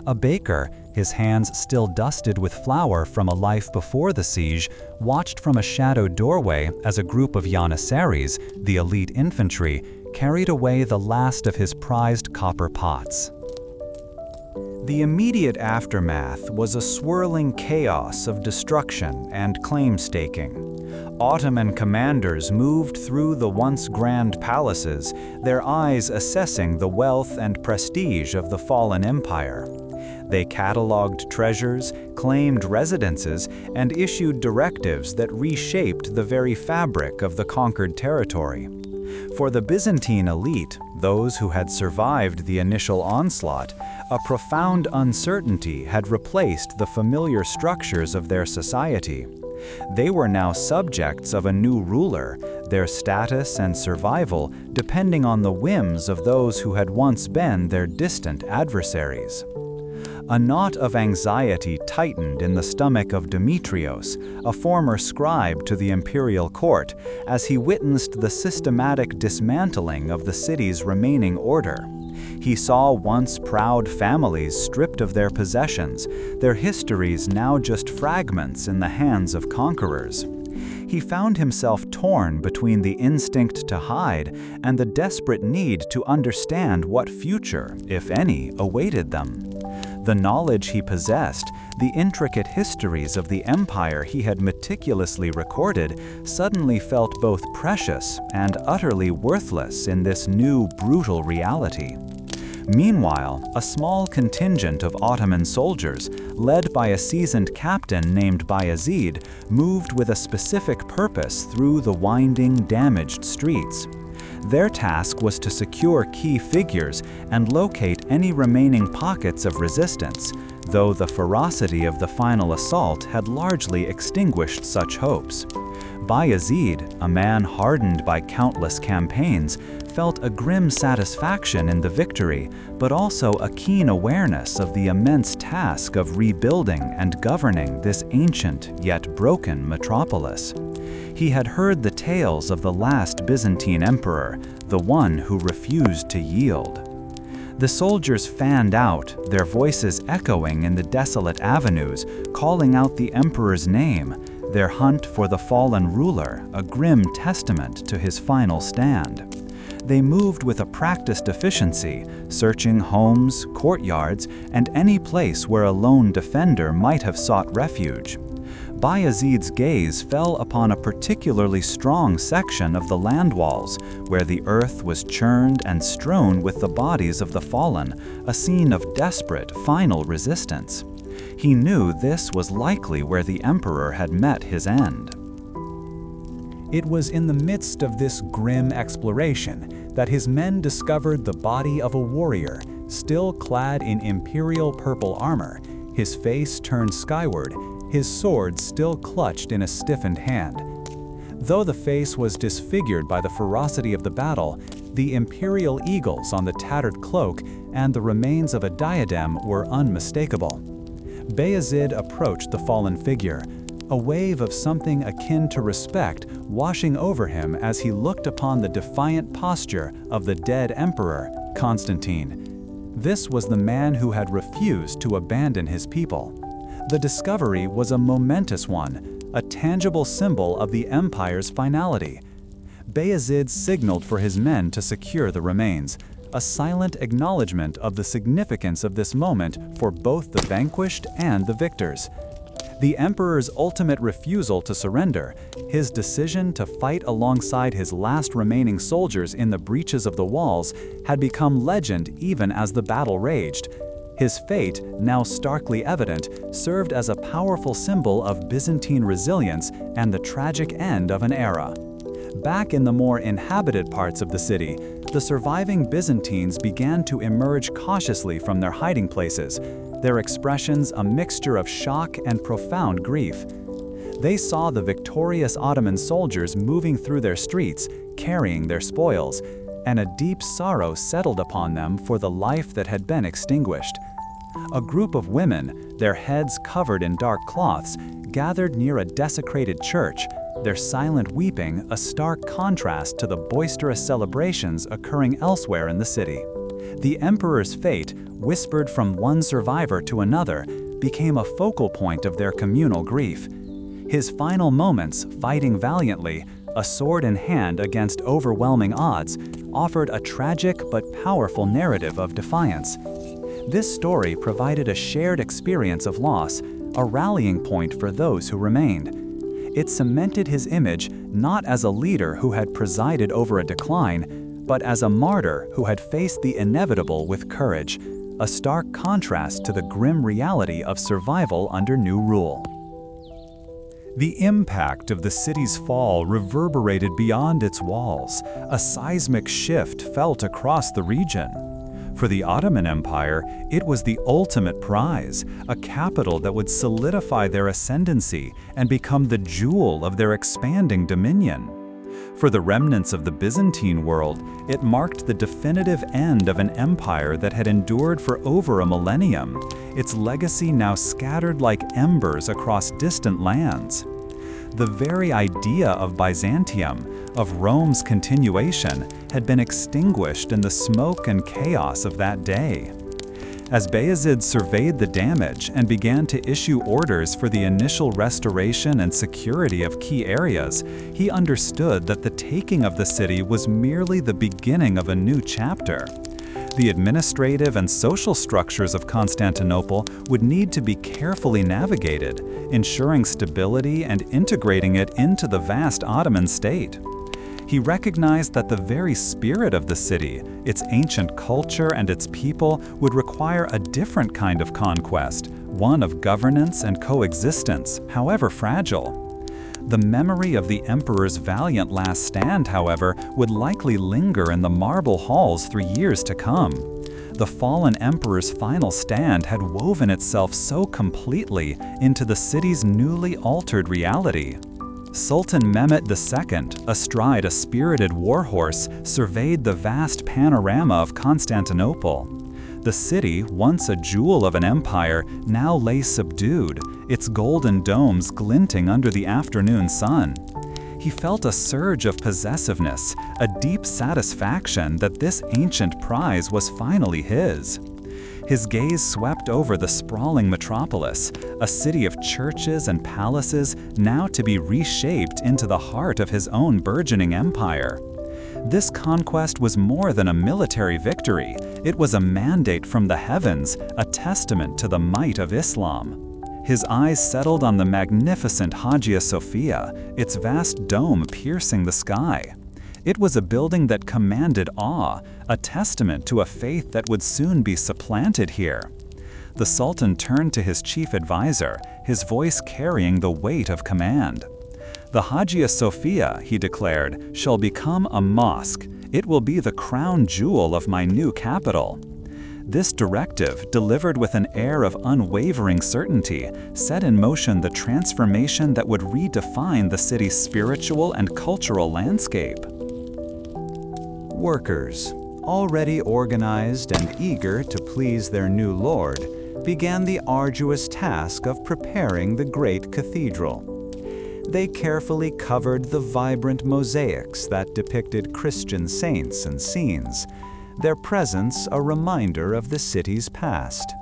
A baker, his hands still dusted with flour from a life before the siege, watched from a shadowed doorway as a group of janissaries, the elite infantry, carried away the last of his prized copper pots. The immediate aftermath was a swirling chaos of destruction and claim staking. Ottoman commanders moved through the once grand palaces, their eyes assessing the wealth and prestige of the fallen empire. They cataloged treasures, claimed residences, and issued directives that reshaped the very fabric of the conquered territory. For the Byzantine elite, those who had survived the initial onslaught, a profound uncertainty had replaced the familiar structures of their society. They were now subjects of a new ruler, their status and survival depending on the whims of those who had once been their distant adversaries. A knot of anxiety tightened in the stomach of Demetrios, a former scribe to the imperial court, as he witnessed the systematic dismantling of the city's remaining order. He saw once proud families stripped of their possessions, their histories now just fragments in the hands of conquerors. He found himself torn between the instinct to hide and the desperate need to understand what future, if any, awaited them. The knowledge he possessed, the intricate histories of the empire he had meticulously recorded, suddenly felt both precious and utterly worthless in this new, brutal reality. Meanwhile, a small contingent of Ottoman soldiers, led by a seasoned captain named Bayezid, moved with a specific purpose through the winding, damaged streets. Their task was to secure key figures and locate any remaining pockets of resistance, though the ferocity of the final assault had largely extinguished such hopes. Bayezid, a man hardened by countless campaigns, felt a grim satisfaction in the victory, but also a keen awareness of the immense task of rebuilding and governing this ancient yet broken metropolis. He had heard the tales of the last Byzantine emperor, the one who refused to yield. The soldiers fanned out, their voices echoing in the desolate avenues, calling out the emperor's name, their hunt for the fallen ruler, a grim testament to his final stand. They moved with a practiced efficiency, searching homes, courtyards, and any place where a lone defender might have sought refuge. Bayezid's gaze fell upon a particularly strong section of the land walls, where the earth was churned and strewn with the bodies of the fallen, a scene of desperate, final resistance. He knew this was likely where the emperor had met his end. It was in the midst of this grim exploration that his men discovered the body of a warrior, still clad in imperial purple armor, his face turned skyward, his sword still clutched in a stiffened hand. Though the face was disfigured by the ferocity of the battle, the imperial eagles on the tattered cloak and the remains of a diadem were unmistakable. Bayezid approached the fallen figure, a wave of something akin to respect washing over him as he looked upon the defiant posture of the dead emperor, Constantine. This was the man who had refused to abandon his people. The discovery was a momentous one, a tangible symbol of the empire's finality. Bayezid signaled for his men to secure the remains, a silent acknowledgement of the significance of this moment for both the vanquished and the victors. The emperor's ultimate refusal to surrender, his decision to fight alongside his last remaining soldiers in the breaches of the walls, had become legend even as the battle raged. His fate, now starkly evident, served as a powerful symbol of Byzantine resilience and the tragic end of an era. Back in the more inhabited parts of the city, the surviving Byzantines began to emerge cautiously from their hiding places, their expressions a mixture of shock and profound grief. They saw the victorious Ottoman soldiers moving through their streets, carrying their spoils, and a deep sorrow settled upon them for the life that had been extinguished. A group of women, their heads covered in dark cloths, gathered near a desecrated church, their silent weeping a stark contrast to the boisterous celebrations occurring elsewhere in the city. The emperor's fate, whispered from one survivor to another, became a focal point of their communal grief. His final moments, fighting valiantly, a sword in hand against overwhelming odds, offered a tragic but powerful narrative of defiance. This story provided a shared experience of loss, a rallying point for those who remained. It cemented his image not as a leader who had presided over a decline, but as a martyr who had faced the inevitable with courage, a stark contrast to the grim reality of survival under new rule. The impact of the city's fall reverberated beyond its walls, a seismic shift felt across the region. For the Ottoman Empire, it was the ultimate prize, a capital that would solidify their ascendancy and become the jewel of their expanding dominion. For the remnants of the Byzantine world, it marked the definitive end of an empire that had endured for over a millennium, its legacy now scattered like embers across distant lands. The very idea of Byzantium, of Rome's continuation, had been extinguished in the smoke and chaos of that day. As Bayezid surveyed the damage and began to issue orders for the initial restoration and security of key areas, he understood that the taking of the city was merely the beginning of a new chapter. The administrative and social structures of Constantinople would need to be carefully navigated, ensuring stability and integrating it into the vast Ottoman state. He recognized that the very spirit of the city, its ancient culture and its people, would require a different kind of conquest, one of governance and coexistence, however fragile. The memory of the emperor's valiant last stand, however, would likely linger in the marble halls for years to come. The fallen emperor's final stand had woven itself so completely into the city's newly altered reality. Sultan Mehmet II, astride a spirited warhorse, surveyed the vast panorama of Constantinople. The city, once a jewel of an empire, now lay subdued, its golden domes glinting under the afternoon sun. He felt a surge of possessiveness, a deep satisfaction that this ancient prize was finally his. His gaze swept over the sprawling metropolis, a city of churches and palaces now to be reshaped into the heart of his own burgeoning empire. This conquest was more than a military victory. It was a mandate from the heavens, a testament to the might of Islam. His eyes settled on the magnificent Hagia Sophia, its vast dome piercing the sky. It was a building that commanded awe, a testament to a faith that would soon be supplanted here. The Sultan turned to his chief advisor, his voice carrying the weight of command. "The Hagia Sophia," he declared, "shall become a mosque. It will be the crown jewel of my new capital." This directive, delivered with an air of unwavering certainty, set in motion the transformation that would redefine the city's spiritual and cultural landscape. Workers, already organized and eager to please their new lord, began the arduous task of preparing the great cathedral. They carefully covered the vibrant mosaics that depicted Christian saints and scenes, their presence a reminder of the city's past.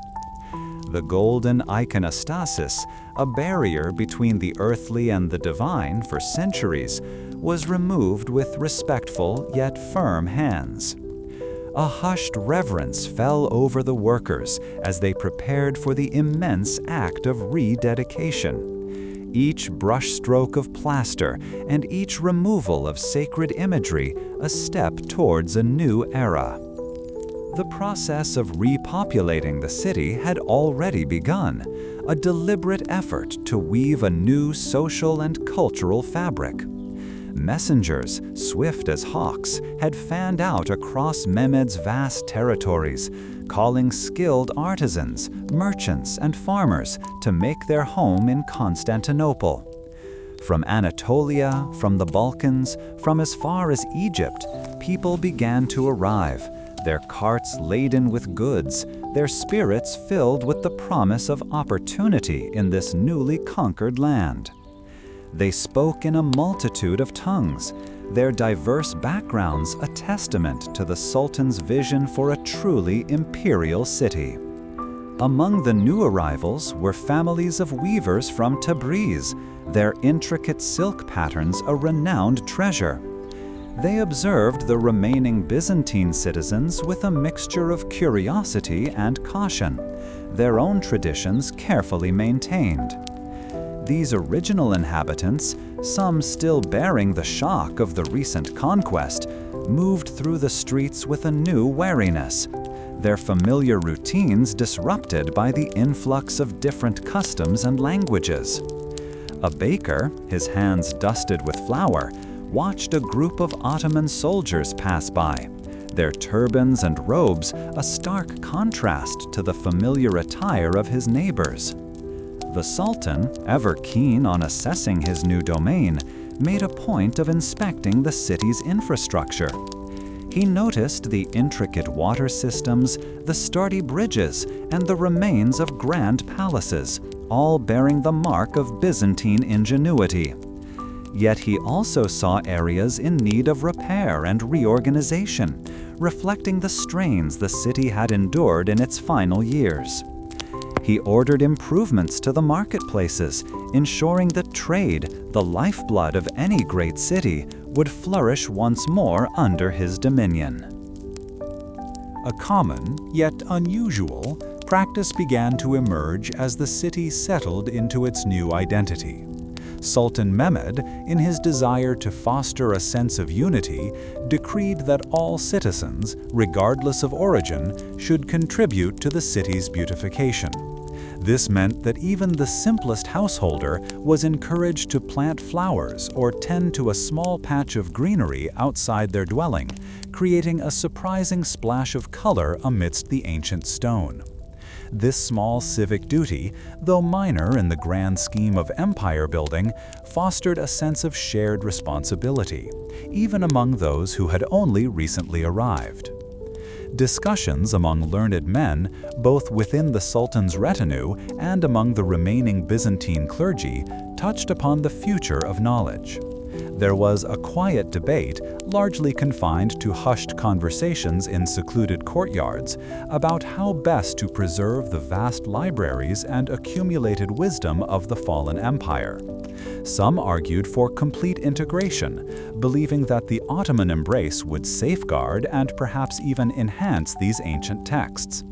The golden iconostasis, a barrier between the earthly and the divine for centuries, was removed with respectful yet firm hands. A hushed reverence fell over the workers as they prepared for the immense act of rededication. Each brushstroke of plaster and each removal of sacred imagery a step towards a new era. The process of repopulating the city had already begun, a deliberate effort to weave a new social and cultural fabric. Messengers, swift as hawks, had fanned out across Mehmed's vast territories, calling skilled artisans, merchants, and farmers to make their home in Constantinople. From Anatolia, from the Balkans, from as far as Egypt, people began to arrive, their carts laden with goods, their spirits filled with the promise of opportunity in this newly conquered land. They spoke in a multitude of tongues, their diverse backgrounds a testament to the Sultan's vision for a truly imperial city. Among the new arrivals were families of weavers from Tabriz, their intricate silk patterns a renowned treasure. They observed the remaining Byzantine citizens with a mixture of curiosity and caution, their own traditions carefully maintained. These original inhabitants, some still bearing the shock of the recent conquest, moved through the streets with a new wariness, their familiar routines disrupted by the influx of different customs and languages. A baker, his hands dusted with flour, watched a group of Ottoman soldiers pass by, their turbans and robes a stark contrast to the familiar attire of his neighbors. The Sultan, ever keen on assessing his new domain, made a point of inspecting the city's infrastructure. He noticed the intricate water systems, the sturdy bridges, and the remains of grand palaces, all bearing the mark of Byzantine ingenuity. Yet he also saw areas in need of repair and reorganization, reflecting the strains the city had endured in its final years. He ordered improvements to the marketplaces, ensuring that trade, the lifeblood of any great city, would flourish once more under his dominion. A common, yet unusual, practice began to emerge as the city settled into its new identity. Sultan Mehmed, in his desire to foster a sense of unity, decreed that all citizens, regardless of origin, should contribute to the city's beautification. This meant that even the simplest householder was encouraged to plant flowers or tend to a small patch of greenery outside their dwelling, creating a surprising splash of color amidst the ancient stone. This small civic duty, though minor in the grand scheme of empire building, fostered a sense of shared responsibility, even among those who had only recently arrived. Discussions among learned men, both within the Sultan's retinue and among the remaining Byzantine clergy, touched upon the future of knowledge. There was a quiet debate, largely confined to hushed conversations in secluded courtyards, about how best to preserve the vast libraries and accumulated wisdom of the fallen empire. Some argued for complete integration, believing that the Ottoman embrace would safeguard and perhaps even enhance these ancient texts.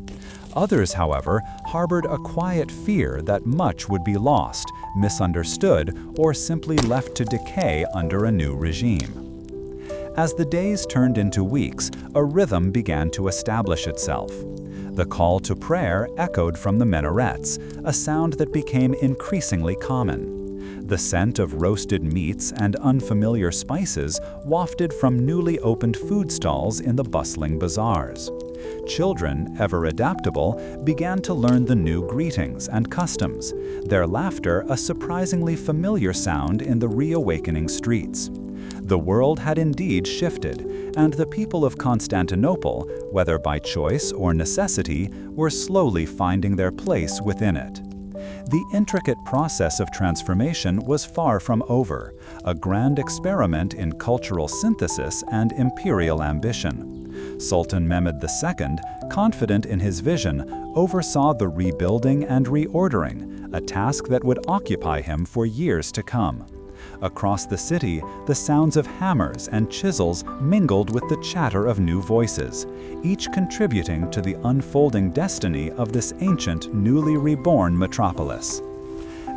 Others, however, harbored a quiet fear that much would be lost, misunderstood, or simply left to decay under a new regime. As the days turned into weeks, a rhythm began to establish itself. The call to prayer echoed from the minarets, a sound that became increasingly common. The scent of roasted meats and unfamiliar spices wafted from newly opened food stalls in the bustling bazaars. Children, ever adaptable, began to learn the new greetings and customs, their laughter a surprisingly familiar sound in the reawakening streets. The world had indeed shifted, and the people of Constantinople, whether by choice or necessity, were slowly finding their place within it. The intricate process of transformation was far from over, a grand experiment in cultural synthesis and imperial ambition. Sultan Mehmed II, confident in his vision, oversaw the rebuilding and reordering, a task that would occupy him for years to come. Across the city, the sounds of hammers and chisels mingled with the chatter of new voices, each contributing to the unfolding destiny of this ancient, newly reborn metropolis.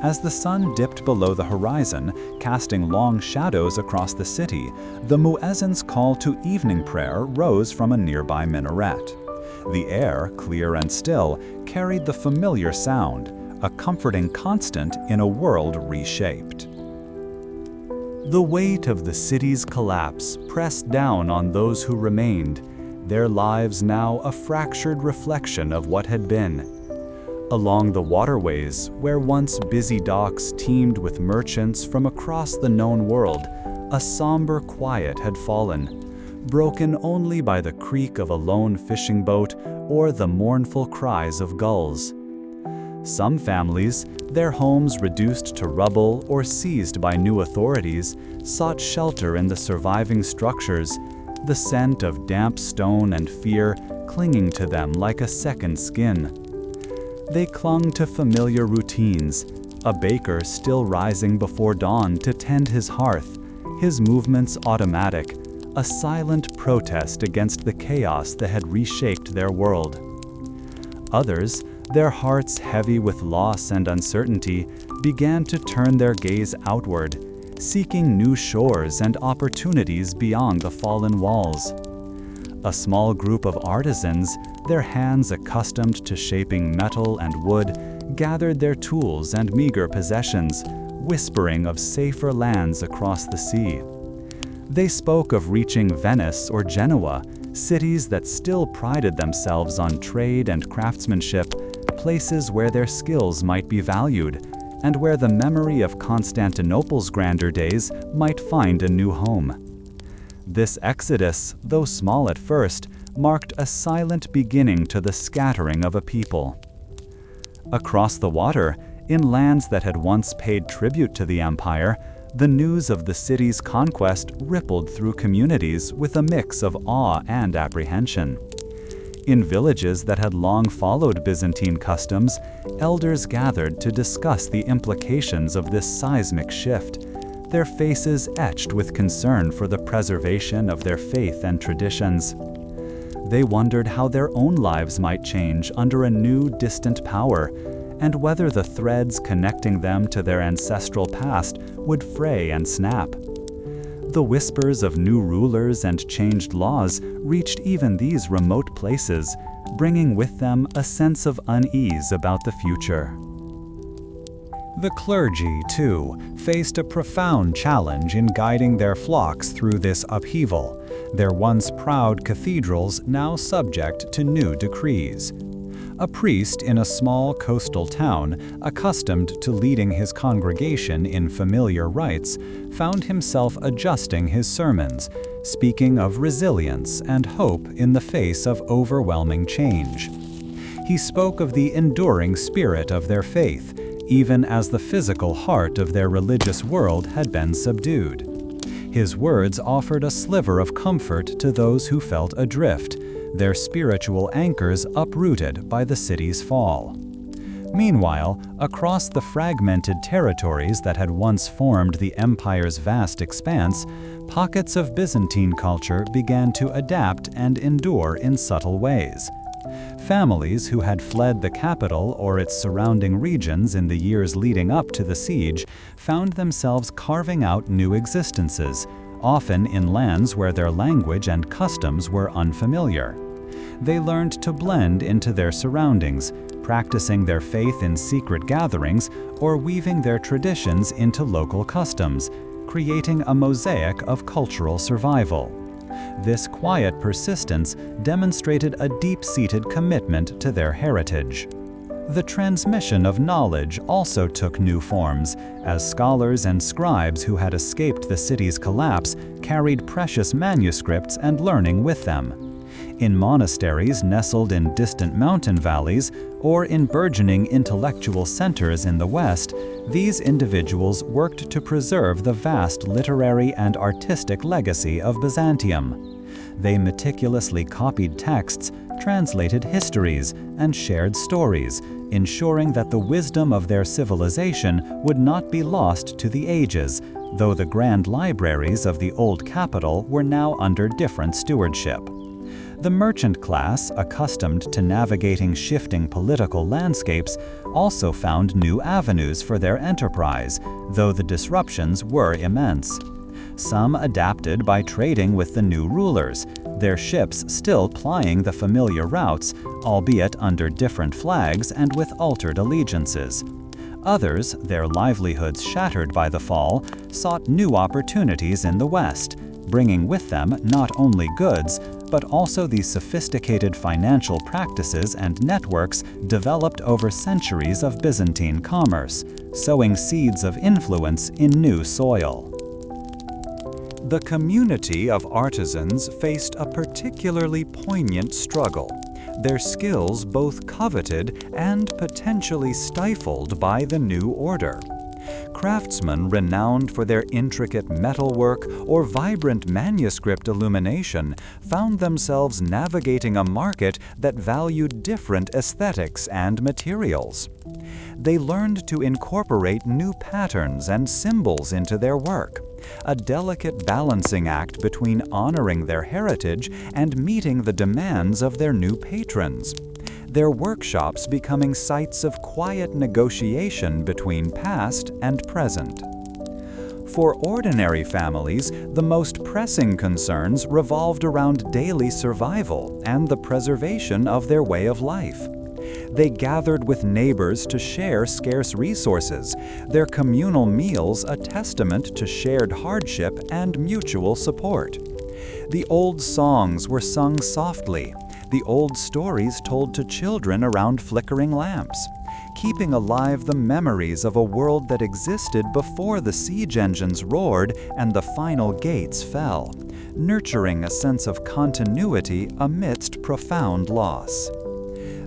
As the sun dipped below the horizon, casting long shadows across the city, the muezzin's call to evening prayer rose from a nearby minaret. The air, clear and still, carried the familiar sound, a comforting constant in a world reshaped. The weight of the city's collapse pressed down on those who remained, their lives now a fractured reflection of what had been. Along the waterways, where once busy docks teemed with merchants from across the known world, a somber quiet had fallen, broken only by the creak of a lone fishing boat or the mournful cries of gulls. Some families, their homes reduced to rubble or seized by new authorities, sought shelter in the surviving structures, the scent of damp stone and fear clinging to them like a second skin. They clung to familiar routines, a baker still rising before dawn to tend his hearth, his movements automatic, a silent protest against the chaos that had reshaped their world. Others, their hearts heavy with loss and uncertainty, began to turn their gaze outward, seeking new shores and opportunities beyond the fallen walls. A small group of artisans, their hands accustomed to shaping metal and wood, gathered their tools and meager possessions, whispering of safer lands across the sea. They spoke of reaching Venice or Genoa, cities that still prided themselves on trade and craftsmanship, places where their skills might be valued, and where the memory of Constantinople's grander days might find a new home. This exodus, though small at first, marked a silent beginning to the scattering of a people. Across the water, in lands that had once paid tribute to the empire, The news of the city's conquest rippled through communities with a mix of awe and apprehension. In villages that had long followed Byzantine customs, elders gathered to discuss the implications of this seismic shift, their faces etched with concern for the preservation of their faith and traditions. They wondered how their own lives might change under a new, distant power, and whether the threads connecting them to their ancestral past would fray and snap. The whispers of new rulers and changed laws reached even these remote places, bringing with them a sense of unease about the future. The clergy, too, faced a profound challenge in guiding their flocks through this upheaval, their once proud cathedrals now subject to new decrees. A priest in a small coastal town, accustomed to leading his congregation in familiar rites, found himself adjusting his sermons, speaking of resilience and hope in the face of overwhelming change. He spoke of the enduring spirit of their faith, even as the physical heart of their religious world had been subdued. His words offered a sliver of comfort to those who felt adrift, their spiritual anchors uprooted by the city's fall. Meanwhile, across the fragmented territories that had once formed the empire's vast expanse, pockets of Byzantine culture began to adapt and endure in subtle ways. Families who had fled the capital or its surrounding regions in the years leading up to the siege found themselves carving out new existences, often in lands where their language and customs were unfamiliar. They learned to blend into their surroundings, practicing their faith in secret gatherings or weaving their traditions into local customs, creating a mosaic of cultural survival. This quiet persistence demonstrated a deep-seated commitment to their heritage. The transmission of knowledge also took new forms, as scholars and scribes who had escaped the city's collapse carried precious manuscripts and learning with them. In monasteries nestled in distant mountain valleys, or in burgeoning intellectual centers in the West, these individuals worked to preserve the vast literary and artistic legacy of Byzantium. They meticulously copied texts, translated histories, and shared stories, ensuring that the wisdom of their civilization would not be lost to the ages, though the grand libraries of the old capital were now under different stewardship. The merchant class, accustomed to navigating shifting political landscapes, also found new avenues for their enterprise, though the disruptions were immense. Some adapted by trading with the new rulers, their ships still plying the familiar routes, albeit under different flags and with altered allegiances. Others, their livelihoods shattered by the fall, sought new opportunities in the West, bringing with them not only goods, but also the sophisticated financial practices and networks developed over centuries of Byzantine commerce, sowing seeds of influence in new soil. The community of artisans faced a particularly poignant struggle, their skills both coveted and potentially stifled by the new order. Craftsmen renowned for their intricate metalwork or vibrant manuscript illumination found themselves navigating a market that valued different aesthetics and materials. They learned to incorporate new patterns and symbols into their work, a delicate balancing act between honoring their heritage and meeting the demands of their new patrons. Their workshops becoming sites of quiet negotiation between past and present. For ordinary families, the most pressing concerns revolved around daily survival and the preservation of their way of life. They gathered with neighbors to share scarce resources, their communal meals a testament to shared hardship and mutual support. The old songs were sung softly, the old stories told to children around flickering lamps, keeping alive the memories of a world that existed before the siege engines roared and the final gates fell, nurturing a sense of continuity amidst profound loss.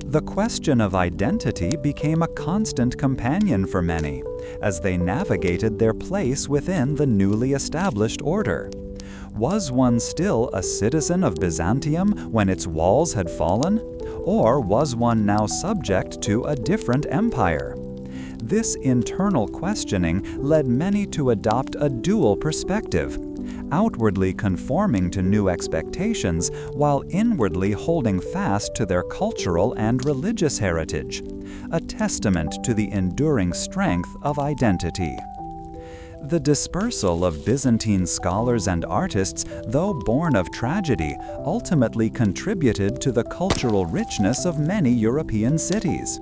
The question of identity became a constant companion for many, as they navigated their place within the newly established order. Was one still a citizen of Byzantium when its walls had fallen? Or was one now subject to a different empire? This internal questioning led many to adopt a dual perspective, outwardly conforming to new expectations while inwardly holding fast to their cultural and religious heritage, a testament to the enduring strength of identity. The dispersal of Byzantine scholars and artists, though born of tragedy, ultimately contributed to the cultural richness of many European cities.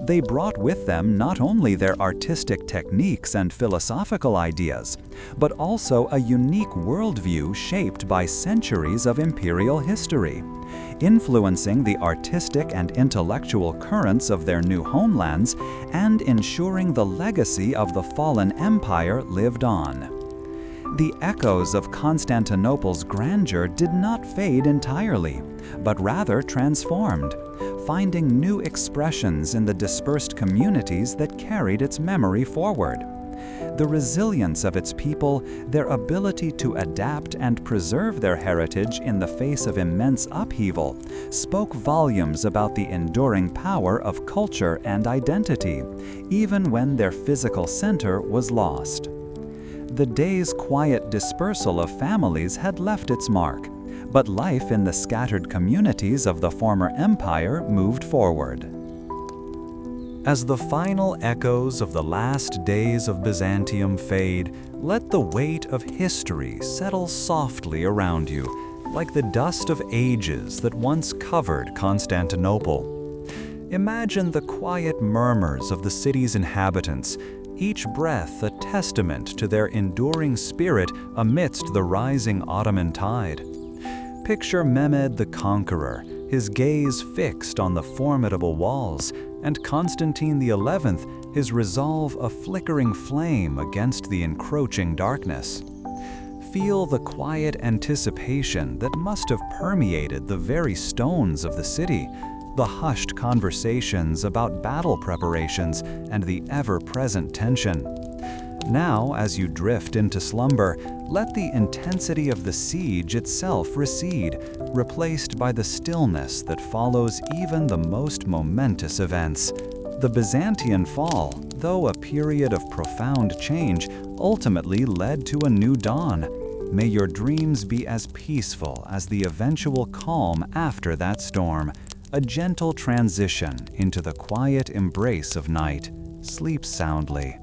They brought with them not only their artistic techniques and philosophical ideas, but also a unique worldview shaped by centuries of imperial history, influencing the artistic and intellectual currents of their new homelands and ensuring the legacy of the fallen empire lived on. The echoes of Constantinople's grandeur did not fade entirely, but rather transformed, finding new expressions in the dispersed communities that carried its memory forward. The resilience of its people, their ability to adapt and preserve their heritage in the face of immense upheaval, spoke volumes about the enduring power of culture and identity, even when their physical center was lost. The day's quiet dispersal of families had left its mark, but life in the scattered communities of the former empire moved forward. As the final echoes of the last days of Byzantium fade, let the weight of history settle softly around you, like the dust of ages that once covered Constantinople. Imagine the quiet murmurs of the city's inhabitants, each breath a testament to their enduring spirit amidst the rising Ottoman tide. Picture Mehmed the Conqueror, his gaze fixed on the formidable walls, and Constantine XI, his resolve a flickering flame against the encroaching darkness. Feel the quiet anticipation that must have permeated the very stones of the city, the hushed conversations about battle preparations and the ever-present tension. Now, as you drift into slumber, let the intensity of the siege itself recede, replaced by the stillness that follows even the most momentous events. The Byzantine fall, though a period of profound change, ultimately led to a new dawn. May your dreams be as peaceful as the eventual calm after that storm, a gentle transition into the quiet embrace of night. Sleep soundly.